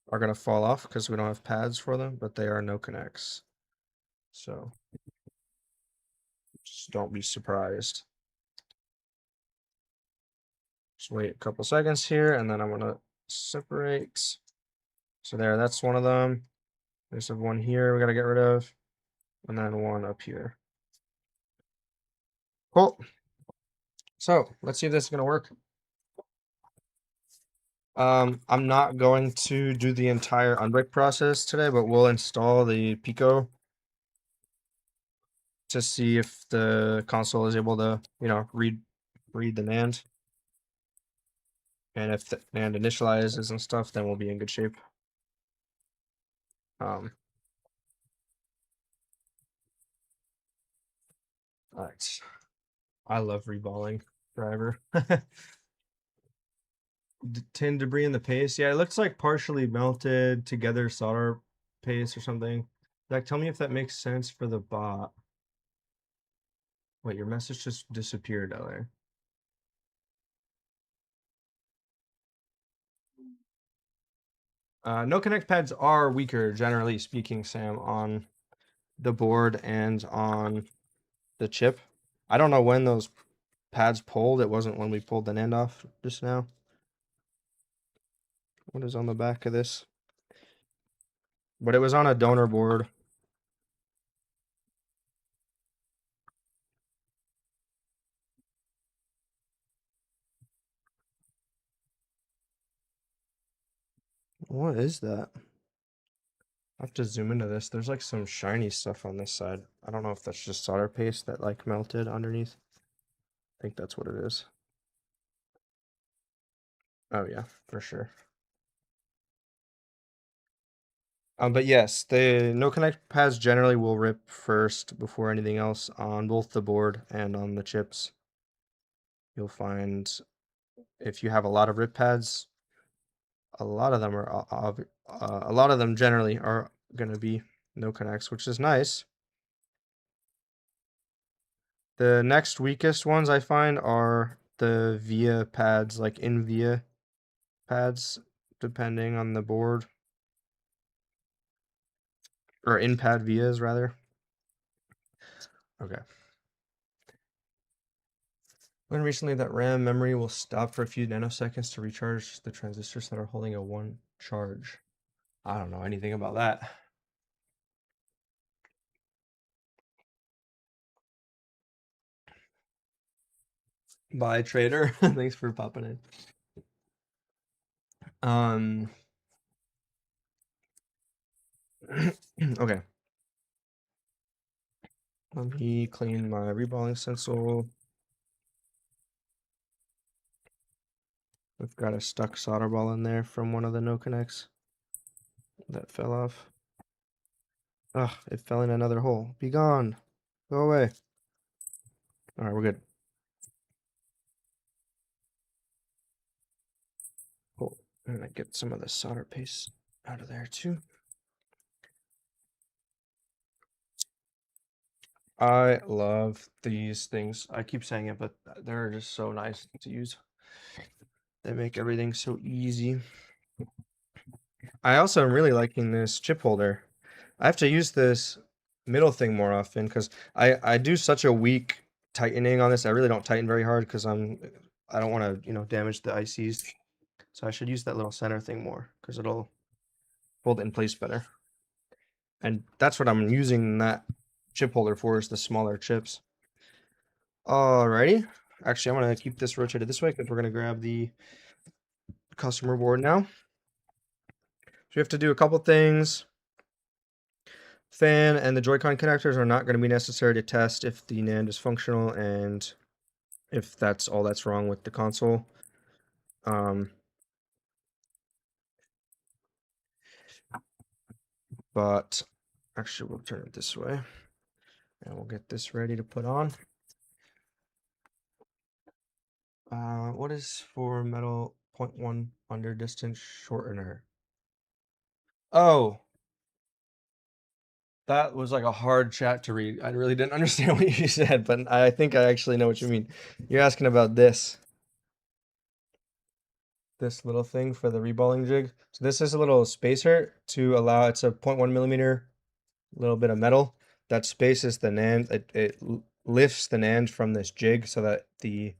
are going to fall off because we don't have pads for them, but they are no connects. So just don't be surprised. Just wait a couple seconds here and then I'm going to separate. So there, that's one of them. There's one here we got to get rid of, and then one up here. Cool. So let's see if this is going to work. I'm not going to do the entire unbrick process today, but we'll install the Pico to see if the console is able to, read the NAND. And if the NAND initializes and stuff, then we'll be in good shape. All right. I love reballing driver. Tin debris in the paste. Yeah, it looks like partially melted together solder paste or something. Zach, tell me if that makes sense for the bot. Wait, your message just disappeared, LA. No connect pads are weaker, generally speaking, Sam, on the board and on the chip. I don't know when those pads pulled. It wasn't when we pulled the NAND off just now. What is on the back of this? But it was on a donor board. What is that? I have to zoom into this. There's like some shiny stuff on this side. I don't know if that's just solder paste that like melted underneath. I think that's what it is. Oh yeah, for sure. But yes, the no connect pads generally will rip first before anything else on both the board and on the chips. You'll find if you have a lot of rip pads, a lot of them are a lot of them generally are going to be no connects, which is nice. The next weakest ones I find are the via pads, like in via pads, depending on the board. Or in pad vias, rather. Okay. Learned recently that RAM memory will stop for a few nanoseconds to recharge the transistors that are holding a one charge. I don't know anything about that. Bye, trader. Thanks for popping in. Okay. Let me clean my reballing stencil. I've got a stuck solder ball in there from one of the no connects that fell off. Ugh, it fell in another hole. Be gone. Go away. All right, we're good. Cool. I'm gonna get some of the solder paste out of there too. I love these things. I keep saying it, but they're just so nice to use. They make everything so easy. I also am really liking this chip holder. I have to use this middle thing more often because I do such a weak tightening on this. I really don't tighten very hard because I don't want to, damage the ICs. So I should use that little center thing more because it'll hold it in place better. And that's what I'm using that chip holder for, is the smaller chips. Alrighty. Actually, I'm going to keep this rotated this way because we're going to grab the customer board now. So we have to do a couple things. Fan and the Joy-Con connectors are not going to be necessary to test if the NAND is functional and if that's all that's wrong with the console. But actually, we'll turn it this way and we'll get this ready to put on. What is for metal 0.1 under distance shortener? Oh, that was like a hard chat to read. I really didn't understand what you said, but I think I actually know what you mean. You're asking about this little thing for the reballing jig. So this is a little spacer to allow, it's a 0.1 millimeter little bit of metal that spaces the NAND. It lifts the NAND from this jig so that the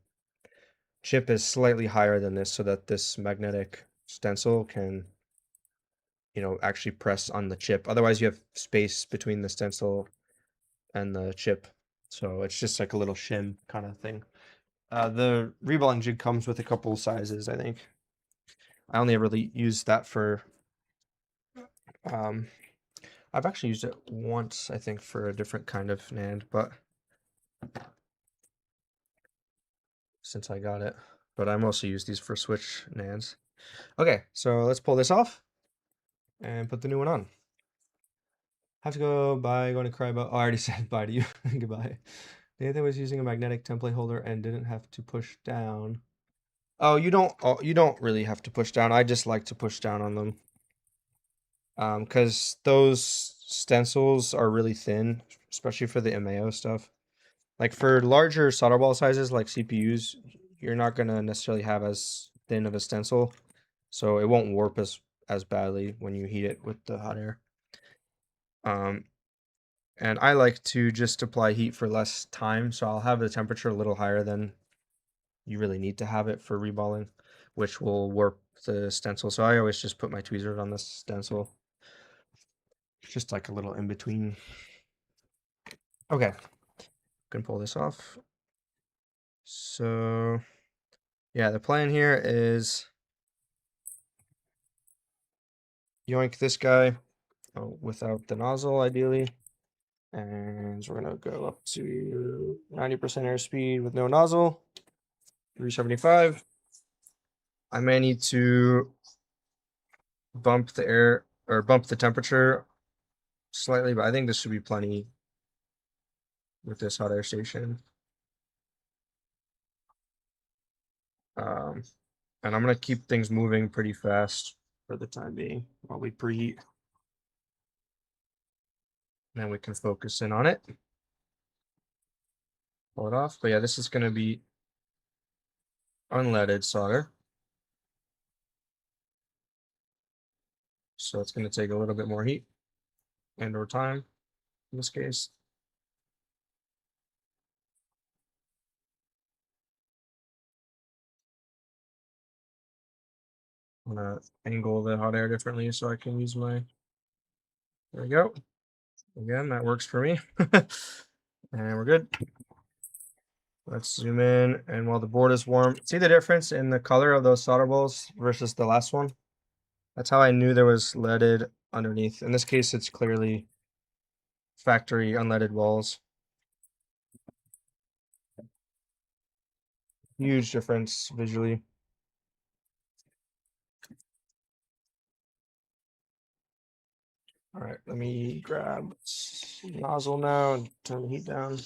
chip is slightly higher than this, so that this magnetic stencil can, actually press on the chip. Otherwise, you have space between the stencil and the chip. So it's just like a little shim kind of thing. The reballing jig comes with a couple sizes, I think. I only ever really used that for, I've actually used it once, I think, for a different kind of NAND, but since I got it. But I mostly use these for switch NANDs. Okay, so let's pull this off and put the new one on. Have to go bye, going to cry about, oh, I already said bye to you. Goodbye. Nathan was using a magnetic template holder and didn't have to push down. Oh, you don't really have to push down. I just like to push down on them. Because those stencils are really thin, especially for the MAO stuff. Like for larger solder ball sizes like CPUs, you're not gonna necessarily have as thin of a stencil, so it won't warp as badly when you heat it with the hot air. And I like to just apply heat for less time, so I'll have the temperature a little higher than you really need to have it for reballing, which will warp the stencil. So I always just put my tweezers on the stencil. Just like a little in between. Okay, can pull this off. So yeah, the plan here is yoink this guy without the nozzle, ideally. And we're gonna go up to 90% airspeed with no nozzle, 375. I may need to bump the air or bump the temperature slightly, but I think this should be plenty with this hot air station. And I'm gonna keep things moving pretty fast for the time being while we preheat. Then we can focus in on it. pull it off. But yeah, this is going to be unleaded solder. So it's going to take a little bit more heat and or time in this case. I'm going to angle the hot air differently so I can use my, there we go. Again, that works for me. And we're good. Let's zoom in, and while the board is warm, see the difference in the color of those solder balls versus the last one? That's how I knew there was leaded underneath. In this case, it's clearly factory unleaded walls. Huge difference visually. All right, let me grab nozzle now and turn the heat down.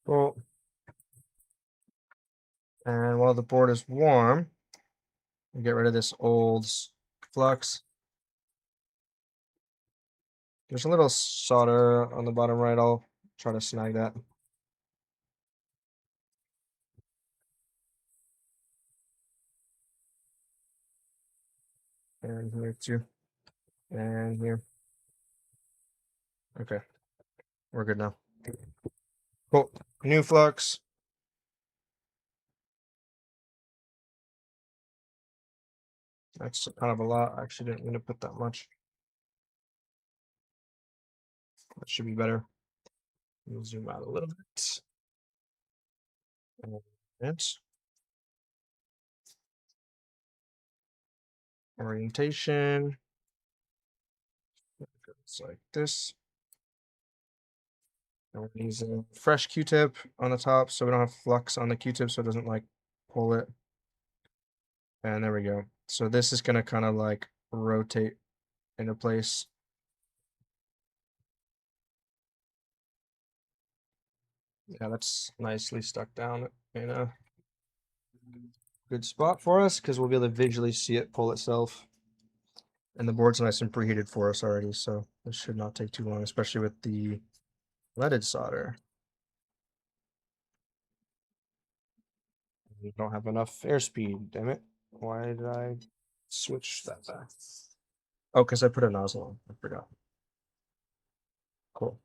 Cool. And while the board is warm, we get rid of this old flux. There's a little solder on the bottom right. I'll try to snag that. And here too. And here. Okay. We're good now. Cool. New flux. That's kind of a lot. I actually didn't mean to put that much. That should be better. Let me zoom out a little bit. And orientation. It's like this. And we're using a fresh Q-tip on the top so we don't have flux on the Q-tip so it doesn't like pull it. And there we go. So this is gonna kind of like rotate into place. Yeah, that's nicely stuck down in a good spot for us because we'll be able to visually see it pull itself. And the board's nice and preheated for us already, so this should not take too long, especially with the leaded solder. We don't have enough airspeed, damn it. Why did I switch that back? Oh, because I put a nozzle on. I forgot. Cool.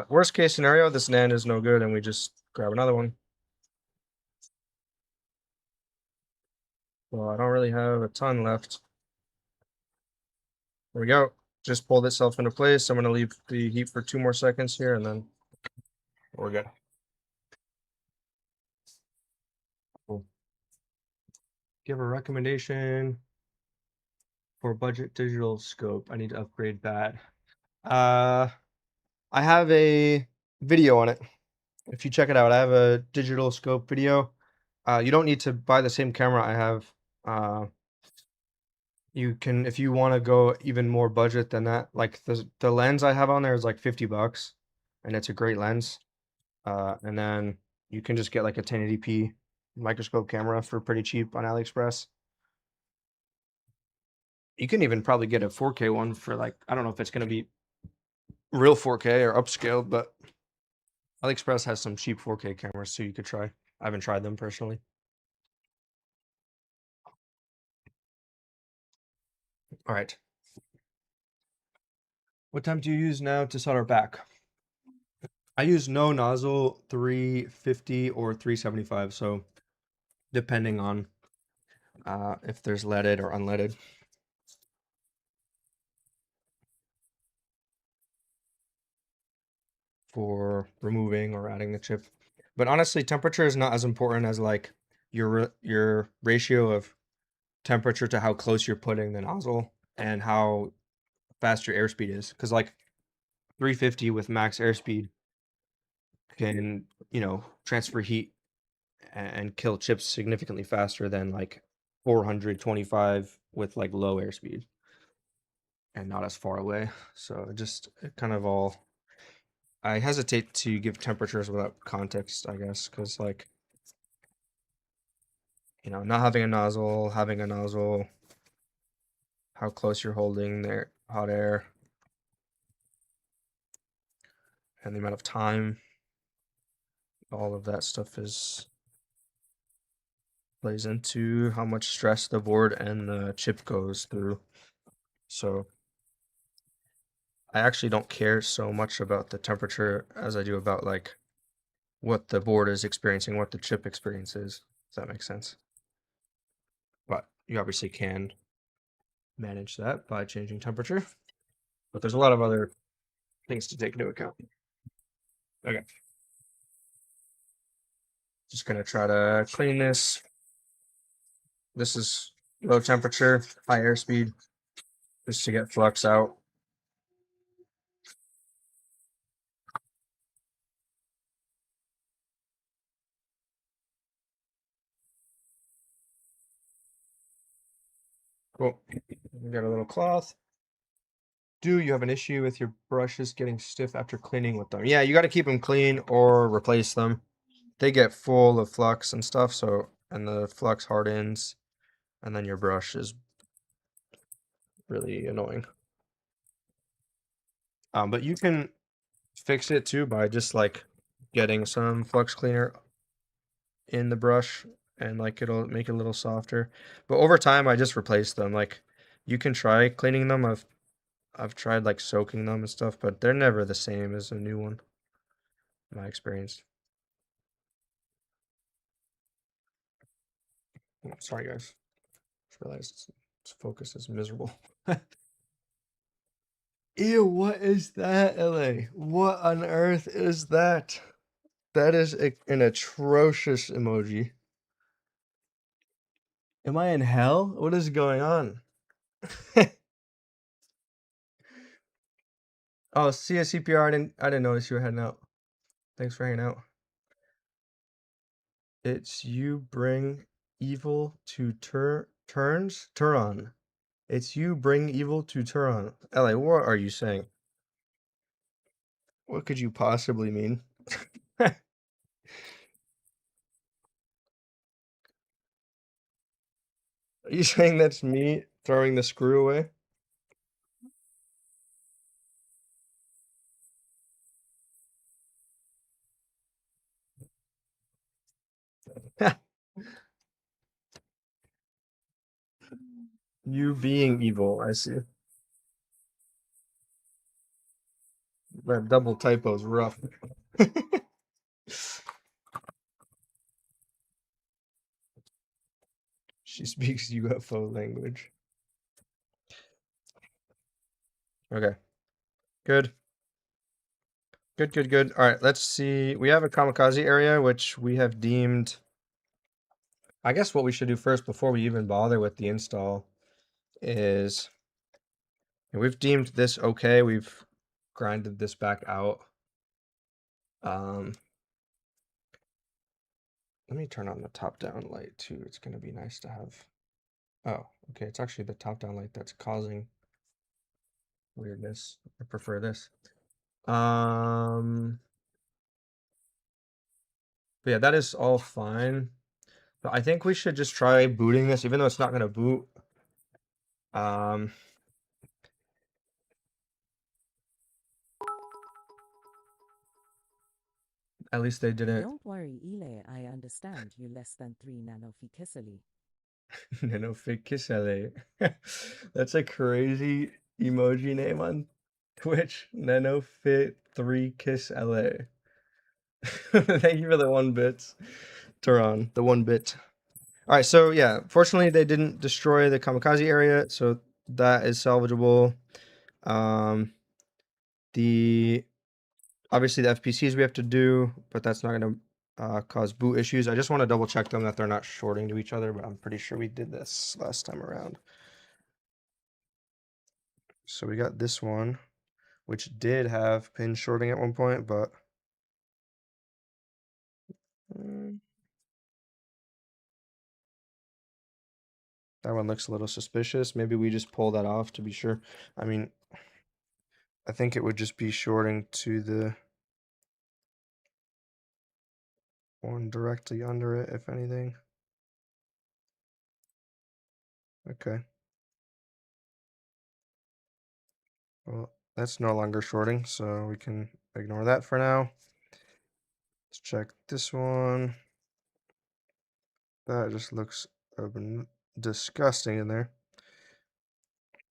Worst case scenario, this NAND is no good and we just grab another one. Well, I don't really have a ton left. There we go. Just pulled itself into place. I'm going to leave the heat for 2 more seconds here and then we're good. Cool. Give a recommendation for budget digital scope. I need to upgrade that. I have a video on it. If you check it out, I have a digital scope video. You don't need to buy the same camera I have. You can, if you want to go even more budget than that, like the lens I have on there is like $50, and it's a great lens. And then you can just get like a 1080p microscope camera for pretty cheap on AliExpress. You can even probably get a 4K one for like, I don't know if it's going to be real 4K or upscaled, but AliExpress has some cheap 4K cameras, so you could try. I haven't tried them personally. All right. What time do you use now to solder back? I use no nozzle, 350 or 375, so depending on if there's leaded or unleaded. For removing or adding the chip. But honestly, temperature is not as important as like your ratio of temperature to how close you're putting the nozzle and how fast your airspeed is. Because like 350 with max airspeed can, transfer heat and kill chips significantly faster than like 425 with like low airspeed and not as far away. So it kind of all. I hesitate to give temperatures without context, I guess, because like, not having a nozzle, having a nozzle, how close you're holding the hot air, and the amount of time, all of that stuff plays into how much stress the board and the chip goes through. So I actually don't care so much about the temperature as I do about like what the board is experiencing, what the chip experiences. Does that make sense? But you obviously can manage that by changing temperature. But there's a lot of other things to take into account. Okay. Just gonna try to clean this. This is low temperature, high airspeed, just to get flux out. Cool. We got a little cloth. Do you have an issue with your brushes getting stiff after cleaning with them? Yeah, you got to keep them clean or replace them. They get full of flux and stuff, and the flux hardens, and then your brush is really annoying. But you can fix it too by just like getting some flux cleaner in the brush, and like it'll make it a little softer. But over time, I just replace them. Like you can try cleaning them. I've tried like soaking them and stuff, but they're never the same as a new one, in my experience. Oh, sorry guys, just realized its focus is miserable. Ew, what is that, LA? What on earth is that? That is an atrocious emoji. Am I in hell? What is going on? Oh, see a CPR. I didn't notice you were heading out. Thanks for hanging out. It's you bring evil to Turon. It's you bring evil to Turon. LA, what are you saying? What could you possibly mean? Are you saying that's me throwing the screw away? You being evil, I see. That double typo's rough. She speaks UFO language. Okay. Good. Good, good, good. All right, let's see. We have a kamikaze area, which we have deemed. I guess what we should do first before we even bother with the install is we've deemed this okay. We've grinded this back out. Um, let me turn on the top-down light too. It's going to be nice to have. Oh, okay. It's actually the top-down light that's causing weirdness. I prefer this. But yeah, that is all fine. But I think we should just try booting this, even though it's not going to boot. Um, at least they didn't. Don't worry, Ile, I understand you less than 3 nanoficically. Nanofix. That's a crazy emoji name on Twitch. Nanofit 3 Kiss LA. Thank you for the 1 bits, Turan. The 1 bit. All right, so yeah, fortunately they didn't destroy the kamikaze area, so that is salvageable. The obviously the FPCs we have to do, but that's not going to cause boot issues. I just want to double check them that they're not shorting to each other, but I'm pretty sure we did this last time around. So we got this one, which did have pin shorting at one point, but That one looks a little suspicious. Maybe we just pull that off to be sure. I mean, I think it would just be shorting to the one directly under it, if anything. Okay. Well, that's no longer shorting, so we can ignore that for now. Let's check this one. That just looks disgusting in there.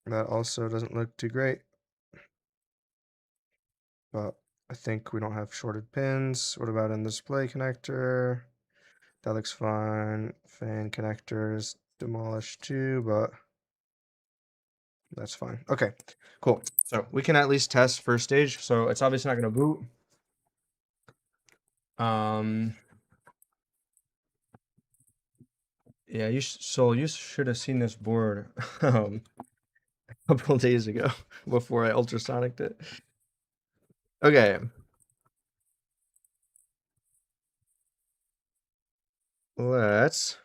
That also doesn't look too great. But I think we don't have shorted pins. What about in the display connector? That looks fine. Fan connectors demolished too, but that's fine. Okay, cool. So we can at least test first stage. So it's obviously not going to boot. Yeah, so you should have seen this board a couple days ago before I ultrasonicked it. Okay. Let's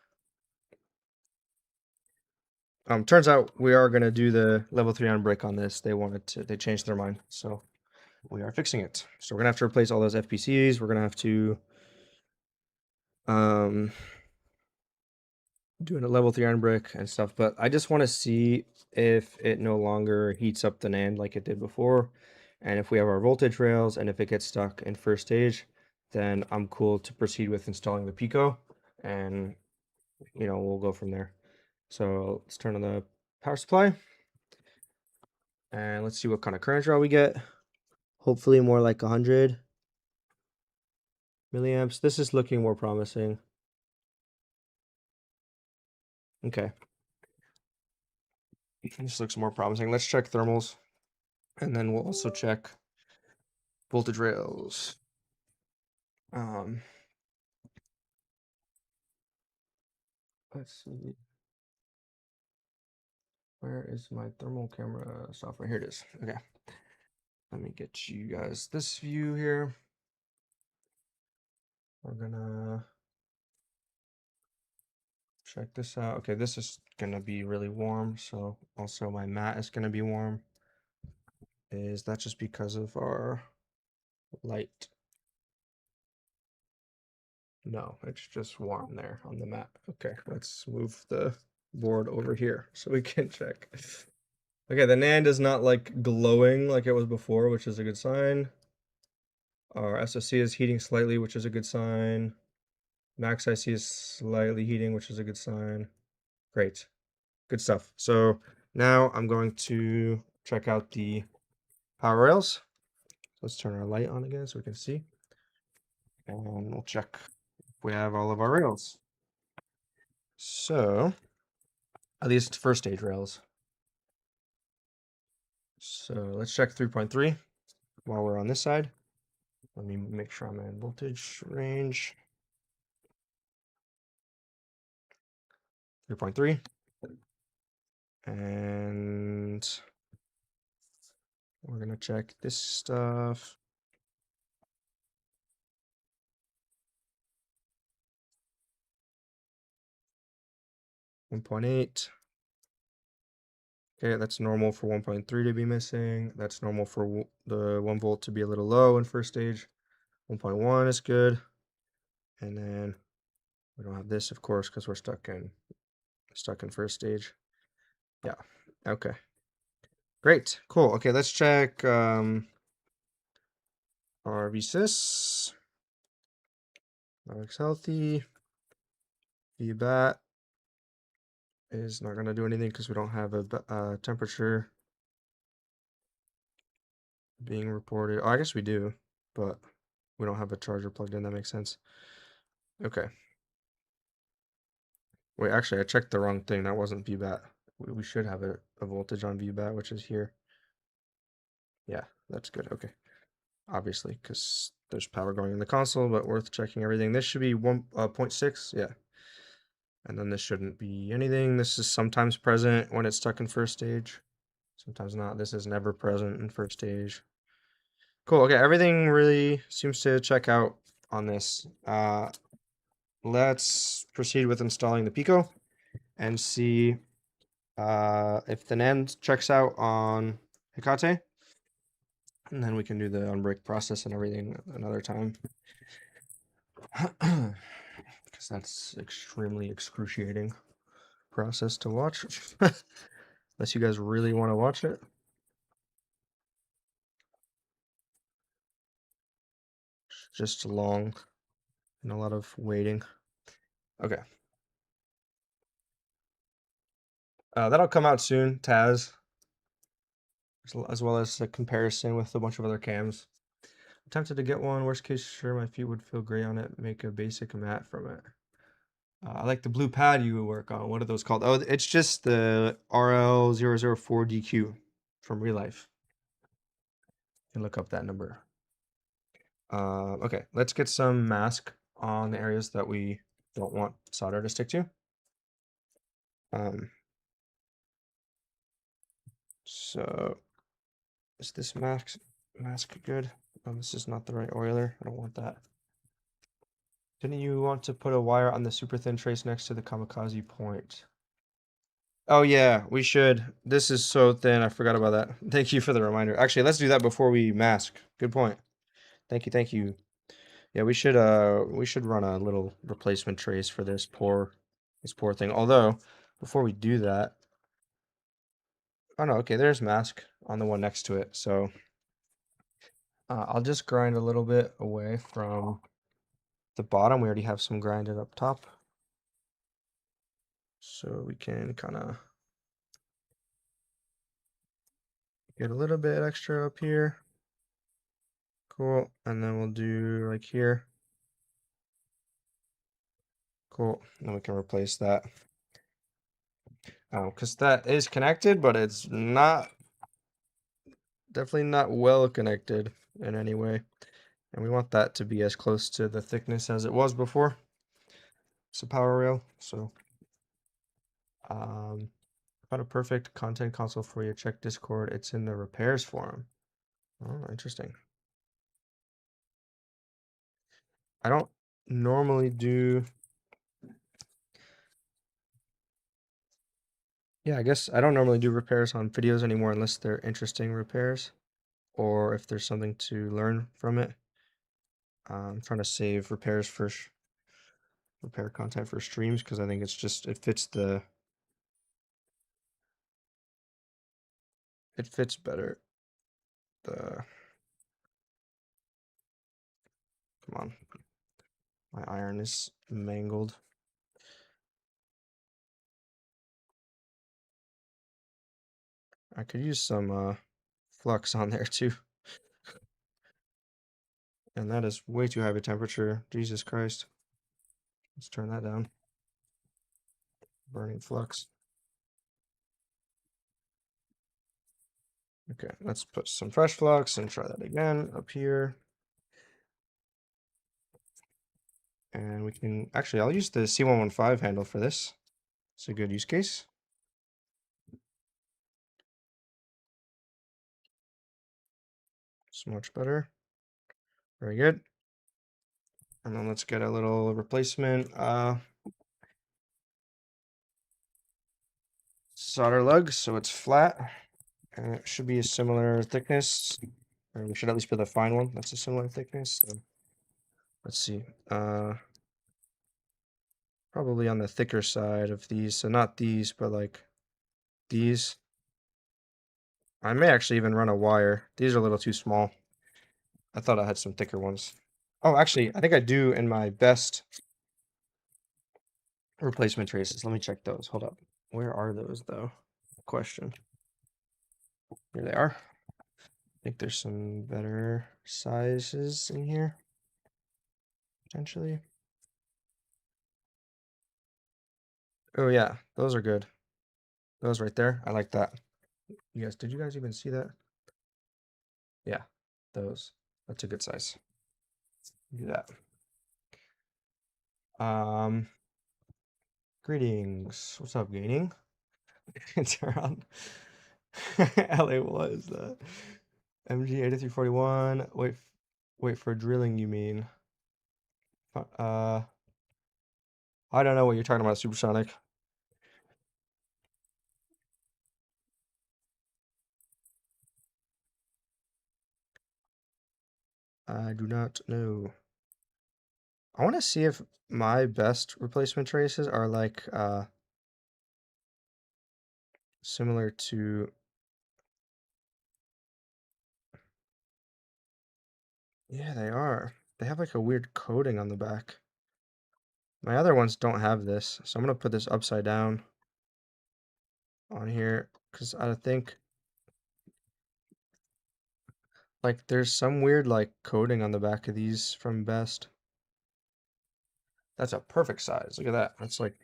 turns out we are gonna do the level 3 on brick on this. They changed their mind, so we are fixing it. So we're gonna have to replace all those FPCs. We're gonna have to um doing a level 3 iron brick and stuff, but I just want to see if it no longer heats up the NAND like it did before, and if we have our voltage rails, and if it gets stuck in first stage, then I'm cool to proceed with installing the Pico, and we'll go from there. So let's turn on the power supply, and let's see what kind of current draw we get. Hopefully more like 100 milliamps. This is looking more promising. Okay. This looks more promising. Let's check thermals, and then we'll also check voltage rails. Let's see. Where is my thermal camera software? Here it is. Okay. Let me get you guys this view here. We're gonna check this out. Okay, this is gonna be really warm, so also my mat is gonna be warm. Is that just because of our light? No, it's just warm there on the mat. Okay, let's move the board over here so we can check. Okay, the NAND is not like glowing like it was before, which is a good sign. Our SoC is heating slightly, which is a good sign. Max IC is slightly heating, which is a good sign. Great. Good stuff. So now I'm going to check out the power rails. Let's turn our light on again so we can see. And we'll check if we have all of our rails. So, at least first stage rails. So let's check 3.3 while we're on this side. Let me make sure I'm in voltage range. 3.3. And we're gonna check this stuff. 1.8. Okay, that's normal for 1.3 to be missing. That's normal for the 1 volt to be a little low in first stage. 1.1 is good. And then we don't have this, of course, because we're stuck in first stage. Yeah. Okay. Great. Cool. Okay, let's check our VSys. That looks healthy. VBAT is not going to do anything because we don't have a temperature being reported. Oh, I guess we do, but we don't have a charger plugged in. That makes sense. Okay. Wait, actually, I checked the wrong thing. That wasn't VBAT. We should have a voltage on VBAT, which is here. Yeah, that's good. Okay. Obviously, because there's power going in the console, but worth checking everything. This should be 1.6. Yeah. And then this shouldn't be anything. This is sometimes present when it's stuck in first stage. Sometimes not. This is never present in first stage. Cool. Okay, everything really seems to check out on this. Let's proceed with installing the Pico and see If the NAND checks out on Hecate, and then we can do the unbreak process and everything another time. Because that's extremely excruciating process to watch. Unless you guys really want to watch it. It's just long and a lot of waiting. Okay. That'll come out soon, Taz, as well as a comparison with a bunch of other cams. I'm tempted to get one. Worst case, sure, my feet would feel great on it. Make a basic mat from it. I like the blue pad you work on. What are those called? Oh, it's just the RL004DQ from Real Life. You can look up that number. Okay, let's get some mask on the areas that we don't want solder to stick to. So is this mask good? This is not the right oiler. I don't want that. Didn't you want to put a wire on the super thin trace next to the kamikaze point? Oh yeah, we should. This is so thin. I forgot about that. Thank you for the reminder. Actually, let's do that before we mask. Good point. Thank you. Thank you. Yeah, we should run a little replacement trace for this poor thing. Although, before we do that, oh no, okay, there's mask on the one next to it. So I'll just grind a little bit away from the bottom. We already have some grinded up top. So we can kind of get a little bit extra up here. Cool. And then we'll do like here. Cool. Then we can replace that. Because that is connected, but it's not, definitely not well connected in any way. And we want that to be as close to the thickness as it was before. It's a power rail. So found a perfect content console for you. Check Discord. It's in the repairs forum. Oh, interesting. I don't normally do. Yeah, I guess I don't normally do repairs on videos anymore unless they're interesting repairs or if there's something to learn from it. I'm trying to save repairs for repair content for streams because I think it's just it fits better. The come on, my iron is mangled. I could use some flux on there too. And that is way too high of a temperature. Jesus Christ. Let's turn that down. Burning flux. Okay, let's put some fresh flux and try that again up here. And we can, actually, I'll use the C115 handle for this. It's a good use case. It's much better. Very good. And then let's get a little replacement solder lug so it's flat. And it should be a similar thickness. Or we should at least put the fine one. That's a similar thickness. So let's see. Probably on the thicker side of these. So not these, but like these. I may actually even run a wire. These are a little too small. I thought I had some thicker ones. Oh, actually, I think I do in my best replacement traces. Let me check those. Hold up. Where are those, though? Question. Here they are. I think there's some better sizes in here, potentially. Oh, yeah. Those are good. Those right there. I like that. Did you guys even see that? Yeah, those. That's a good size. Do that. Greetings. What's up, gaining? It's around LA was MG 8341. Wait for drilling, you mean? I don't know what you're talking about, Supersonic. I do not know. I want to see if my best replacement traces are like similar to, yeah, they are. They have like a weird coating on the back. My other ones don't have this, so I'm gonna put this upside down on here because I think like there's some weird like coating on the back of these from Best. That's a perfect size. Look at that. That's like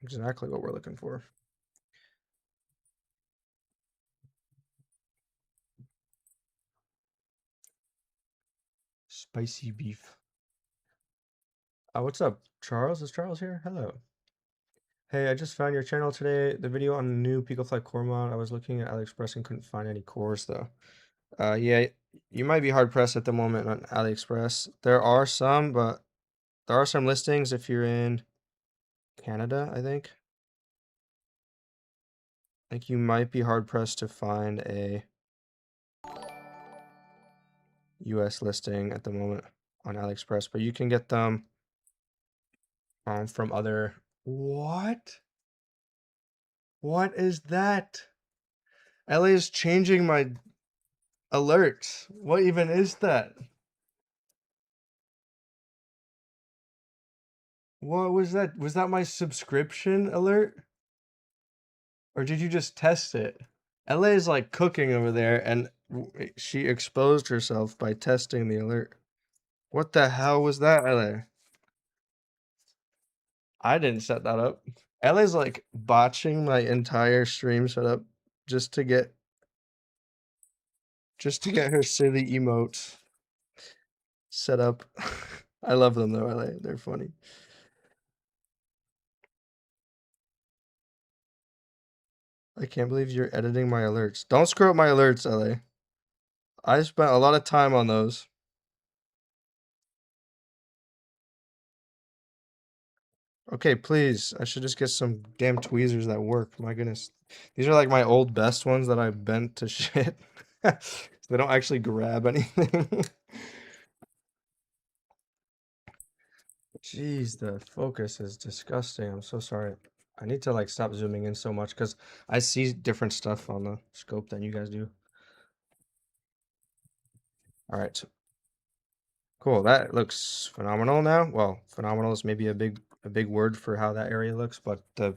exactly what we're looking for. Spicy beef. What's up, Charles? Is Charles here? Hello. Hey, I just found your channel today. The video on the new Picofly core mod. I was looking at AliExpress and couldn't find any cores though. Yeah, you might be hard pressed at the moment on AliExpress. There are some, but there are some listings if you're in Canada, I think. I think you might be hard pressed to find a US listing at the moment on AliExpress, but you can get them from other. What? What is that? LA is changing my alerts. What even is that? What was that? Was that my subscription alert? Or did you just test it? LA is like cooking over there, and she exposed herself by testing the alert. What the hell was that, LA? I didn't set that up. LA's like botching my entire stream setup just to get her silly emotes set up. I love them though, LA. They're funny. I can't believe you're editing my alerts. Don't screw up my alerts, LA. I spent a lot of time on those. Okay, please. I should just get some damn tweezers that work. My goodness. These are like my old best ones that I bent to shit. So they don't actually grab anything. Jeez, the focus is disgusting. I'm so sorry. I need to like stop zooming in so much because I see different stuff on the scope than you guys do. All right, cool. That looks phenomenal now. Well, phenomenal is maybe a big word for how that area looks, but the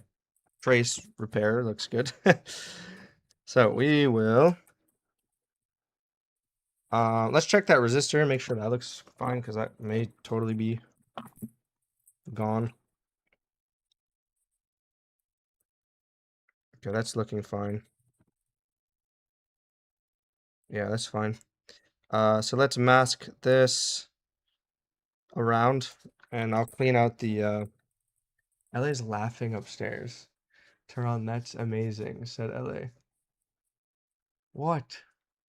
trace repair looks good. So we will let's check that resistor and make sure that looks fine because that may totally be gone. Okay, that's looking fine. Yeah, that's fine. So let's mask this around and I'll clean out the LA's laughing upstairs. Tehran, that's amazing, said LA. What?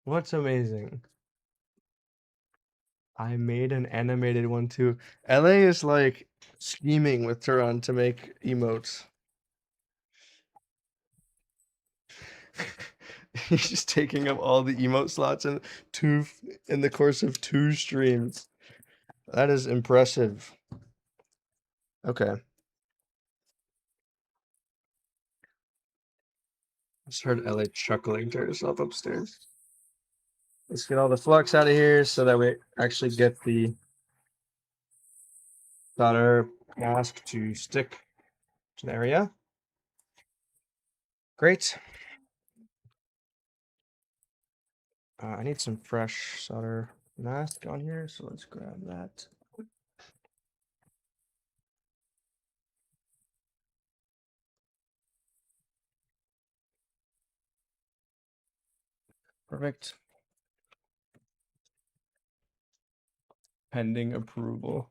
What's amazing? I made an animated one too. LA is like scheming with Tehran to make emotes. He's just taking up all the emote slots in the course of 2 streams. That is impressive. Okay. I just heard LA chuckling to herself upstairs. Let's get all the flux out of here so that we actually get the solder mask to stick to the area. Great. I need some fresh solder mask on here, so let's grab that. Perfect. Pending approval.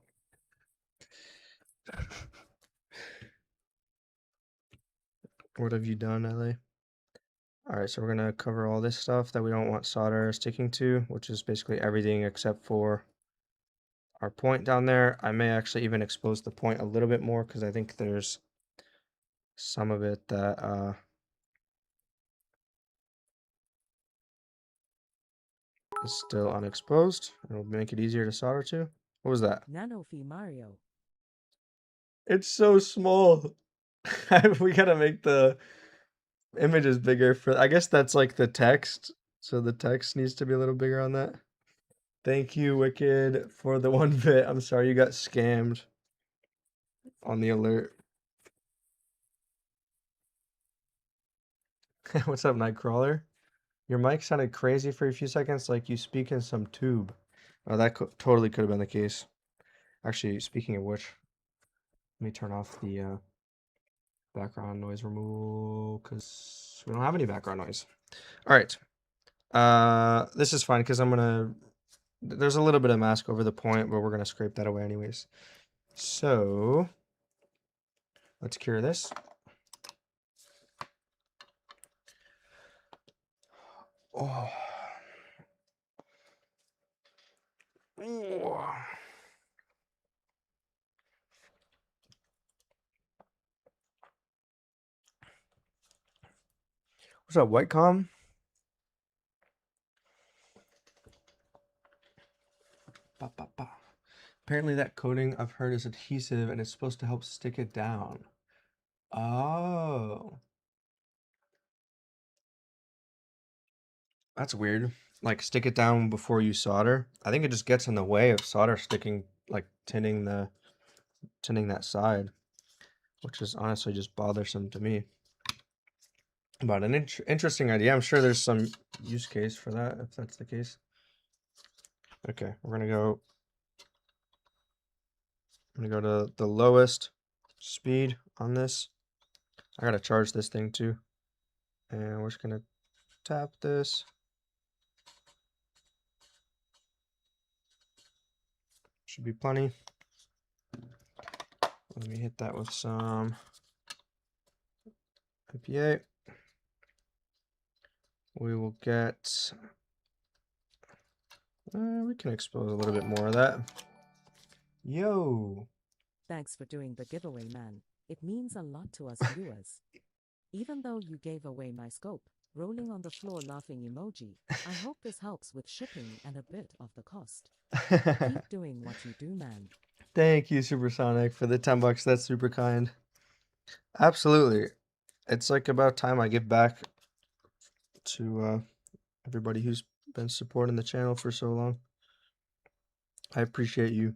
What have you done, LA? All right, so we're gonna cover all this stuff that we don't want solder sticking to, which is basically everything except for our point down there. I may actually even expose the point a little bit more because I think there's some of it that is still unexposed. It'll make it easier to solder to. What was that? Nanofi Mario. It's so small. We gotta make the images bigger for. I guess that's like the text. So the text needs to be a little bigger on that. Thank you, Wicked, for the 1 bit. I'm sorry you got scammed on the alert. What's up, Nightcrawler? Your mic sounded crazy for a few seconds, like you speak in some tube. Oh, that totally could have been the case. Actually, speaking of which, let me turn off the background noise removal because we don't have any background noise. All right. This is fine because there's a little bit of mask over the point, but we're gonna scrape that away anyways. So let's cure this. Oh. Ooh. What's up, Whitecom? Ba, ba, ba. Apparently that coating I've heard is adhesive and it's supposed to help stick it down. Oh. That's weird. Like stick it down before you solder. I think it just gets in the way of solder sticking, like tinning that side, which is honestly just bothersome to me. But an interesting idea. I'm sure there's some use case for that if that's the case. Okay, I'm gonna go to the lowest speed on this. I gotta charge this thing too. And we're just gonna tap this. Should be plenty. Let me hit that with some IPA. We will get, we can expose a little bit more of that. Yo. Thanks for doing the giveaway, man. It means a lot to us viewers. Even though you gave away my scope, rolling on the floor laughing emoji, I hope this helps with shipping and a bit of the cost. Keep doing what you do, man. Thank you, Supersonic, for the 10 bucks. That's super kind. Absolutely. It's like about time I give back to everybody who's been supporting the channel for so long. I appreciate you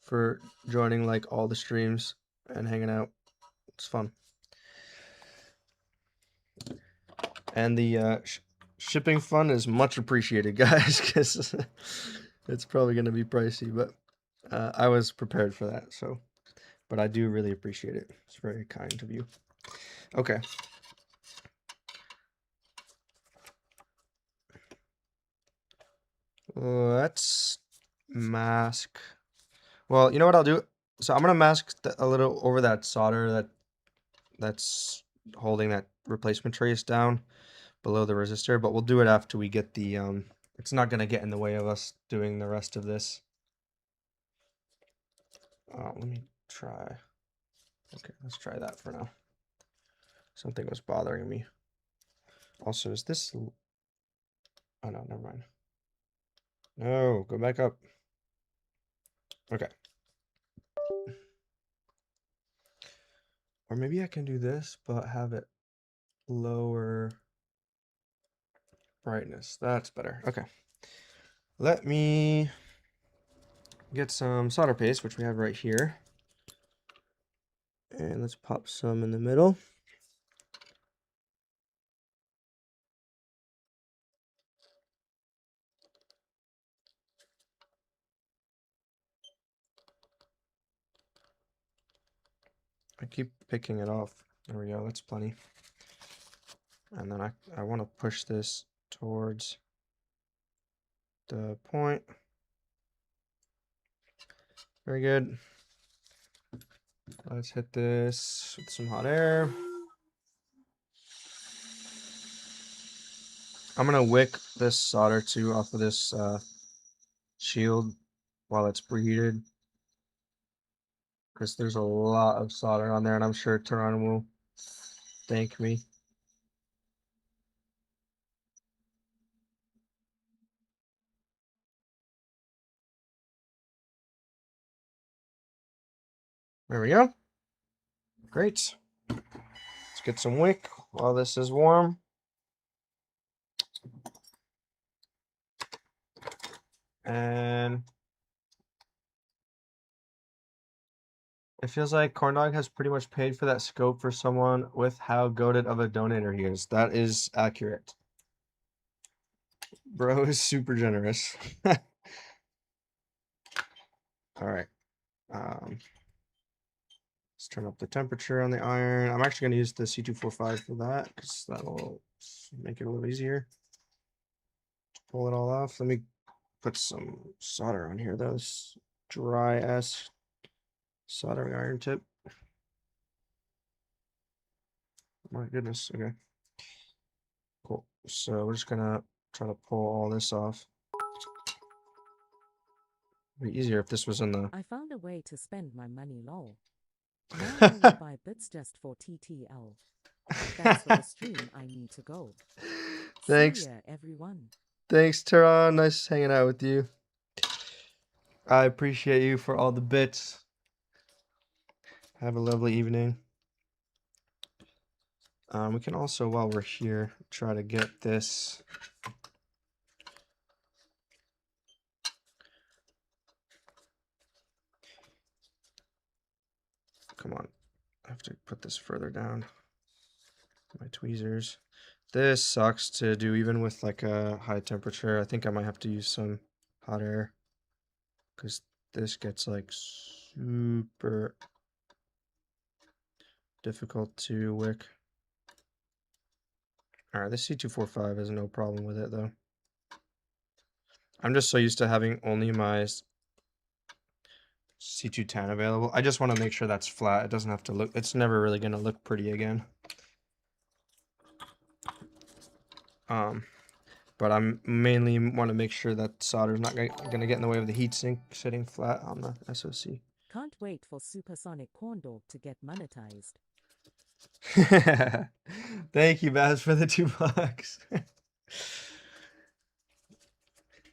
for joining like all the streams and hanging out. It's fun. And the shipping fund is much appreciated, guys, because it's probably going to be pricey, but I was prepared for that, so. But I do really appreciate it. It's very kind of you. Okay. Let's mask. Well, you know what I'll do? So I'm gonna mask a little over that solder that's holding that replacement trace down below the resistor, but we'll do it after we get the it's not gonna get in the way of us doing the rest of this. Let me try. Okay, let's try that for now. Something was bothering me. Also, is this? Oh no, never mind. No, go back up. Okay. Or maybe I can do this, but have it lower brightness. That's better. Okay. Let me get some solder paste, which we have right here. And let's pop some in the middle. I keep picking it off. There we go. That's plenty. And then I want to push this towards the point. Very good. Let's hit this with some hot air. I'm going to wick this solder too off of this shield while it's preheated, because there's a lot of solder on there, and I'm sure Tehran will thank me. There we go. Great. Let's get some wick while this is warm. And it feels like Corndog has pretty much paid for that scope for someone with how goated of a donator he is. That is accurate. Bro is super generous. All right. Let's turn up the temperature on the iron. I'm actually going to use the C245 for that because that'll make it a little easier to pull it all off. Let me put some solder on here though. This dry ass soldering iron tip. My goodness. Okay. Cool. So we're just gonna try to pull all this off. It'd be easier if this was in the. I found a way to spend my money, lol. Now I will buy bits just for TTL. Thanks for the stream. I need to go. Thanks. See ya, everyone. Thanks, Tehran. Nice hanging out with you. I appreciate you for all the bits. Have a lovely evening. We can also, while we're here, try to get this. Come on. I have to put this further down. My tweezers. This sucks to do even with like a high temperature. I think I might have to use some hot air because this gets like super difficult to wick. Alright, this C245 has no problem with it though. I'm just so used to having only my C210 available. I just want to make sure that's flat. It doesn't have to look, it's never really going to look pretty again. But I'm mainly want to make sure that solder's not going to get in the way of the heatsink sitting flat on the SoC. Can't wait for Supersonic Corndog to get monetized. Thank you, Baz, for the $2.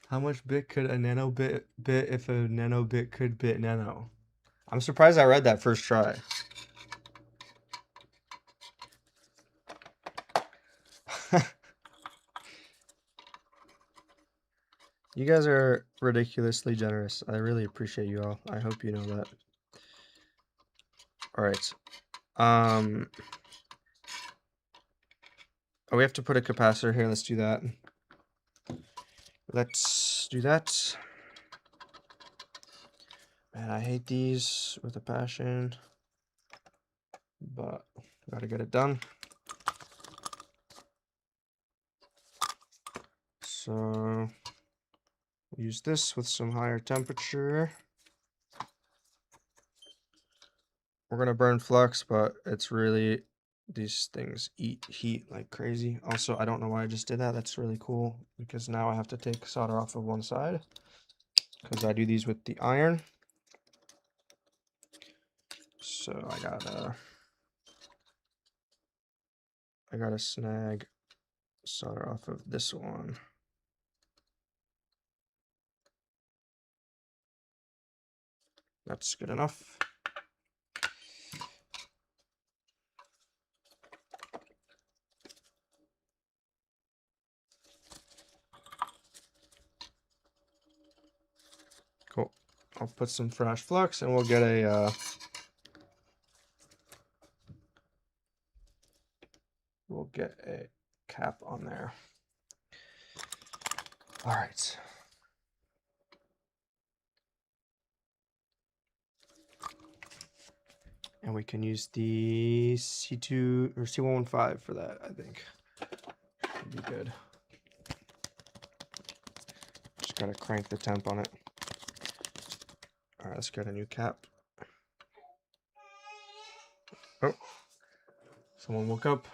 How much bit could a nanobit bit if a nanobit could bit nano? I'm surprised I read that first try. You guys are ridiculously generous. I really appreciate you all. I hope you know that. All right. Oh, we have to put a capacitor here. Let's do that. Let's do that. Man, I hate these with a passion, but gotta get it done. So use this with some higher temperature. We're gonna burn flux, but it's really, these things eat heat like crazy. Also, I don't know why I just did that. That's really cool because now I have to take solder off of one side because I do these with the iron. So I gotta snag solder off of this one. That's good enough. Cool. I'll put some fresh flux and we'll get a cap on there. All right. And we can use the C2 or C115 for that, I think. Should be good. Just gotta crank the temp on it. All right, let's get a new cap. Oh, someone woke up.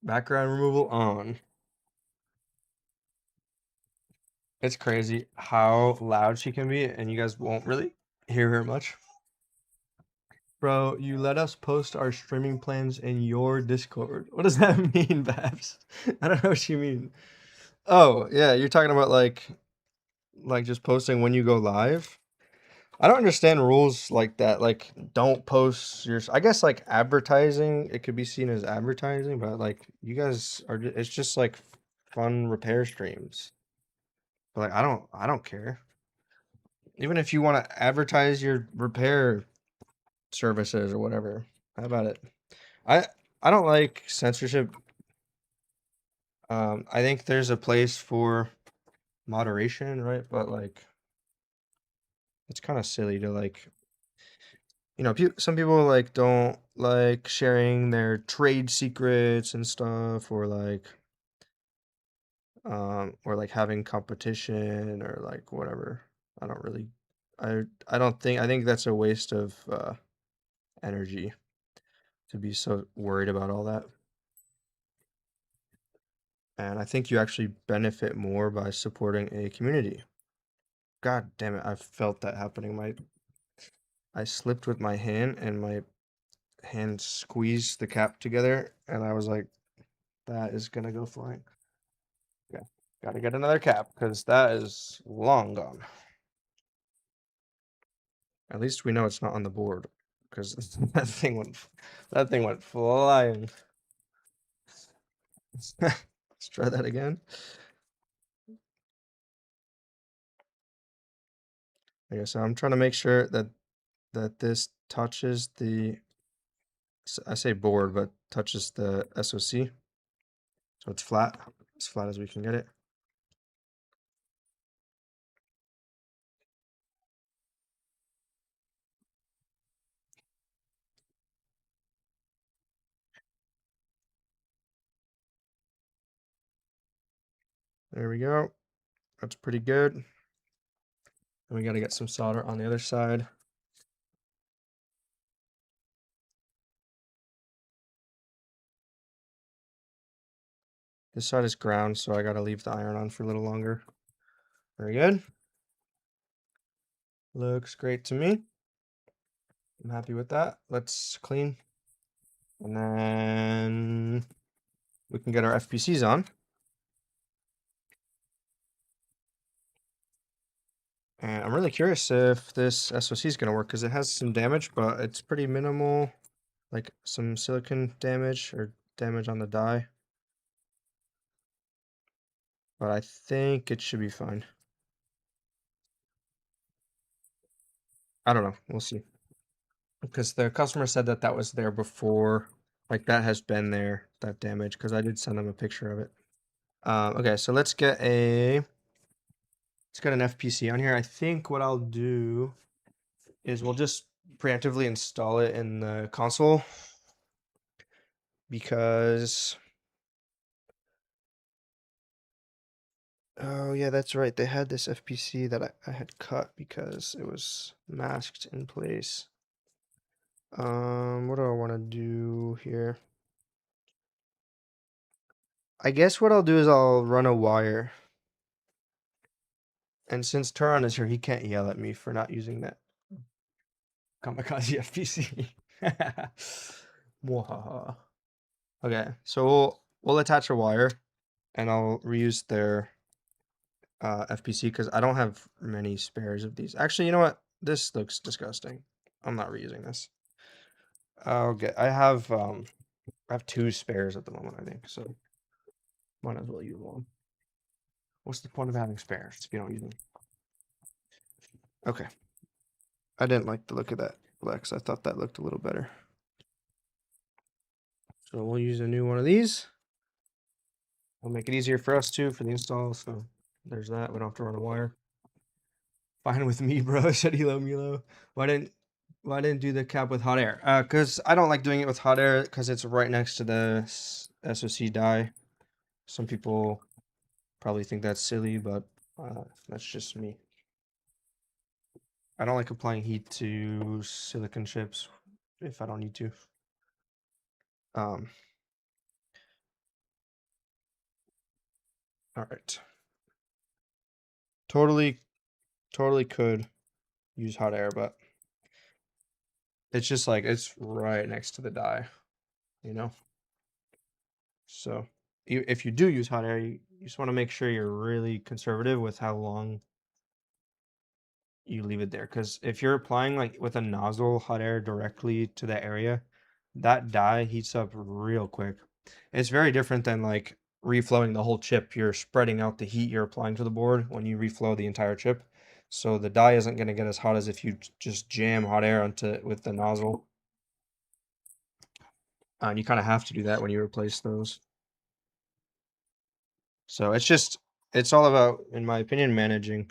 Background removal on. It's crazy how loud she can be, and you guys won't really hear her much. Bro, you let us post our streaming plans in your Discord. What does that mean, Babs? I don't know what you mean. Oh, yeah, you're talking about like just posting when you go live? I don't understand rules like that. Like, don't post your. I guess like advertising, it could be seen as advertising, but like you guys are. It's just like fun repair streams. But like, I don't care. Even if you want to advertise your repair services or whatever, how about it? I I don't like censorship. I think there's a place for moderation, right? But like, it's kind of silly to like some people like don't like sharing their trade secrets and stuff, or like having competition or like whatever. I don't really, I don't think I think that's a waste of energy to be so worried about all that. And I think you actually benefit more by supporting a community. God damn it, I felt that happening. I slipped with my hand and my hand squeezed the cap together, and I was like, that is gonna go flying. Yeah, gotta get another cap because that is long gone. At least we know it's not on the board because that thing went flying. Let's try that again. Okay, so I'm trying to make sure that this touches I say board, but touches the SoC, so it's flat, as flat as we can get it. There we go. That's pretty good. And we got to get some solder on the other side. This side is ground, so I got to leave the iron on for a little longer. Very good. Looks great to me. I'm happy with that. Let's clean. And then we can get our FPCs on. And I'm really curious if this SoC is going to work because it has some damage, but it's pretty minimal, like some silicon damage or damage on the die. But I think it should be fine. I don't know. We'll see. Because the customer said that that was there before, like that has been there, that damage, because I did send them a picture of it. Okay, so let's get an FPC on here. I think what I'll do is we'll just preemptively install it in the console because oh yeah, that's right. They had this FPC that I had cut because it was masked in place. What do I want to do here? I guess what I'll do is I'll run a wire. And since Turan is here, he can't yell at me for not using that kamikaze FPC. Mwahaha. Okay, so we'll attach a wire, and I'll reuse their FPC because I don't have many spares of these. Actually, you know what? This looks disgusting. I'm not reusing this. Okay, I have 2 spares at the moment, I think, so might as well use one. What's the point of having spares if you don't use them? Okay. I didn't like the look of that Lex. I thought that looked a little better. So we'll use a new one of these. We'll make it easier for us too for the install. So there's that. We don't have to run a wire. Fine with me, bro. Said Hilo Milo. Why didn't do the cap with hot air? Cause I don't like doing it with hot air because it's right next to the SoC die. Some people probably think that's silly, but that's just me. I don't like applying heat to silicon chips if I don't need to. Um, all right. Totally could use hot air, but it's just like it's right next to the die, you know? So if you do use hot air, you just want to make sure you're really conservative with how long you leave it there. Because if you're applying like with a nozzle hot air directly to that area, that die heats up real quick. It's very different than like reflowing the whole chip. You're spreading out the heat you're applying to the board when you reflow the entire chip. So the die isn't going to get as hot as if you just jam hot air onto it with the nozzle. And you kind of have to do that when you replace those. So it's all about, in my opinion, managing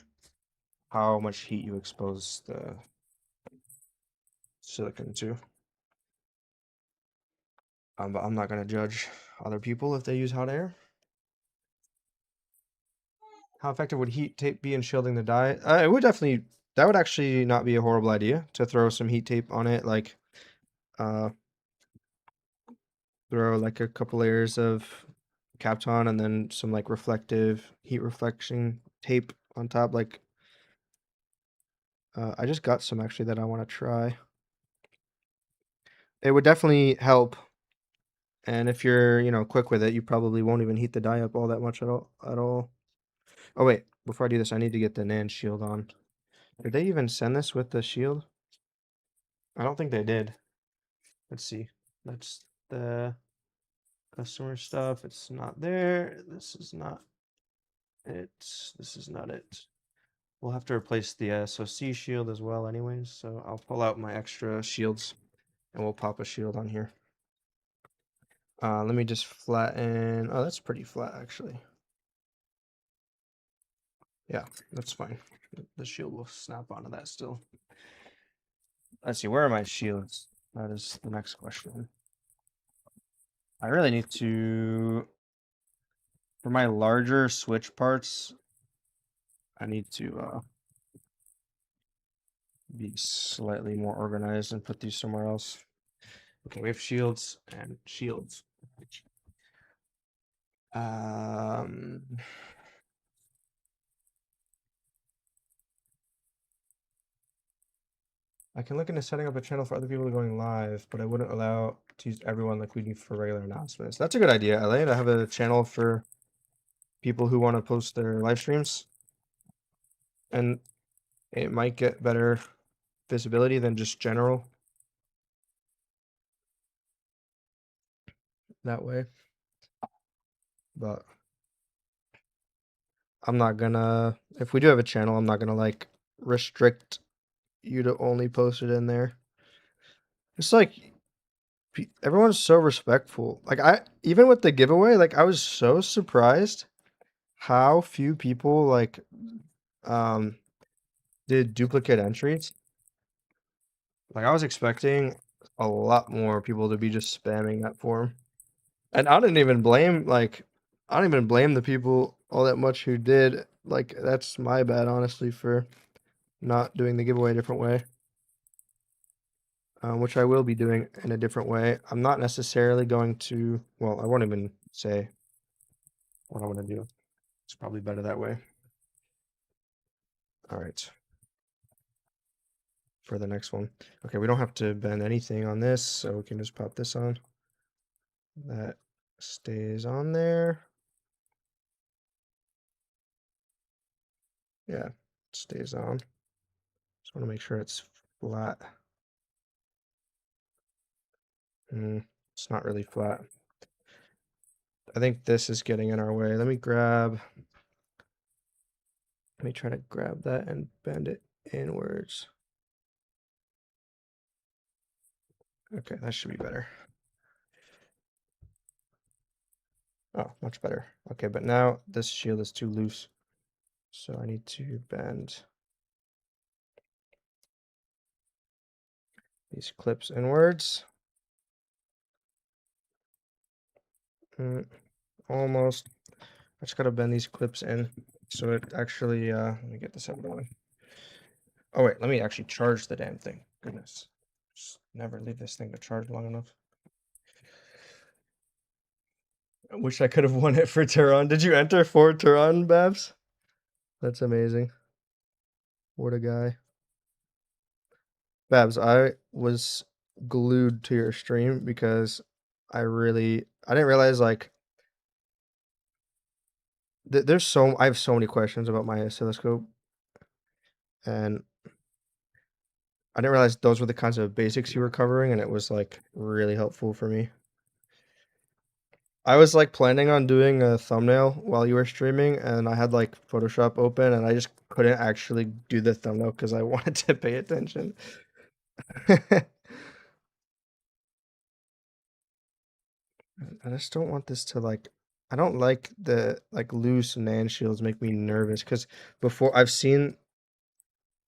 how much heat you expose the silicon to. But I'm not going to judge other people if they use hot air. How effective would heat tape be in shielding the die? It would definitely, that would actually not be a horrible idea to throw some heat tape on it, like uh, throw like a couple layers of Kapton and then some like reflective heat reflection tape on top. Like I just got some actually that I want to try. It would definitely help. And if you're, quick with it, you probably won't even heat the die up all that much at all. Oh wait, before I do this, I need to get the NAND shield on. Did they even send this with the shield? I don't think they did. Let's see. That's the customer stuff. It's not there. This is not it. This is not it. We'll have to replace the SoC shield as well anyways, so I'll pull out my extra shields and we'll pop a shield on here. Let me just flatten. Oh, that's pretty flat actually. Yeah, that's fine. The shield will snap onto that still. Let's see, where are my shields? That is the next question. I really need to, for my larger switch parts, I need to be slightly more organized and put these somewhere else. Okay, we have shields and shields. I can look into setting up a channel for other people going live, but I wouldn't allow to use everyone like we do for regular announcements. That's a good idea, LA, to have a channel for people who want to post their live streams. And it might get better visibility than just general that way. But I'm not gonna, if we do have a channel, I'm not gonna like restrict you to only post it in there. It's like everyone's so respectful. Like even with the giveaway, like I was so surprised how few people like did duplicate entries. Like I was expecting a lot more people to be just spamming that form. And I don't even blame the people all that much who did. Like that's my bad honestly for not doing the giveaway a different way. Which I will be doing in a different way. I'm not necessarily going to, well, I won't even say what I'm going to do. It's probably better that way. All right. For the next one. Okay, we don't have to bend anything on this, so we can just pop this on. That stays on there. Yeah, it stays on. Just want to make sure it's flat. It's not really flat. I think this is getting in our way. Let me try to grab that and bend it inwards. Okay, that should be better. Oh, much better. Okay, but now this shield is too loose. So I need to bend these clips inwards. Almost. I just gotta bend these clips in so it actually, let me get this out of the way. Oh wait, let me actually charge the damn thing. Goodness. Just never leave this thing to charge long enough. I wish I could have won it for Tehran. Did you enter for Tehran, Babs? That's amazing. What a guy. Babs, I was glued to your stream because I didn't realize like I have so many questions about my oscilloscope, and I didn't realize those were the kinds of basics you were covering, and it was like really helpful for me. I was like planning on doing a thumbnail while you were streaming, and I had like Photoshop open, and I just couldn't actually do the thumbnail because I wanted to pay attention. I just don't want this to like. I don't like the like loose NAND shields make me nervous because before I've seen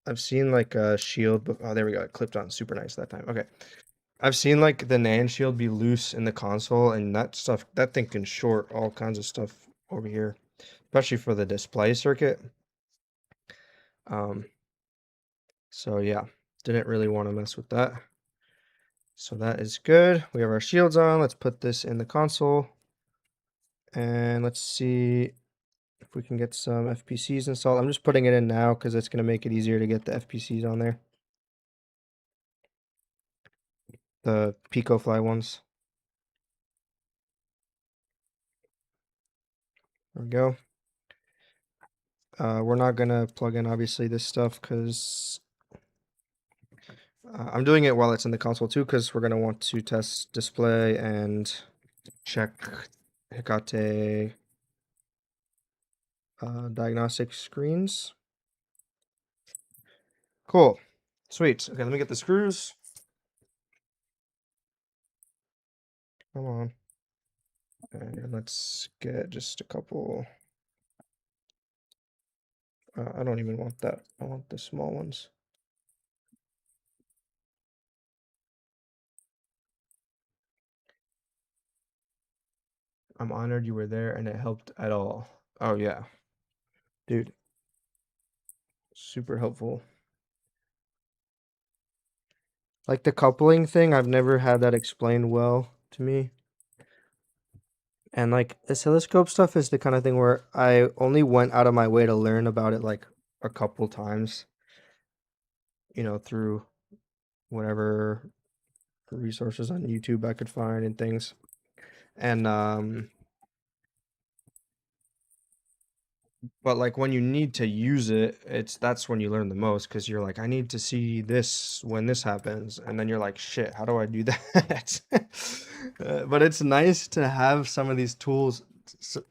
like a shield. Oh, there we go. It clipped on super nice that time. Okay. I've seen like the NAND shield be loose in the console, and that stuff, that thing can short all kinds of stuff over here, especially for the display circuit. Um, so yeah, didn't really want to mess with that. So that is good. We have our shields on. Let's put this in the console, and let's see if we can get some FPCs installed. I'm just putting it in now because it's going to make it easier to get the FPCs on there. The PicoFly ones. There we go. We're not going to plug in, obviously, this stuff because I'm doing it while it's in the console too because we're going to want to test display and check Hecate diagnostic screens. Cool. Sweet. Okay, let me get the screws. Come on. And let's get just a couple. I don't even want that. I want the small ones. I'm honored you were there and it helped at all. Oh, yeah. Dude. Super helpful. Like the coupling thing, I've never had that explained well to me. And like oscilloscope stuff is the kind of thing where I only went out of my way to learn about it like a couple times, you know, through whatever resources on YouTube I could find and things. And but like when you need to use it, that's when you learn the most because you're like, I need to see this when this happens, and then you're like, shit, how do I do that? But it's nice to have some of these tools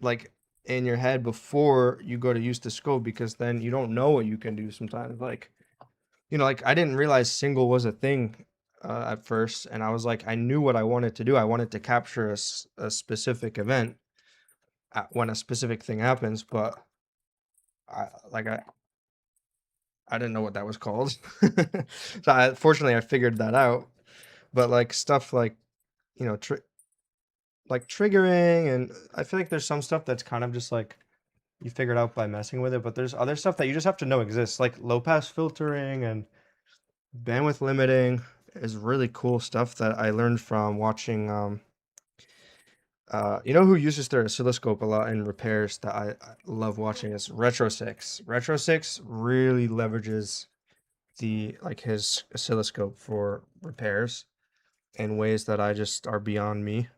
like in your head before you go to use the scope because then you don't know what you can do sometimes. Like, you know, like I didn't realize single was a thing at first, and I was like, I knew what I wanted to do. I wanted to capture a specific event when a specific thing happens, but I didn't know what that was called. So fortunately I figured that out. But like stuff like, you know, like triggering, and I feel like there's some stuff that's kind of just like you figure it out by messing with it, but there's other stuff that you just have to know exists, like low pass filtering and bandwidth limiting is really cool stuff that I learned from watching you know who uses their oscilloscope a lot in repairs that I love watching is Retro6. Retro6 really leverages the like his oscilloscope for repairs in ways that I just are beyond me.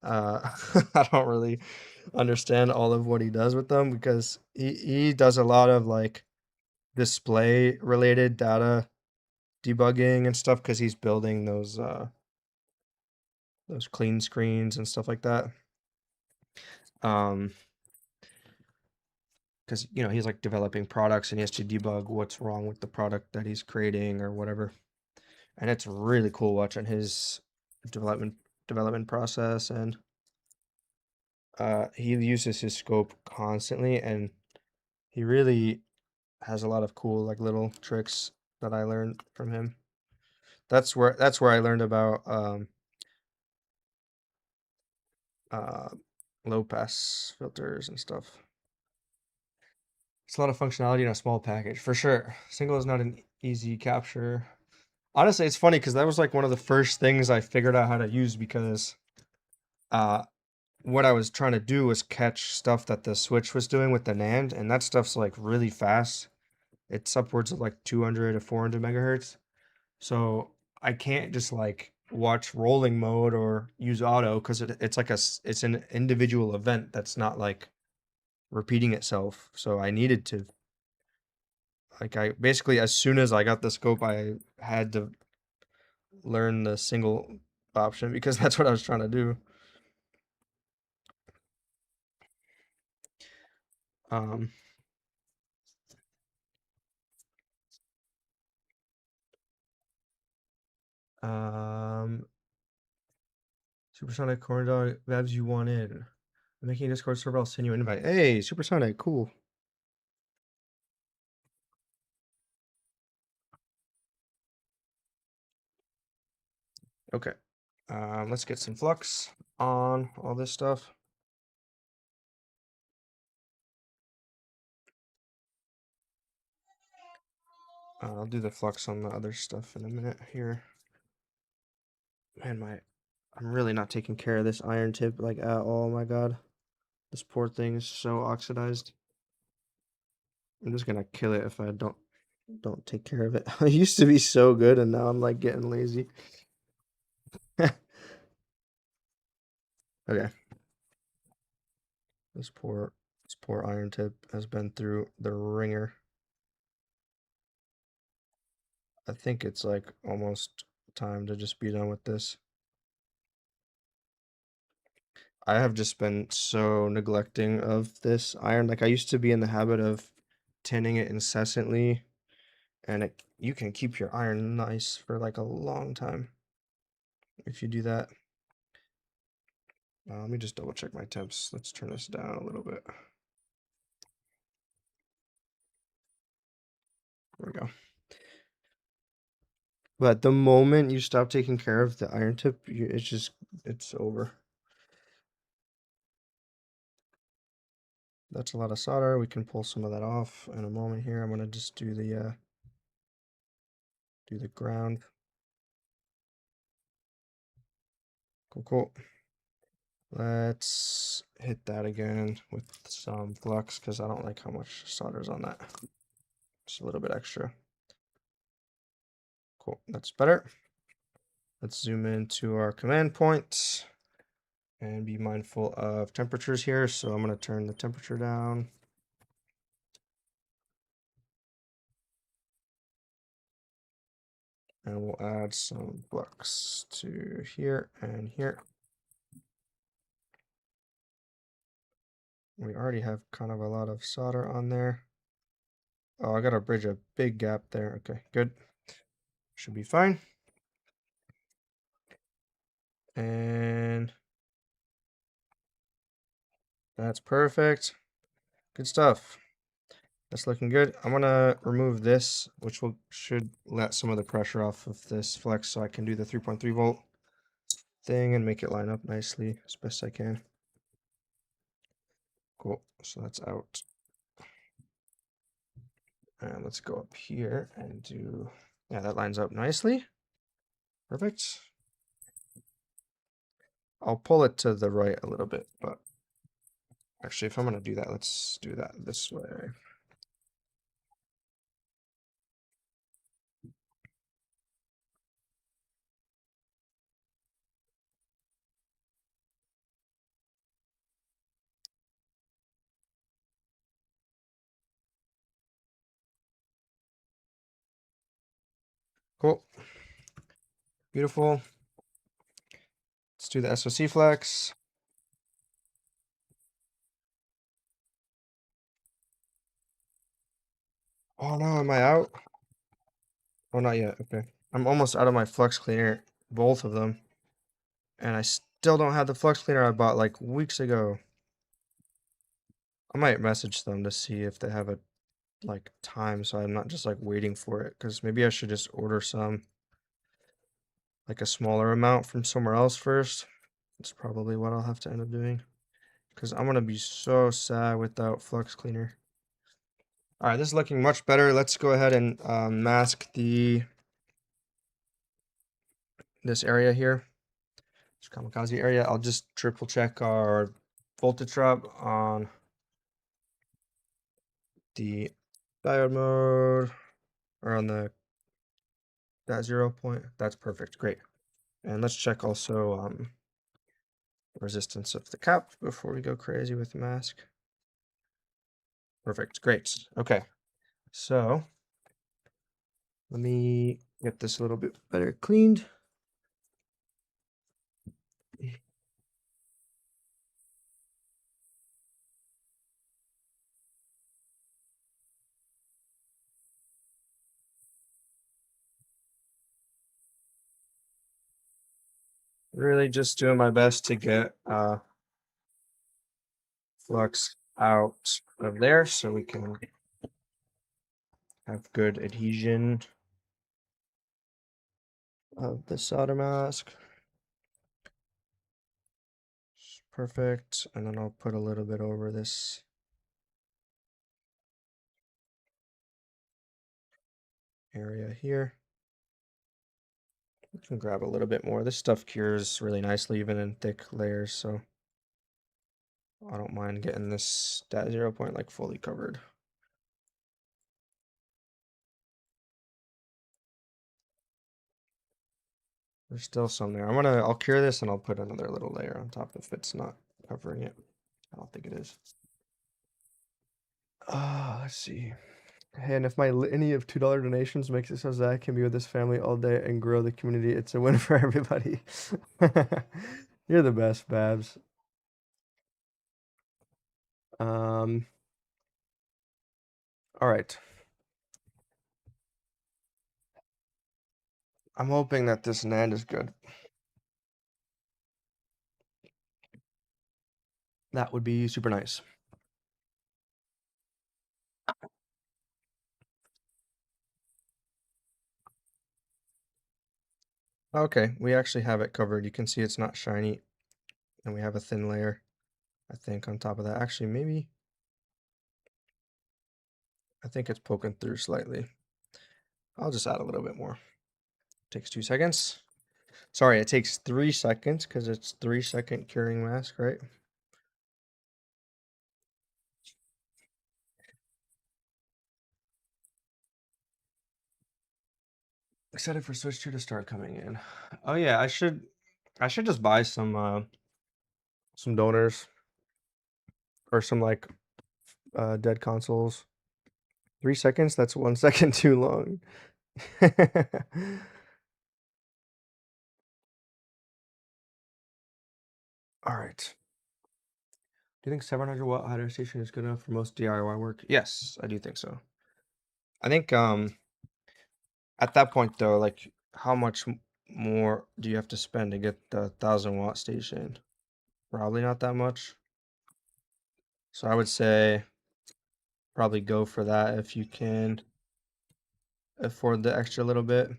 I don't really understand all of what he does with them because he does a lot of like display related data debugging and stuff because he's building those clean screens and stuff like that. Because you know he's like developing products and he has to debug what's wrong with the product that he's creating or whatever, and it's really cool watching his development process. And he uses his scope constantly, and he really has a lot of cool like little tricks that I learned from him. That's where I learned about uh, low pass filters and stuff. It's a lot of functionality in a small package for sure. Single is not an easy capture. Honestly, it's funny because that was like one of the first things I figured out how to use because uh, what I was trying to do was catch stuff that the Switch was doing with the NAND, and that stuff's like really fast. It's upwards of like 200 to 400 megahertz. So I can't just like watch rolling mode or use auto because it's like it's an individual event that's not like repeating itself. So I needed to Like I basically, as soon as I got the scope, I had to learn the single option because that's what I was trying to do. Um, um, Supersonic corn dog Vabs, you want in? I'm making a Discord server. I'll send you an invite. Hey, Supersonic, cool. Okay. Let's get some flux on all this stuff. I'll do the flux on the other stuff in a minute here. Man, I'm really not taking care of this iron tip like at all. My God, this poor thing is so oxidized. I'm just gonna kill it if I don't take care of it. I used to be so good, and now I'm like getting lazy. Okay, this poor iron tip has been through the ringer. I think it's like almost time to just be done with this. I have just been so neglecting of this iron. Like I used to be in the habit of tinning it incessantly, and you can keep your iron nice for like a long time if you do that. Let me just double check my temps. Let's turn this down a little bit. There we go. But the moment you stop taking care of the iron tip, it's over. That's a lot of solder. We can pull some of that off in a moment here. I'm gonna just do the ground. Cool. Let's hit that again with some flux because I don't like how much solder's on that. Just a little bit extra. Cool, that's better. Let's zoom into our command point and be mindful of temperatures here. So I'm going to turn the temperature down. And we'll add some flux to here and here. We already have kind of a lot of solder on there. Oh, I got to bridge a big gap there. Okay, good. Should be fine. And that's perfect. Good stuff. That's looking good. I'm gonna remove this, which should let some of the pressure off of this flex so I can do the 3.3 volt thing and make it line up nicely as best I can. Cool, so that's out. And let's go up here and do, yeah, that lines up nicely. Perfect. I'll pull it to the right a little bit, but actually if I'm gonna do that, let's do that this way. Cool. Beautiful. Let's do the SOC flex. Oh no, am I out? Oh, not yet. Okay. I'm almost out of my flux cleaner, both of them. And I still don't have the flux cleaner I bought like weeks ago. I might message them to see if they have a like time so I'm not just like waiting for it, because maybe I should just order some, like a smaller amount from somewhere else first. That's probably what I'll have to end up doing, because I'm gonna be so sad without flux cleaner. All right, this is looking much better. Let's go ahead and mask this area here, this kamikaze area. I'll just triple check our voltage drop on the diode mode, or on that 0 point. That's perfect. Great. And let's check also resistance of the cap before we go crazy with the mask. Perfect. Great. Okay. So Let me get this a little bit better cleaned. Really just doing my best to get flux out of there so we can have good adhesion of the solder mask. Perfect. And then I'll put a little bit over this area here. You can grab a little bit more. This stuff cures really nicely even in thick layers, so I don't mind getting this that 0 point like fully covered. There's still some there. I'll cure this and I'll put another little layer on top if it's not covering it. I don't think it is. Let's see. Hey, and if my litany of $2 donations makes it so Zach can be with his family all day and grow the community, it's a win for everybody. You're the best, Babs. All right. I'm hoping that this NAND is good. That would be super nice. Okay, we actually have it covered. You can see it's not shiny, and we have a thin layer, I think, on top of that. Actually, maybe I think it's poking through slightly. I'll just add a little bit more. Takes 2 seconds. Sorry, it takes 3 seconds because it's 3-second curing mask, right? Excited for Switch 2 to start coming in. Oh yeah, I should just buy some donors or some like dead consoles. 3 seconds, that's 1 second too long. All right. Do you think 700 watt hydro station is good enough for most DIY work? Yes, I do think so. I think at that point though, like how much more do you have to spend to get the 1,000 watt station? Probably not that much. So I would say probably go for that if you can afford the extra little bit.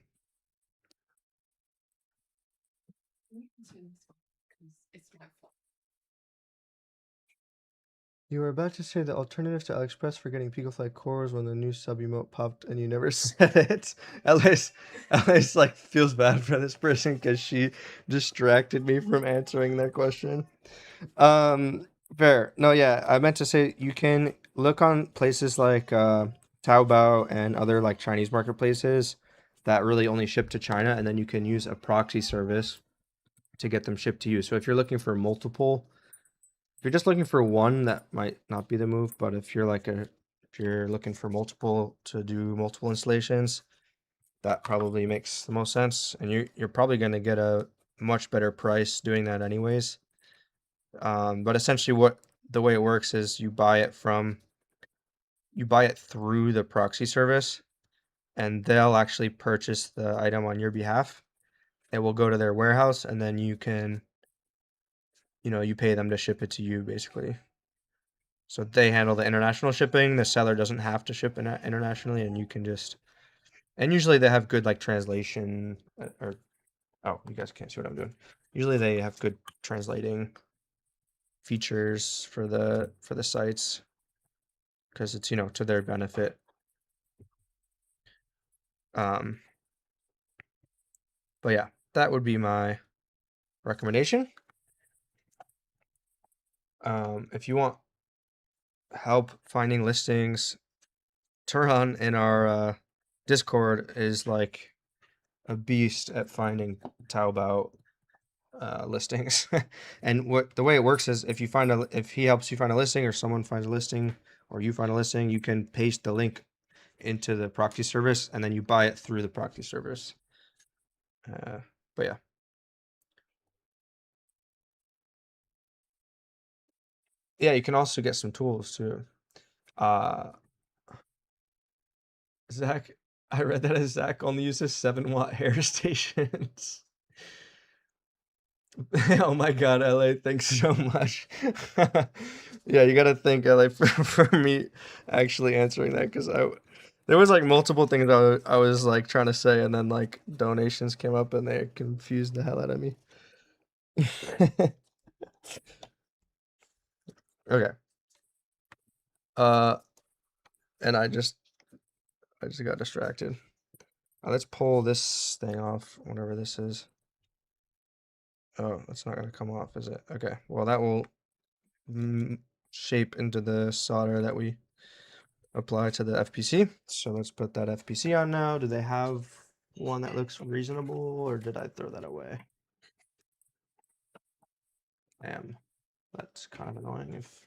You were about to say the alternative to AliExpress for getting Picofly cores when the new sub emote popped and you never said it. Alice like feels bad for this person because she distracted me from answering their question. Fair. No, yeah, I meant to say you can look on places like Taobao and other like Chinese marketplaces that really only ship to China, and then you can use a proxy service to get them shipped to you. So if you're looking for multiple, if you're just looking for one, that might not be the move. But if you're if you're looking for multiple to do multiple installations, that probably makes the most sense. And you're probably going to get a much better price doing that anyways. But essentially, the way it works is you buy it through the proxy service, and they'll actually purchase the item on your behalf. It will go to their warehouse, and then you can, you pay them to ship it to you, basically. So they handle the international shipping. The seller doesn't have to ship internationally, and you can just. And usually they have good like translation, or oh, you guys can't see what I'm doing. Usually they have good translating features for the sites because it's to their benefit. But yeah, that would be my recommendation. If you want help finding listings, Turan in our Discord is like a beast at finding Taobao listings. And the way it works is if he helps you find a listing, or someone finds a listing, or you find a listing, you can paste the link into the proxy service, and then you buy it through the proxy service. But yeah. Yeah, you can also get some tools too. Zach, I read that as Zach only uses 7-watt hair stations. Oh my God, LA, thanks so much. Yeah, you gotta thank LA for me actually answering that because there was like multiple things I was like trying to say, and then like donations came up and they confused the hell out of me. Okay. Uh, and I just got distracted. Let's pull this thing off, whatever this is. Oh, that's not gonna come off, is it? Okay. Well, that will shape into the solder that we apply to the FPC. So let's put that FPC on now. Do they have one that looks reasonable, or did I throw that away? Damn, that's kind of annoying. If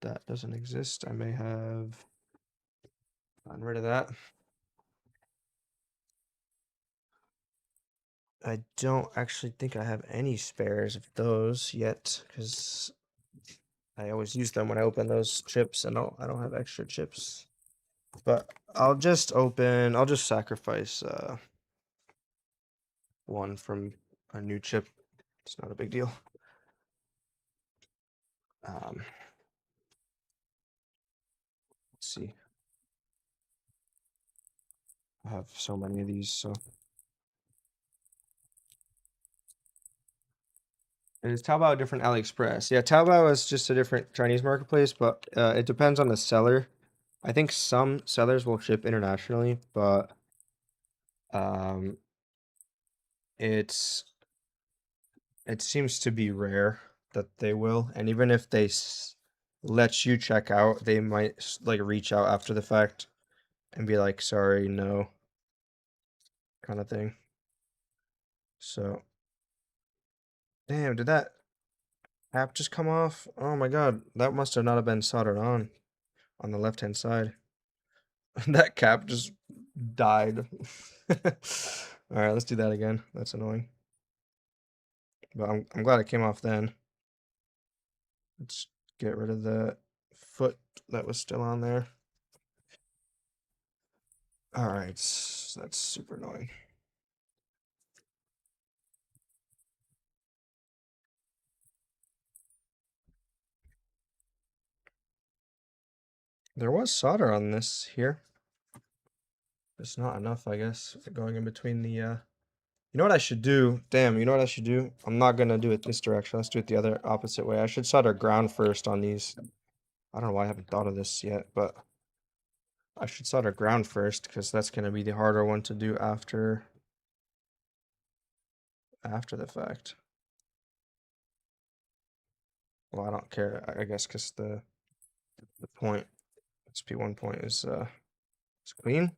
that doesn't exist, I may have gotten rid of that. I don't actually think I have any spares of those yet, because I always use them when I open those chips, and I don't have extra chips. But I'll just sacrifice one from a new chip. It's not a big deal. Let's see. I have so many of these, so. Is Taobao a different AliExpress? Yeah, Taobao is just a different Chinese marketplace, but it depends on the seller. I think some sellers will ship internationally, but um, it seems to be rare that they will. And even if they let you check out, they might like reach out after the fact and be like, "Sorry, no," kind of thing. So, damn, did that app just come off? Oh my God, that must have not have been soldered on the left-hand side. That cap just died. All right, let's do that again. That's annoying. But I'm glad it came off then. Let's get rid of the foot that was still on there. All right, that's super annoying. There was solder on this here. It's not enough, I guess, going in between the You know what I should do? Damn, you know what I should do? I'm not gonna do it this direction. Let's do it the other opposite way. I should solder ground first on these. I don't know why I haven't thought of this yet, but I should solder ground first because that's gonna be the harder one to do after the fact. Well, I don't care, I guess, because the point, SP1 point is clean.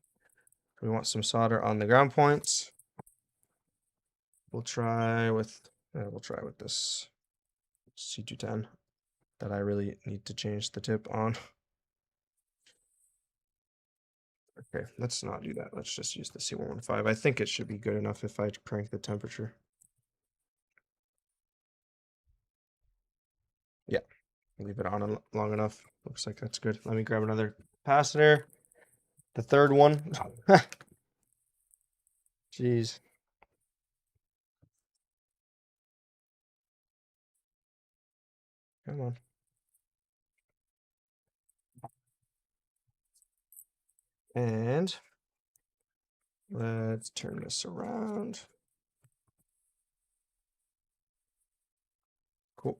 We want some solder on the ground points. We'll try with this C210 that I really need to change the tip on. Okay, let's not do that. Let's just use the C115. I think it should be good enough if I crank the temperature. Yeah, leave it on long enough. Looks like that's good. Let me grab another capacitor. The third one. Jeez. Come on. And let's turn this around. Cool.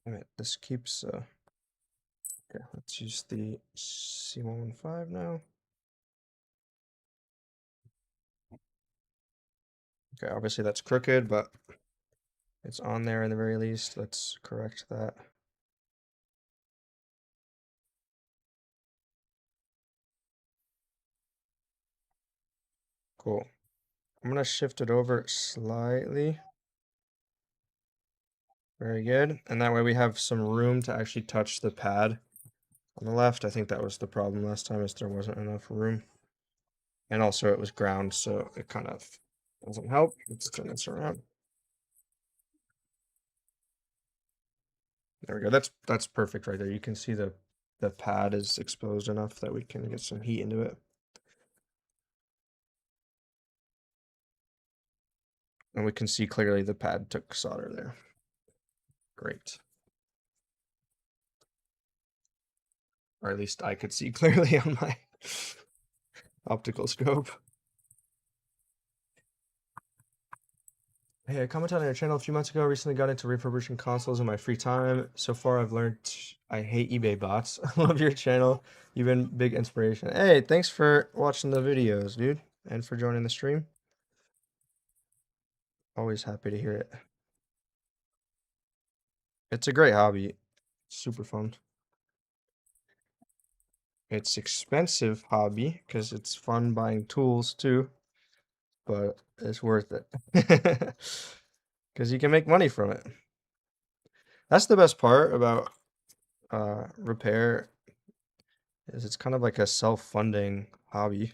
All right, this keeps okay, let's use the C115 now. Okay, obviously that's crooked, but it's on there in the very least. Let's correct that. Cool. I'm gonna shift it over slightly. Very good. And that way we have some room to actually touch the pad on the left. I think that was the problem last time, is there wasn't enough room. And also it was ground, so it kind of doesn't help. Let's turn this around. There we go. That's perfect right there. You can see the pad is exposed enough that we can get some heat into it. And we can see clearly the pad took solder there. Great. Or at least I could see clearly on my optical scope. Hey, I commented on your channel a few months ago. Recently got into refurbishing consoles in my free time. So far, I've learned I hate eBay bots. I love your channel. You've been big inspiration. Hey, thanks for watching the videos, dude, and for joining the stream. Always happy to hear it. It's a great hobby. Super fun. It's expensive hobby because it's fun buying tools too, but it's worth it because you can make money from it. That's the best part about repair, is it's kind of like a self-funding hobby.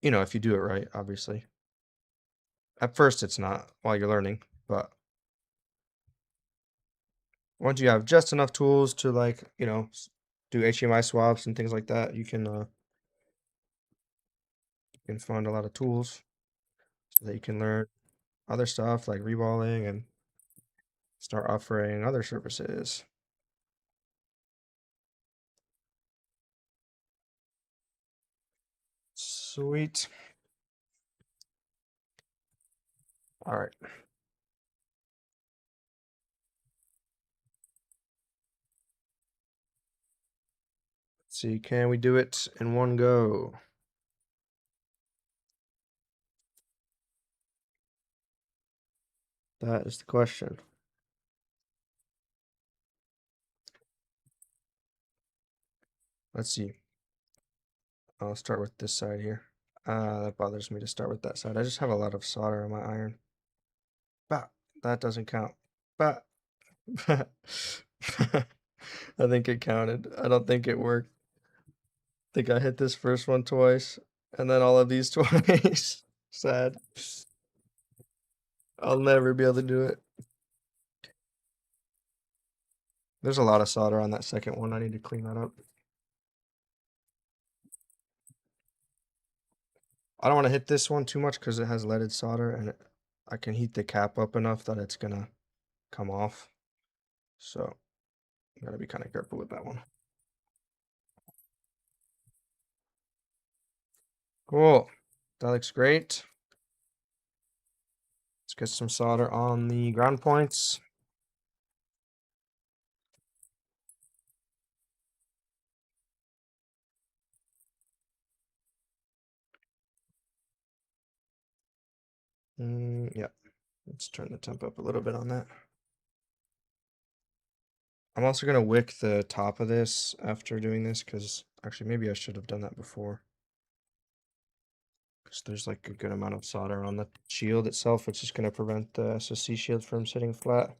You know, if you do it right, obviously. At first it's not while you're learning, but once you have just enough tools to, like, you know, do HDMI swaps and things like that, you can fund a lot of tools so that you can learn other stuff like reballing and start offering other services. Sweet. All right. Let's see, can we do it in one go? That is the question. Let's see. I'll start with this side here. That bothers me to start with that side. I just have a lot of solder on my iron. But that doesn't count. But I think it counted. I don't think it worked. I think I hit this first one twice, and then all of these twice. Sad. I'll never be able to do it. There's a lot of solder on that second one. I need to clean that up. I don't want to hit this one too much because it has leaded solder, and I can heat the cap up enough that it's gonna come off. So you gotta be kind of careful with that one. Cool. That looks great. Let's get some solder on the ground points. Yeah. Let's turn the temp up a little bit on that. I'm also going to wick the top of this after doing this, because actually maybe I should have done that before. Because there's like a good amount of solder on the shield itself, which is going to prevent the SoC shield from sitting flat.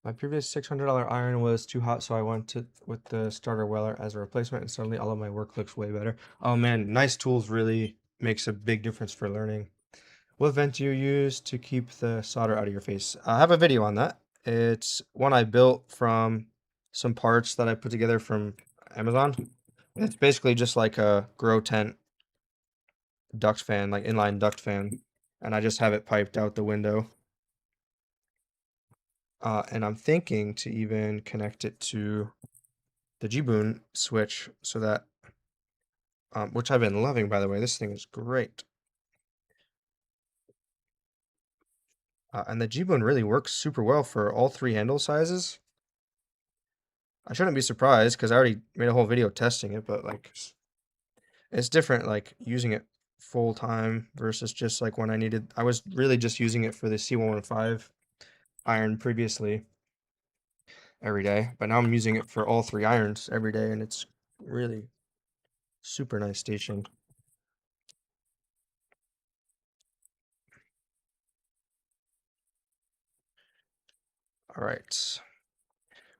My previous $600 iron was too hot, so I went with the starter weller as a replacement, and suddenly all of my work looks way better. Oh man, nice tools really makes a big difference for learning. What vent do you use to keep the solder out of your face? I have a video on that. It's one I built from some parts that I put together from Amazon. It's basically just like a grow tent duct fan, like inline duct fan, and I just have it piped out the window. And I'm thinking to even connect it to the G-Boon switch so that, which I've been loving, by the way. This thing is great. And the G-Boon really works super well for all three handle sizes. I shouldn't be surprised because I already made a whole video testing it, but like it's different like using it full time versus just like when I was really just using it for the C115 iron previously every day, but now I'm using it for all three irons every day, and it's really Super nice station. All right.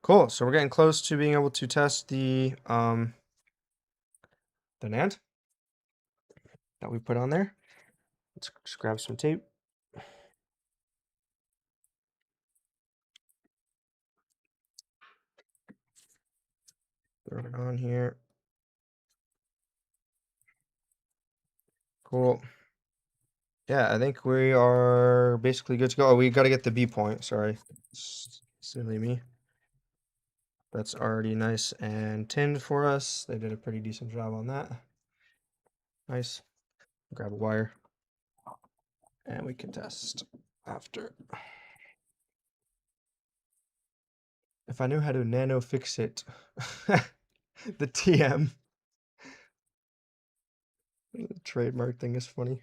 Cool. So we're getting close to being able to test the NAND that we put on there. Let's just grab some tape. Throw it on here. Cool. Yeah, I think we are basically good to go. Oh, we got to get the B point. Sorry. Silly me. That's already nice and tinned for us. They did a pretty decent job on that. Nice. Grab a wire. And we can test after. If I knew how to nano fix it. The TM. The trademark thing is funny.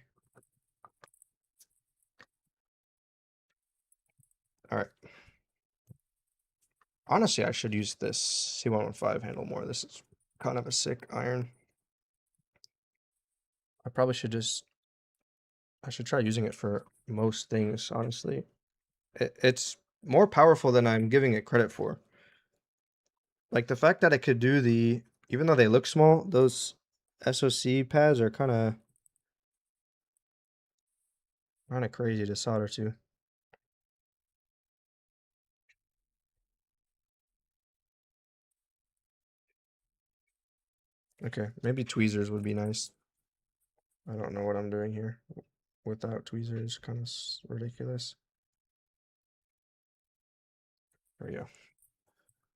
All right. Honestly, I should use this C115 handle more. This is kind of a sick iron. I probably should I should try using it for most things, honestly. It's more powerful than I'm giving it credit for. Like the fact that it could do even though they look small, those SoC pads are kind of crazy to solder to. Okay, maybe tweezers would be nice. I don't know what I'm doing here without tweezers. Kind of ridiculous. There we go.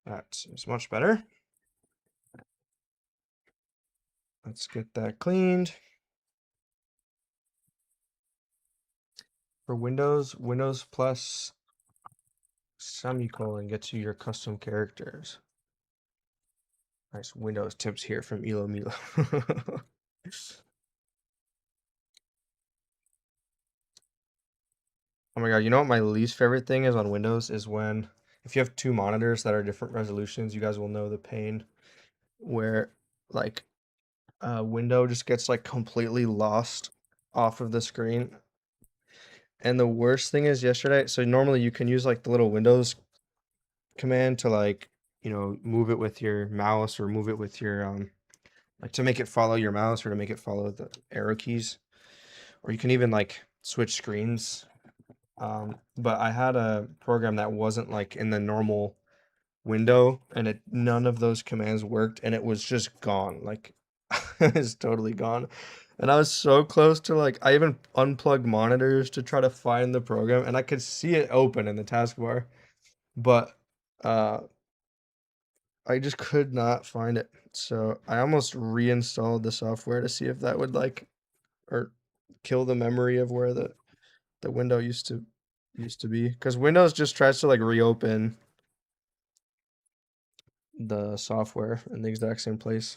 That is much better. Let's get that cleaned. For Windows plus semicolon gets you your custom characters. Nice Windows tips here from Elo Milo. Oh my god, you know what my least favorite thing is on Windows is when if you have two monitors that are different resolutions, you guys will know the pain where like a window just gets like completely lost off of the screen. And the worst thing is yesterday, so normally you can use like the little Windows command to like, move it with your mouse or move it with your like to make it follow your mouse or to make it follow the arrow keys. Or you can even like switch screens. But I had a program that wasn't like in the normal window and none of those commands worked and it was just gone. Like it was totally gone. And I was so close to like I even unplugged monitors to try to find the program and I could see it open in the taskbar, but uh I just could not find it. So I almost reinstalled the software to see if that would like or kill the memory of where the window used to be because Windows just tries to like reopen the software in the exact same place.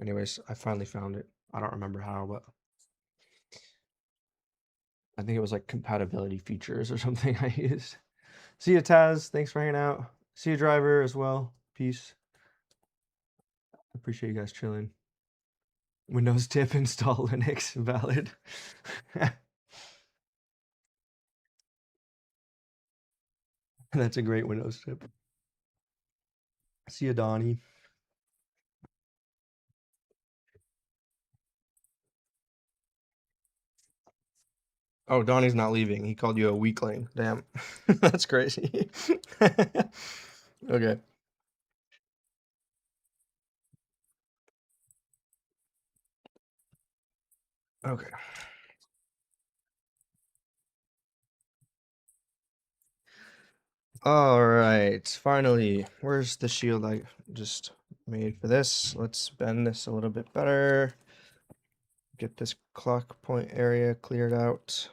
Anyways, I finally found it. I don't remember how, but I think it was like compatibility features or something I used. See you, Taz. Thanks for hanging out. See you, Driver, as well. Peace. Appreciate you guys chilling. Windows tip install Linux valid. That's a great Windows tip. See you, Donnie. Oh, Donnie's not leaving. He called you a weakling. Damn. That's crazy. Okay. Okay. All right. Finally, where's the shield I just made for this? Let's bend this a little bit better. Get this clock point area cleared out.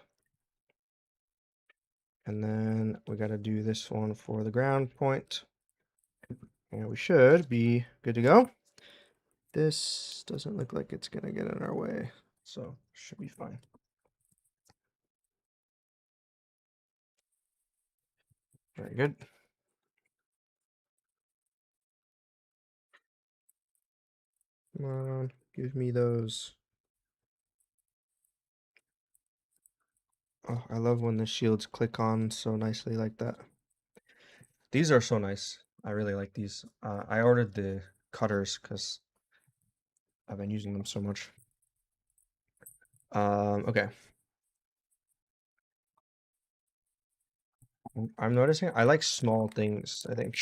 And then we got to do this one for the ground point. And we should be good to go. This doesn't look like it's going to get in our way, so should be fine. Very good. Come on, give me those. Oh, I love when the shields click on so nicely like that. These are so nice. I really like these. I ordered the cutters because I've been using them so much. Okay. I'm noticing I like small things, I think.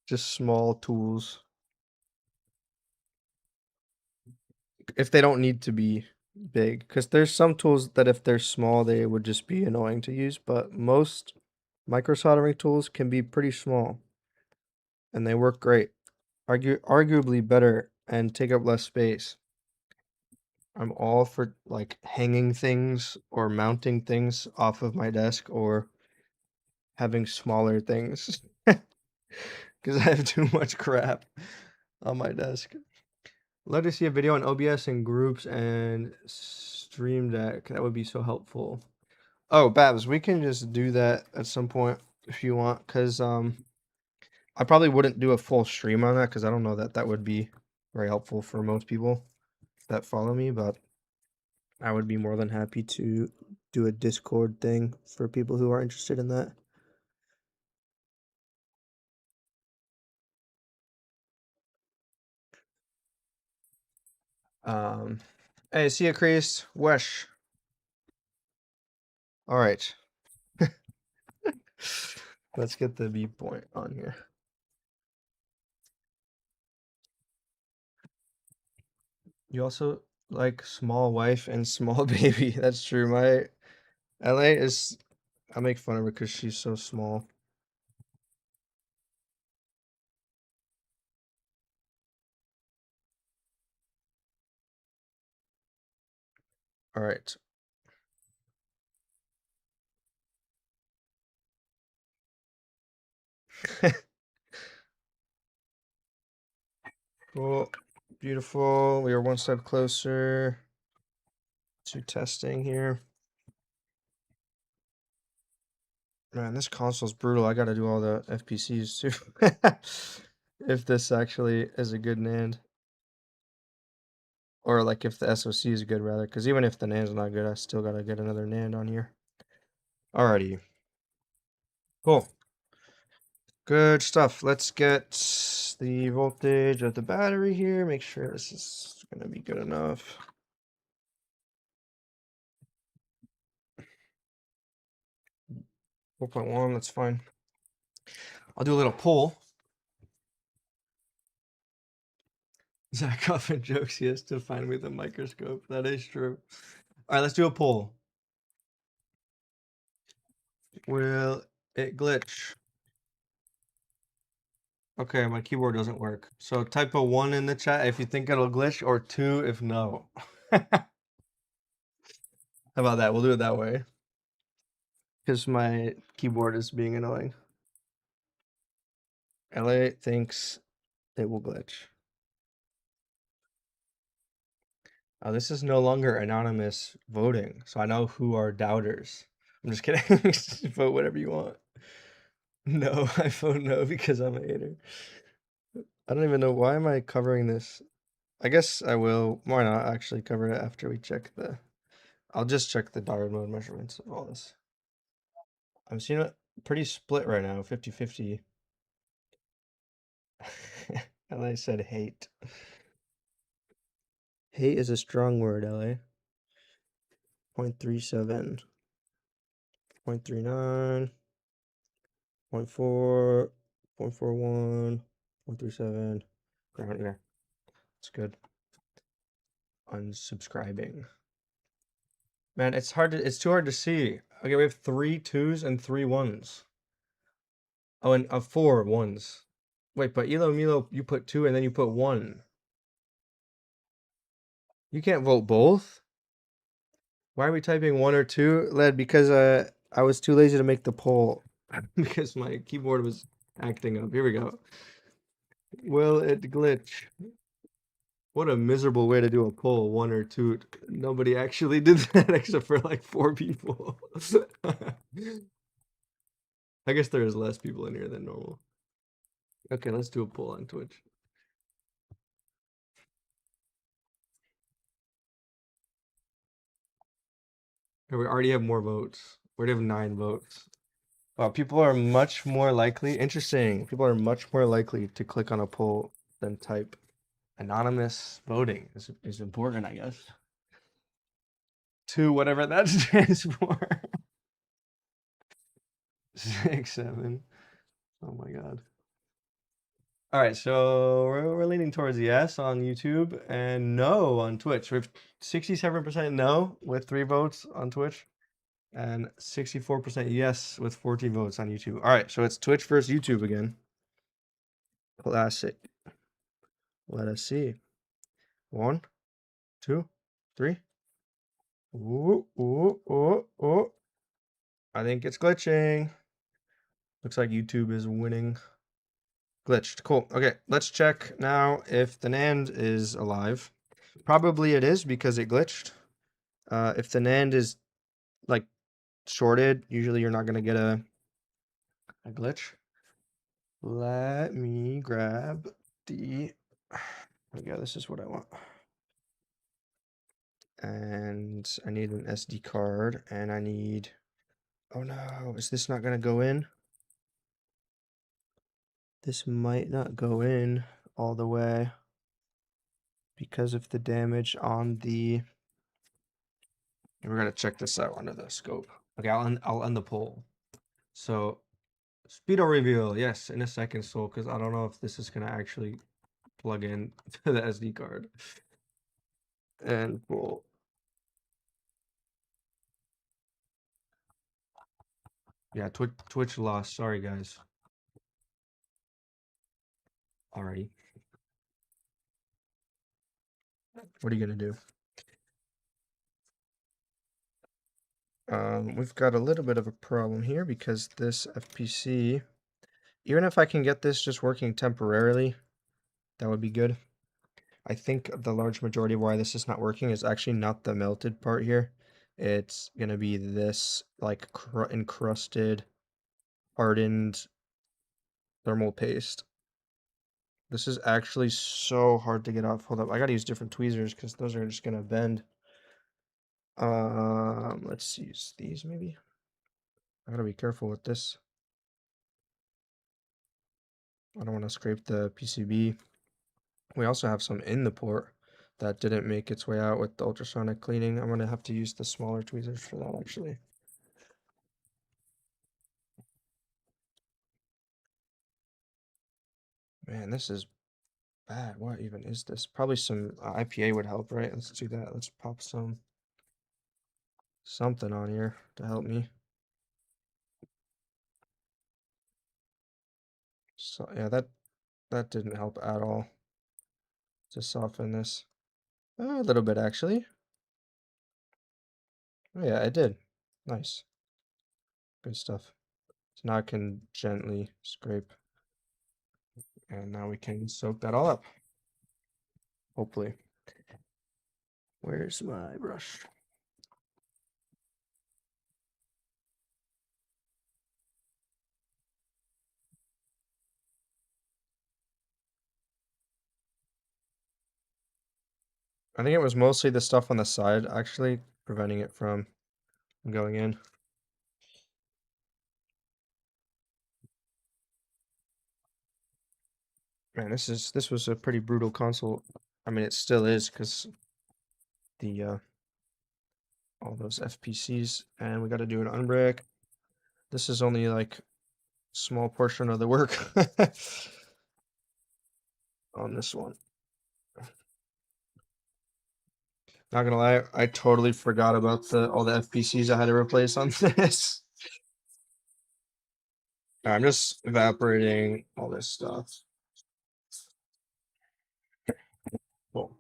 Just small tools. If they don't need to be big, because there's some tools that if they're small, they would just be annoying to use, but most microsoldering tools can be pretty small and they work great. Arguably better and take up less space. I'm all for like hanging things or mounting things off of my desk or having smaller things because I have too much crap on my desk. Love to see a video on OBS and groups and Stream Deck. That would be so helpful. Oh, Babs, we can just do that at some point if you want, because I probably wouldn't do a full stream on that because I don't know that that would be very helpful for most people that follow me, but I would be more than happy to do a Discord thing for people who are interested in that. Um, hey, see ya, Crease. Wesh. All right. Let's get the B point on here. You also like small wife and small baby. That's true. My LA is, I make fun of her because she's so small. All right. Cool. Beautiful. We are one step closer to testing here. Man, this console's brutal. I gotta do all the FPCs too. If this actually is a good NAND. Or like if the SoC is good rather. Because even if the NAND's not good, I still gotta get another NAND on here. Alrighty. Cool. Good stuff. Let's get the voltage of the battery here. Make sure this is gonna be good enough. 4.1, that's fine. I'll do a little pull. Zach often jokes he has to find me the microscope. That is true. All right, let's do a poll. Will it glitch? Okay, my keyboard doesn't work. So type a 1 in the chat if you think it'll glitch, or 2 if no. How about that? We'll do it that way. Because my keyboard is being annoying. LA thinks it will glitch. Oh, this is no longer anonymous voting, so I know who are doubters. I'm just kidding. Just vote whatever you want. No, I vote no because I'm a hater. I don't even know why am I covering this. I guess I will. Why not actually cover it after we check the. I'll just check the diode mode measurements of all this. I'm seeing it pretty split right now, 50-50. LA said hate. Hate is a strong word, LA. 0.37, 0.39, 0.4, 0.41, 0.37. Ground, yeah, it's good. Unsubscribing. Man, it's too hard to see. Okay, we have 3 2s and 3 1s. Oh, and 4 1s. Wait, but Elo Milo, you put 2 and then you put 1. You can't vote both? Why are we typing 1 or 2? Led, because I was too lazy to make the poll. Because my keyboard was acting up. Here we go. Will it glitch? What a miserable way to do a poll, 1 or 2. Nobody actually did that except for like 4 people. I guess there is less people in here than normal. Okay, let's do a poll on Twitch. We already have more votes. We already have 9 votes. Wow, people are much more likely. Interesting. People are much more likely to click on a poll than type. Anonymous voting is important, I guess. To whatever that stands for. 6, 7. Oh my god. All right, so we're leaning towards yes on YouTube and no on Twitch. We have 67% no with 3 votes on Twitch and 64% yes with 14 votes on YouTube. All right, so it's Twitch versus YouTube again. Classic. Let us see. 1, 2, 3. Ooh, ooh, ooh, ooh. I think it's glitching. Looks like YouTube is winning. Glitched. Cool. Okay, let's check now if the NAND is alive. Probably it is because it glitched. If the NAND is like shorted, usually you're not gonna get a glitch. Let me grab the. There we go. This is what I want. And I need an SD card, and I need. Oh no, is this not gonna go in? This might not go in all the way because of the damage on the. And we're gonna check this out under the scope. Okay, I'll end the poll. So speedo reveal, yes, in a second, so because I don't know if this is gonna actually plug in to the SD card. And poll. Yeah, Twitch lost. Sorry guys. Alrighty. What are you gonna do? We've got a little bit of a problem here because this FPC, even if I can get this just working temporarily, that would be good. I think the large majority of why this is not working is actually not the melted part here. It's gonna be this like encrusted, hardened thermal paste. This is actually so hard to get off. Hold up, I gotta use different tweezers because those are just gonna bend. Let's use these maybe. I gotta be careful with this. I don't want to scrape the PCB. We also have some in the port that didn't make its way out with the ultrasonic cleaning. I'm gonna have to use the smaller tweezers for that actually. Man, this is bad. What even is this? Probably some IPA would help, right? Let's do that. Let's pop something on here to help me. So yeah, that didn't help at all to soften this. Oh, a little bit actually. Oh yeah, it did. Nice. Good stuff. So now I can gently scrape. And now we can soak that all up. Hopefully. Where's my brush? I think it was mostly the stuff on the side actually preventing it from going in. Man, this was a pretty brutal console. I mean, it still is because the all those FPCs, and we got to do an unbrick. This is only like small portion of the work on this one. Not gonna lie, I totally forgot about all the FPCs I had to replace on this. I'm just evaporating all this stuff. Cool.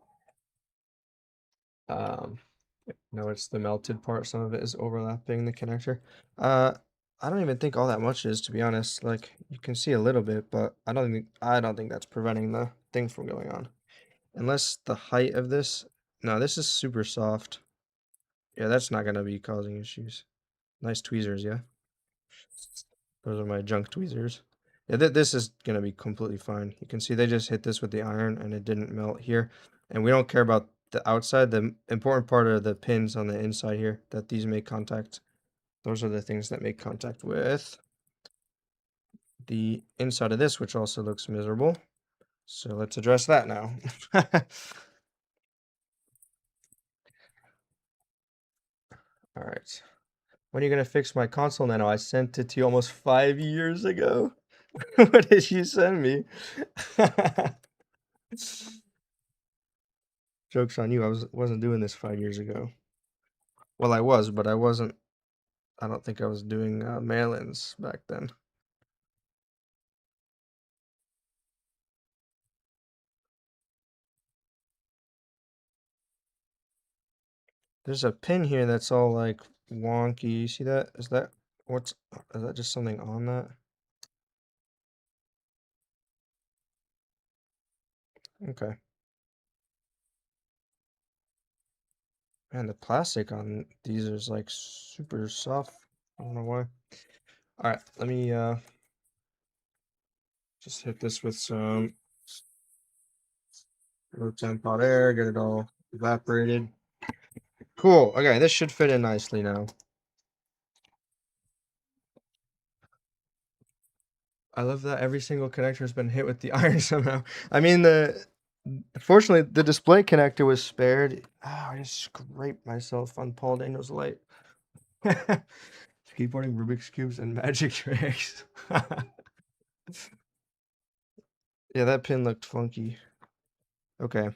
No, it's the melted part. Some of it is overlapping the connector. I don't even think all that much is, to be honest. Like you can see a little bit, but I don't think that's preventing the thing from going on. Unless the height of this. No, this is super soft. Yeah, that's not gonna be causing issues. Nice tweezers, yeah. Those are my junk tweezers. Yeah, this is gonna be completely fine. You can see they just hit this with the iron and it didn't melt here. And we don't care about the outside, the important part are the pins on the inside here that these make contact. Those are the things that make contact with the inside of this, which also looks miserable. So let's address that now. All right. When are you gonna fix my console, Nano? I sent it to you almost 5 years ago. What did you send me? Joke's on you. Wasn't doing this 5 years ago. Well, I was, but I wasn't. I don't think I was doing mail-ins back then. There's a pin here that's all like wonky. You see that? Is that just something on that? Okay. Man, the plastic on these is like super soft. I don't know why. All right, let me just hit this with some low temp hot air, get it all evaporated. Cool. Okay, this should fit in nicely now. I love that every single connector has been hit with the iron somehow. I mean, fortunately, the display connector was spared. Ah, I just scraped myself on Paul Daniels light. Skateboarding, Rubik's Cubes, and magic tricks. Yeah, that pin looked funky. Okay.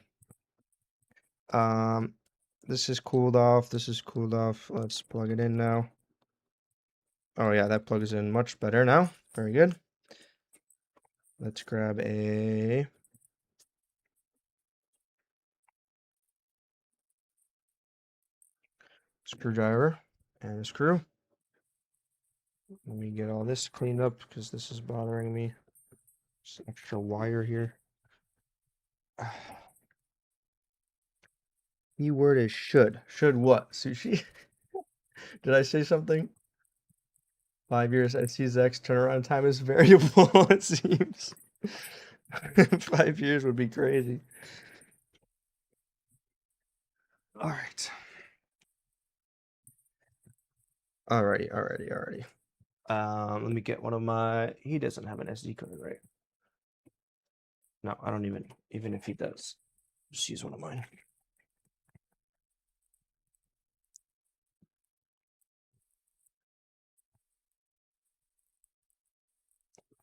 Um, this is cooled off. This is cooled off. Let's plug it in now. Oh yeah, that plugs in much better now. Very good. Let's grab a screwdriver and a screw. Let me get all this cleaned up because this is bothering me. Just extra wire here. Keyword is should. Should what? Sushi? Did I say something? 5 years SCZX turnaround time is variable, it seems. 5 years would be crazy. All right. Alrighty. Let me get one of my. He doesn't have an SD card, right? No, I don't even if he does, just use one of mine.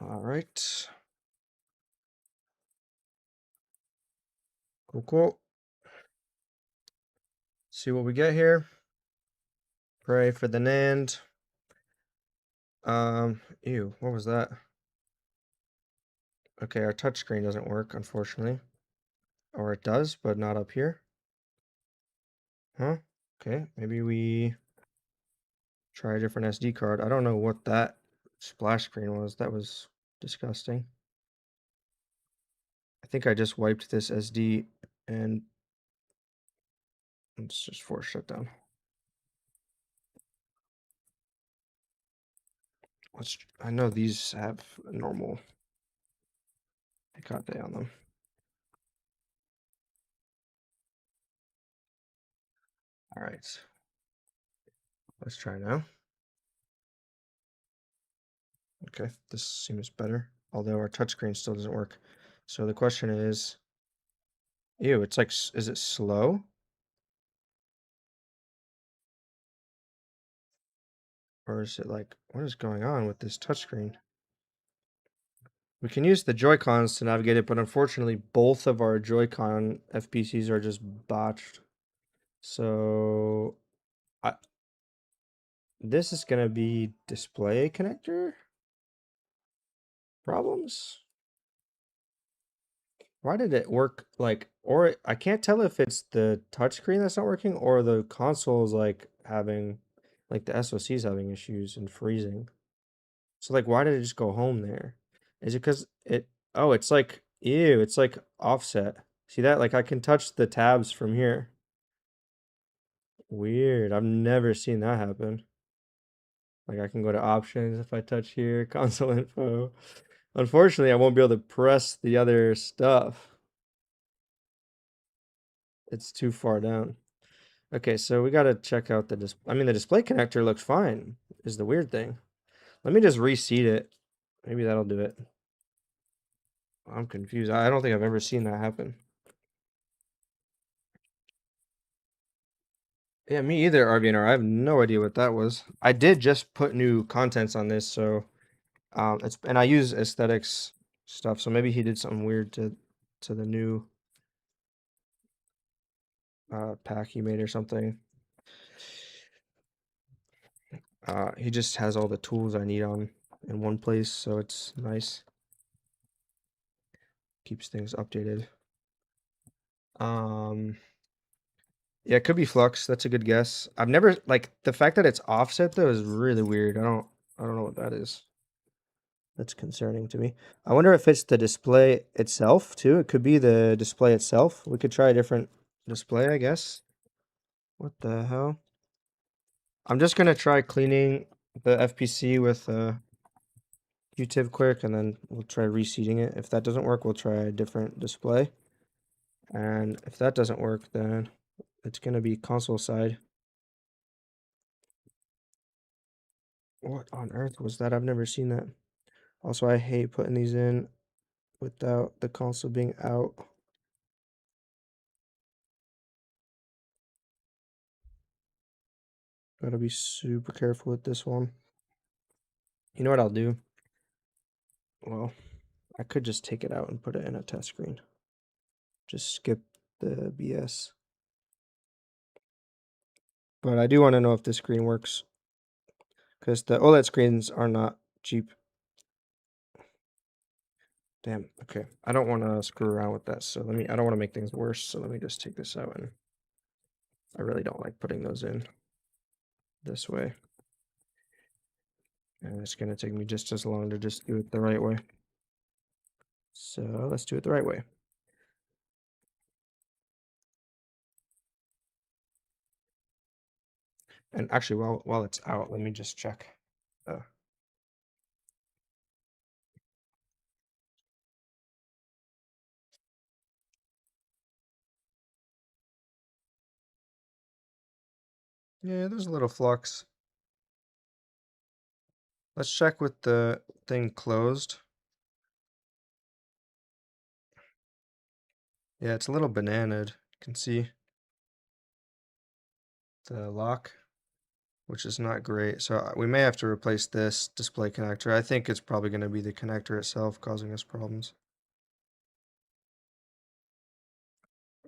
All right. Cool. See what we get here. Pray for the NAND. Ew, what was that? Okay, our touchscreen doesn't work, unfortunately. Or it does, but not up here. Huh? Okay, maybe we try a different SD card. I don't know what that splash screen was. That was disgusting. I think I just wiped this SD and let's just force shutdown. I know these have a normal Hecate on them. All right. Let's try now. Okay, this seems better. Although our touchscreen still doesn't work. So the question is, ew, it's like, is it slow? Or is it like, what is going on with this touchscreen? We can use the Joy-Cons to navigate it, but unfortunately both of our Joy-Con FPCs are just botched. So this is gonna be display connector problems. Why did it work like, or I can't tell if it's the touchscreen that's not working or the console is like having, like the SoC is having issues and freezing. So like, why did it just go home there? Is it because oh, it's like, ew, it's like offset. See that? Like I can touch the tabs from here. Weird. I've never seen that happen. Like I can go to options if I touch here, console info. Unfortunately, I won't be able to press the other stuff. It's too far down. Okay, so we gotta check out the display. I mean, the display connector looks fine, is the weird thing. Let me just reseat it. Maybe that'll do it. I'm confused. I don't think I've ever seen that happen. Yeah, me either, RBNR. I have no idea what that was. I did just put new contents on this, so and I use aesthetics stuff, so maybe he did something weird to the new pack he made or something. He just has all the tools I need on in one place, so it's nice. Keeps things updated. Yeah, it could be flux. That's a good guess. I've never like the fact that it's offset though is really weird. I don't know what that is. That's concerning to me. I wonder if it's the display itself too. It could be the display itself. We could try a different display, I guess. What the hell? I'm just gonna try cleaning the FPC with Q-tip quick, and then we'll try reseating it. If that doesn't work, we'll try a different display. And if that doesn't work, then it's gonna be console side. What on earth was that? I've never seen that. Also, I hate putting these in without the console being out. Gotta be super careful with this one. You know what I'll do? Well, I could just take it out and put it in a test screen. Just skip the BS. But I do want to know if this screen works, because the OLED screens are not cheap. Damn, okay. I don't want to screw around with that, so I don't want to make things worse, so let me just take this out, and I really don't like putting those in this way. And it's going to take me just as long to just do it the right way. So let's do it the right way. And actually, while it's out, let me just check. Yeah, there's a little flux. Let's check with the thing closed. Yeah, it's a little bananaed. You can see the lock, which is not great. So we may have to replace this display connector. I think it's probably going to be the connector itself causing us problems.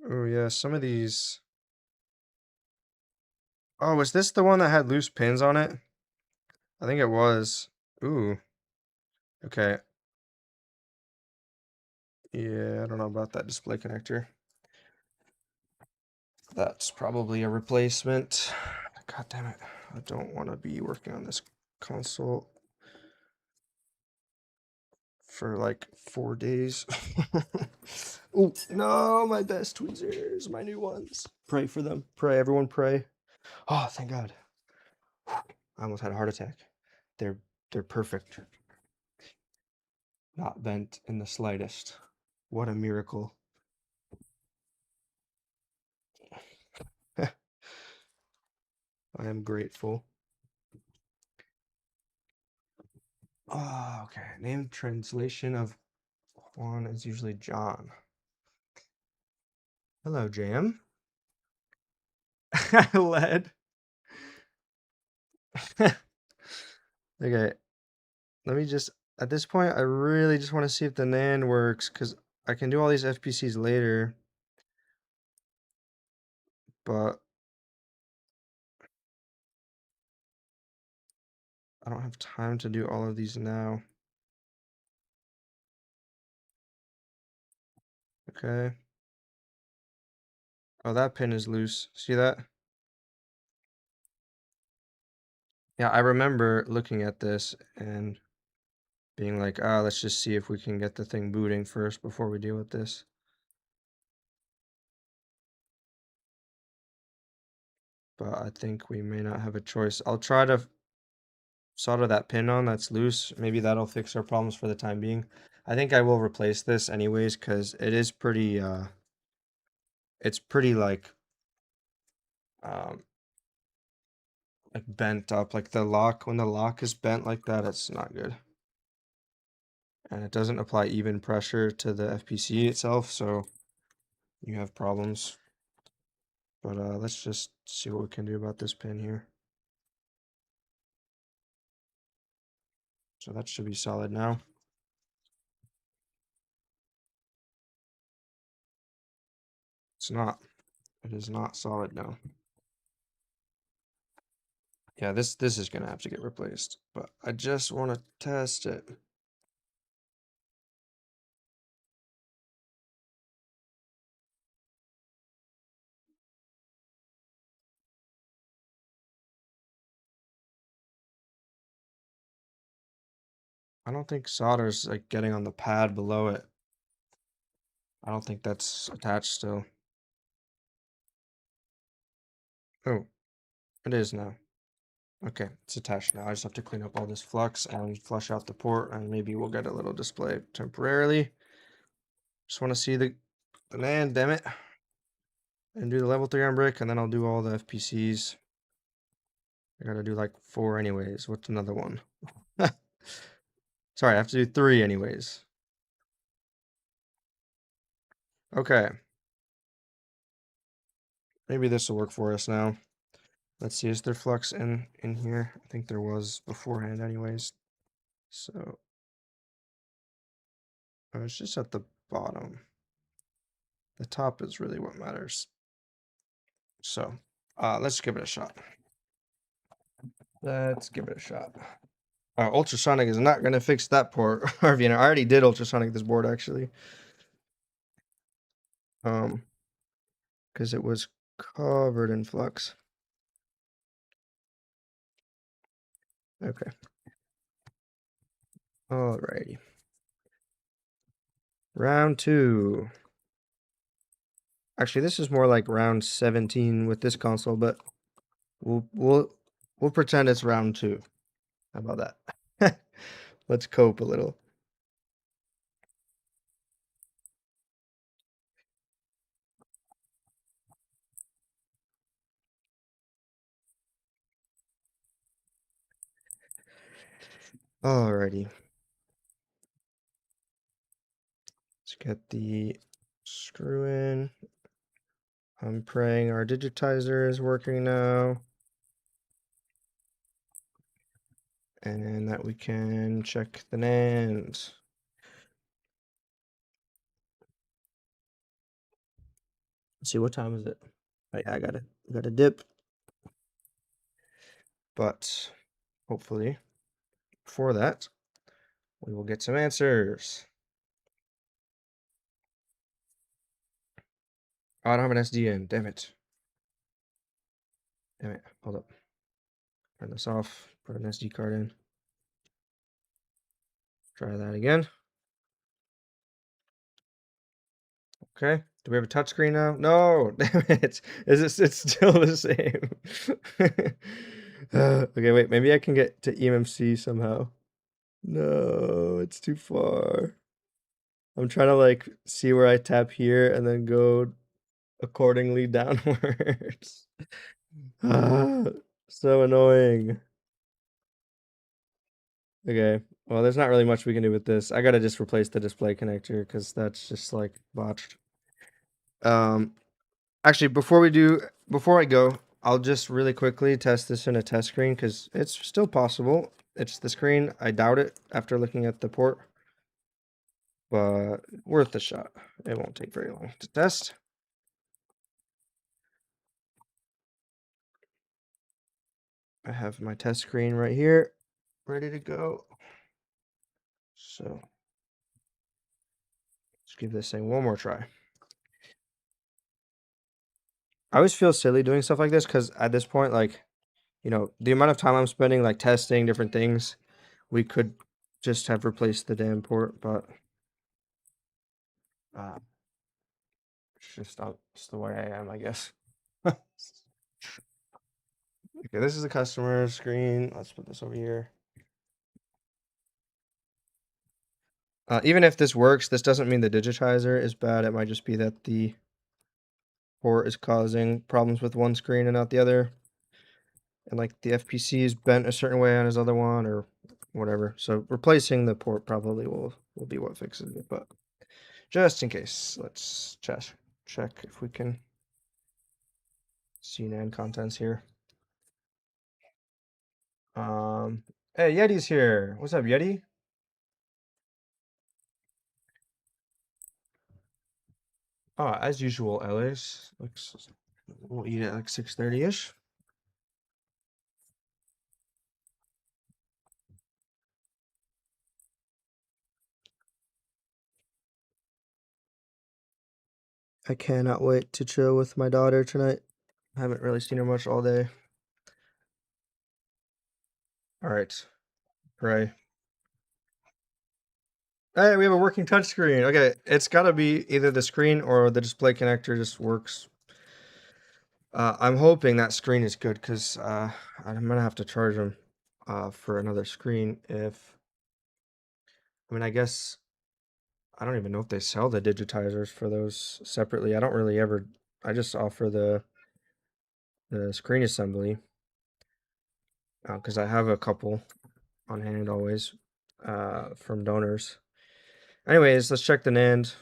Oh yeah, some of these. Oh, was this the one that had loose pins on it? I think it was. Ooh. Okay. Yeah, I don't know about that display connector. That's probably a replacement. God damn it. I don't want to be working on this console for like 4 days. Oh, no, my best tweezers, my new ones. Pray for them. Pray, everyone pray. Oh, thank God. I almost had a heart attack. They're they're perfect. Not bent in the slightest. What a miracle. I am grateful. Oh, okay. Name translation of Juan is usually John. Hello, Jam. Lead. Okay, let me just, at this point, I really just want to see if the NAND works, because I can do all these FPCs later, but I don't have time to do all of these now. Okay. Oh, that pin is loose. See that? Yeah, I remember looking at this and being like, ah, let's just see if we can get the thing booting first before we deal with this. But I think we may not have a choice. I'll try to solder that pin on that's loose. Maybe that'll fix our problems for the time being. I think I will replace this anyways, because it is pretty it's pretty like bent up. Like the lock, when the lock is bent like that, it's not good. And it doesn't apply even pressure to the FPC itself, so you have problems. But let's just see what we can do about this pin here. So that should be solid now. It's not. It is not solid now. Yeah, this is gonna have to get replaced, but I just want to test it. I don't think solder's like getting on the pad below it. I don't think that's attached still. Oh, it is now. Okay, it's attached now. I just have to clean up all this flux and flush out the port, and maybe we'll get a little display temporarily. Just want to see the NAND, damn it. And do the level 3 on brick, and then I'll do all the FPCs. I gotta do like 4 anyways. What's another one? Sorry, I have to do 3 anyways. Okay. Maybe this will work for us now. Let's see, is there flux in here? I think there was beforehand anyways. So, oh, it's just at the bottom. The top is really what matters. So, let's give it a shot. Let's give it a shot. Ultrasonic is not going to fix that port. RVN. I already did ultrasonic this board actually. Because it was covered in flux. Okay. Alrighty. Round 2. Actually, this is more like round 17 with this console, but we'll pretend it's round 2. How about that? Let's cope a little. Alrighty. Let's get the screw in. I'm praying our digitizer is working now. And that we can check the NAND. Let's see, what time is it? I got a dip. But hopefully before that, we will get some answers. Oh, I don't have an SD in. Damn it. Damn it. Hold up. Turn this off. Put an SD card in. Try that again. Okay. Do we have a touchscreen now? No. Damn it. It's still the same. Okay, wait. Maybe I can get to eMMC somehow. No, it's too far. I'm trying to like see where I tap here and then go accordingly downwards. So annoying. Okay, well, there's not really much we can do with this. I gotta just replace the display connector because that's just like botched. Actually, before I go, I'll just really quickly test this in a test screen because it's still possible. It's the screen. I doubt it after looking at the port, but worth a shot. It won't take very long to test. I have my test screen right here, ready to go. So let's give this thing one more try. I always feel silly doing stuff like this because at this point, like, you know, the amount of time I'm spending like testing different things, we could just have replaced the damn port, but it's just the way I am, I guess. Okay, this is the customer screen. Let's put this over here. Even if this works, this doesn't mean the digitizer is bad. It might just be that the port is causing problems with one screen and not the other. And like the FPC is bent a certain way on his other one or whatever. So replacing the port probably will be what fixes it. But just in case, let's check if we can see NAND contents here. Hey, Yeti's here. What's up, Yeti? As usual, LA's looks. We'll eat at like 6:30ish. I cannot wait to chill with my daughter tonight. I haven't really seen her much all day. All right, pray. Hey, we have a working touchscreen. Okay, it's got to be either the screen or the display connector just works. I'm hoping that screen is good because I'm gonna have to charge them for another screen if. I mean, I guess I don't even know if they sell the digitizers for those separately. I don't really ever. I just offer the screen assembly because I have a couple on hand always from donors. Anyways, let's check the NAND.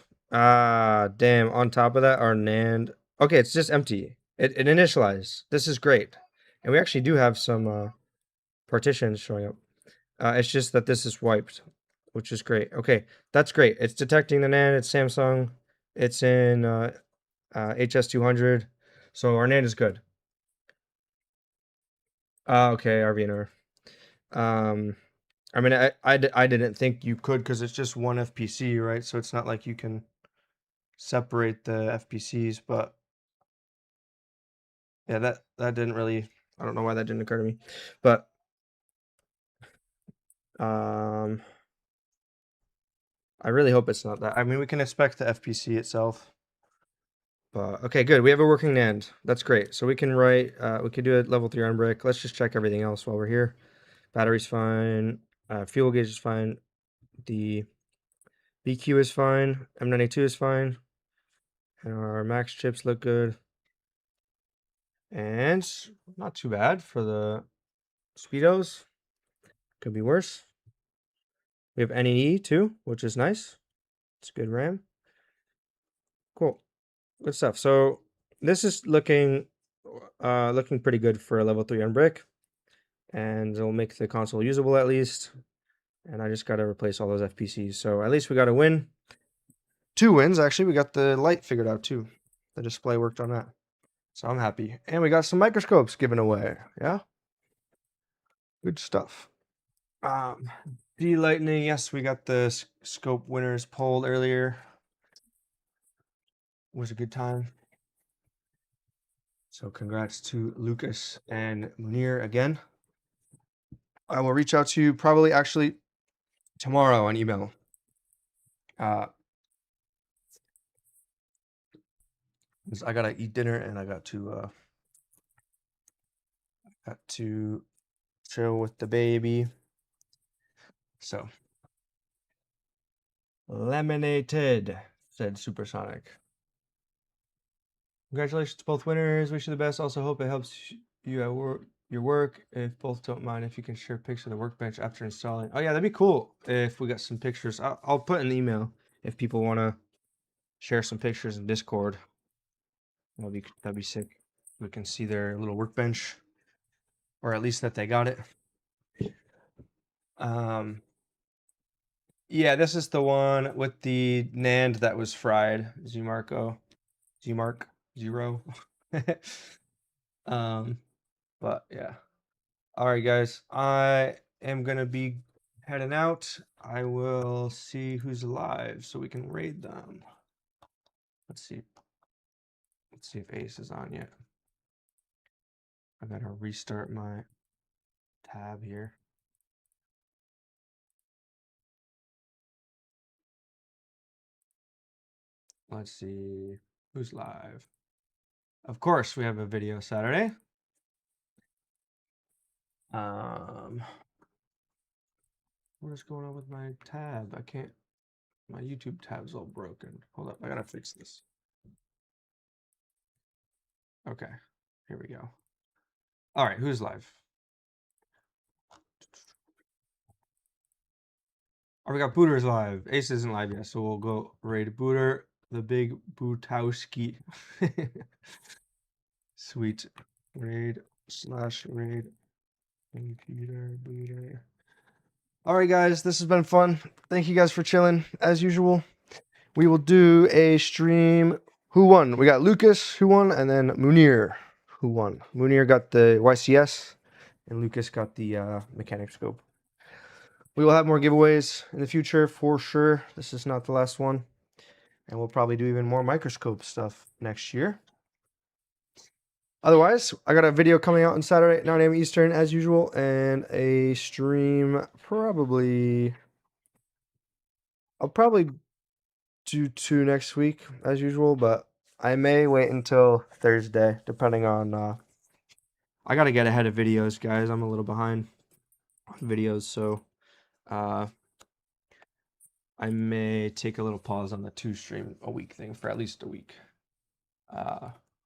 Damn. On top of that, our NAND. Okay, it's just empty. It initialized. This is great, and we actually do have some partitions showing up. It's just that this is wiped, which is great. Okay, that's great. It's detecting the NAND. It's Samsung. It's in HS200. So our NAND is good. Okay, RVNR. I mean, I didn't think you could because it's just one FPC, right? So it's not like you can separate the FPCs, but yeah, that didn't really. I don't know why that didn't occur to me, but um, I really hope it's not that. I mean, we can expect the FPC itself. But okay, good. We have a working NAND. That's great. So we can write, we could do a level 3 on brick. Let's just check everything else while we're here. Battery's fine. Fuel gauge is fine. The BQ is fine. M92 is fine. And our max chips look good. And not too bad for the speedos. Could be worse. We have NEE too, which is nice. It's good RAM. Cool. Good stuff. So this is looking pretty good for a level 3 on brick. And it'll make the console usable at least. And I just got to replace all those FPCs. So at least we got a win. 2 wins, actually. We got the light figured out too. The display worked on that. So I'm happy. And we got some microscopes given away. Yeah? Good stuff. D-Lightning, yes, we got the scope winners polled earlier. It was a good time. So congrats to Lucas and Munir again. I will reach out to you probably actually tomorrow on email. I gotta eat dinner and I got to chill with the baby. So lemonade, said Supersonic. Congratulations to both winners. Wish you the best. Also hope it helps you at your work. If both don't mind, if you can share pics of the workbench after installing. Oh yeah, that'd be cool if we got some pictures. I'll put in the email if people want to share some pictures in Discord. That'd be sick. We can see their little workbench, or at least that they got it. Yeah, this is the one with the NAND that was fried. Zmark 0. But yeah. All right, guys. I am gonna be heading out. I will see who's alive so we can raid them. Let's see. Let's see if Ace is on yet. I gotta restart my tab here. Let's see who's live. Of course, we have a video Saturday. What is going on with my tab? I can't. My YouTube tab's all broken. Hold up, I gotta fix this. Okay, here we go. All right, who's live? Oh, we got Booters live. Ace isn't live yet, so we'll go raid Booter, the big Bootowski. Sweet. Raid/raid. Computer Booter. All right, guys, this has been fun. Thank you guys for chilling as usual. We will do a stream. Who won? We got Lucas, who won, and then Munir, who won. Munir got the YCS, and Lucas got the mechanic scope. We will have more giveaways in the future for sure. This is not the last one. And we'll probably do even more microscope stuff next year. Otherwise, I got a video coming out on Saturday, 9 a.m. Eastern, as usual, and a stream probably. I'll probably do 2 next week, as usual, but I may wait until Thursday, depending on. I got to get ahead of videos, guys. I'm a little behind on videos, so I may take a little pause on the 2 stream a week thing for at least a week.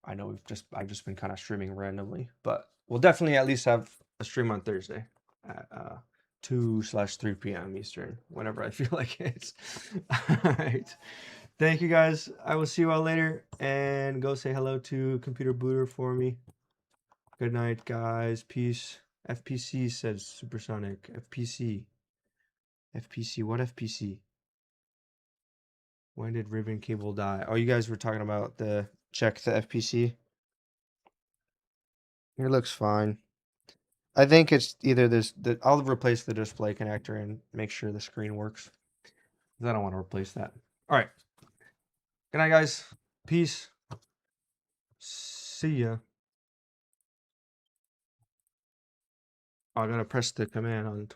I know I've just been kind of streaming randomly, but we'll definitely at least have a stream on Thursday at 2/3 p.m. Eastern, whenever I feel like it. All right. Thank you guys. I will see you all later, and go say hello to Computer Booter for me. Good night, guys. Peace. FPC says Supersonic. FPC. FPC. What FPC? When did ribbon cable die? Oh, you guys were talking about the check the FPC. It looks fine. I think it's either this. I'll replace the display connector and make sure the screen works. 'Cause I don't want to replace that. All right. Good night, guys. Peace. See ya. I gotta press the command on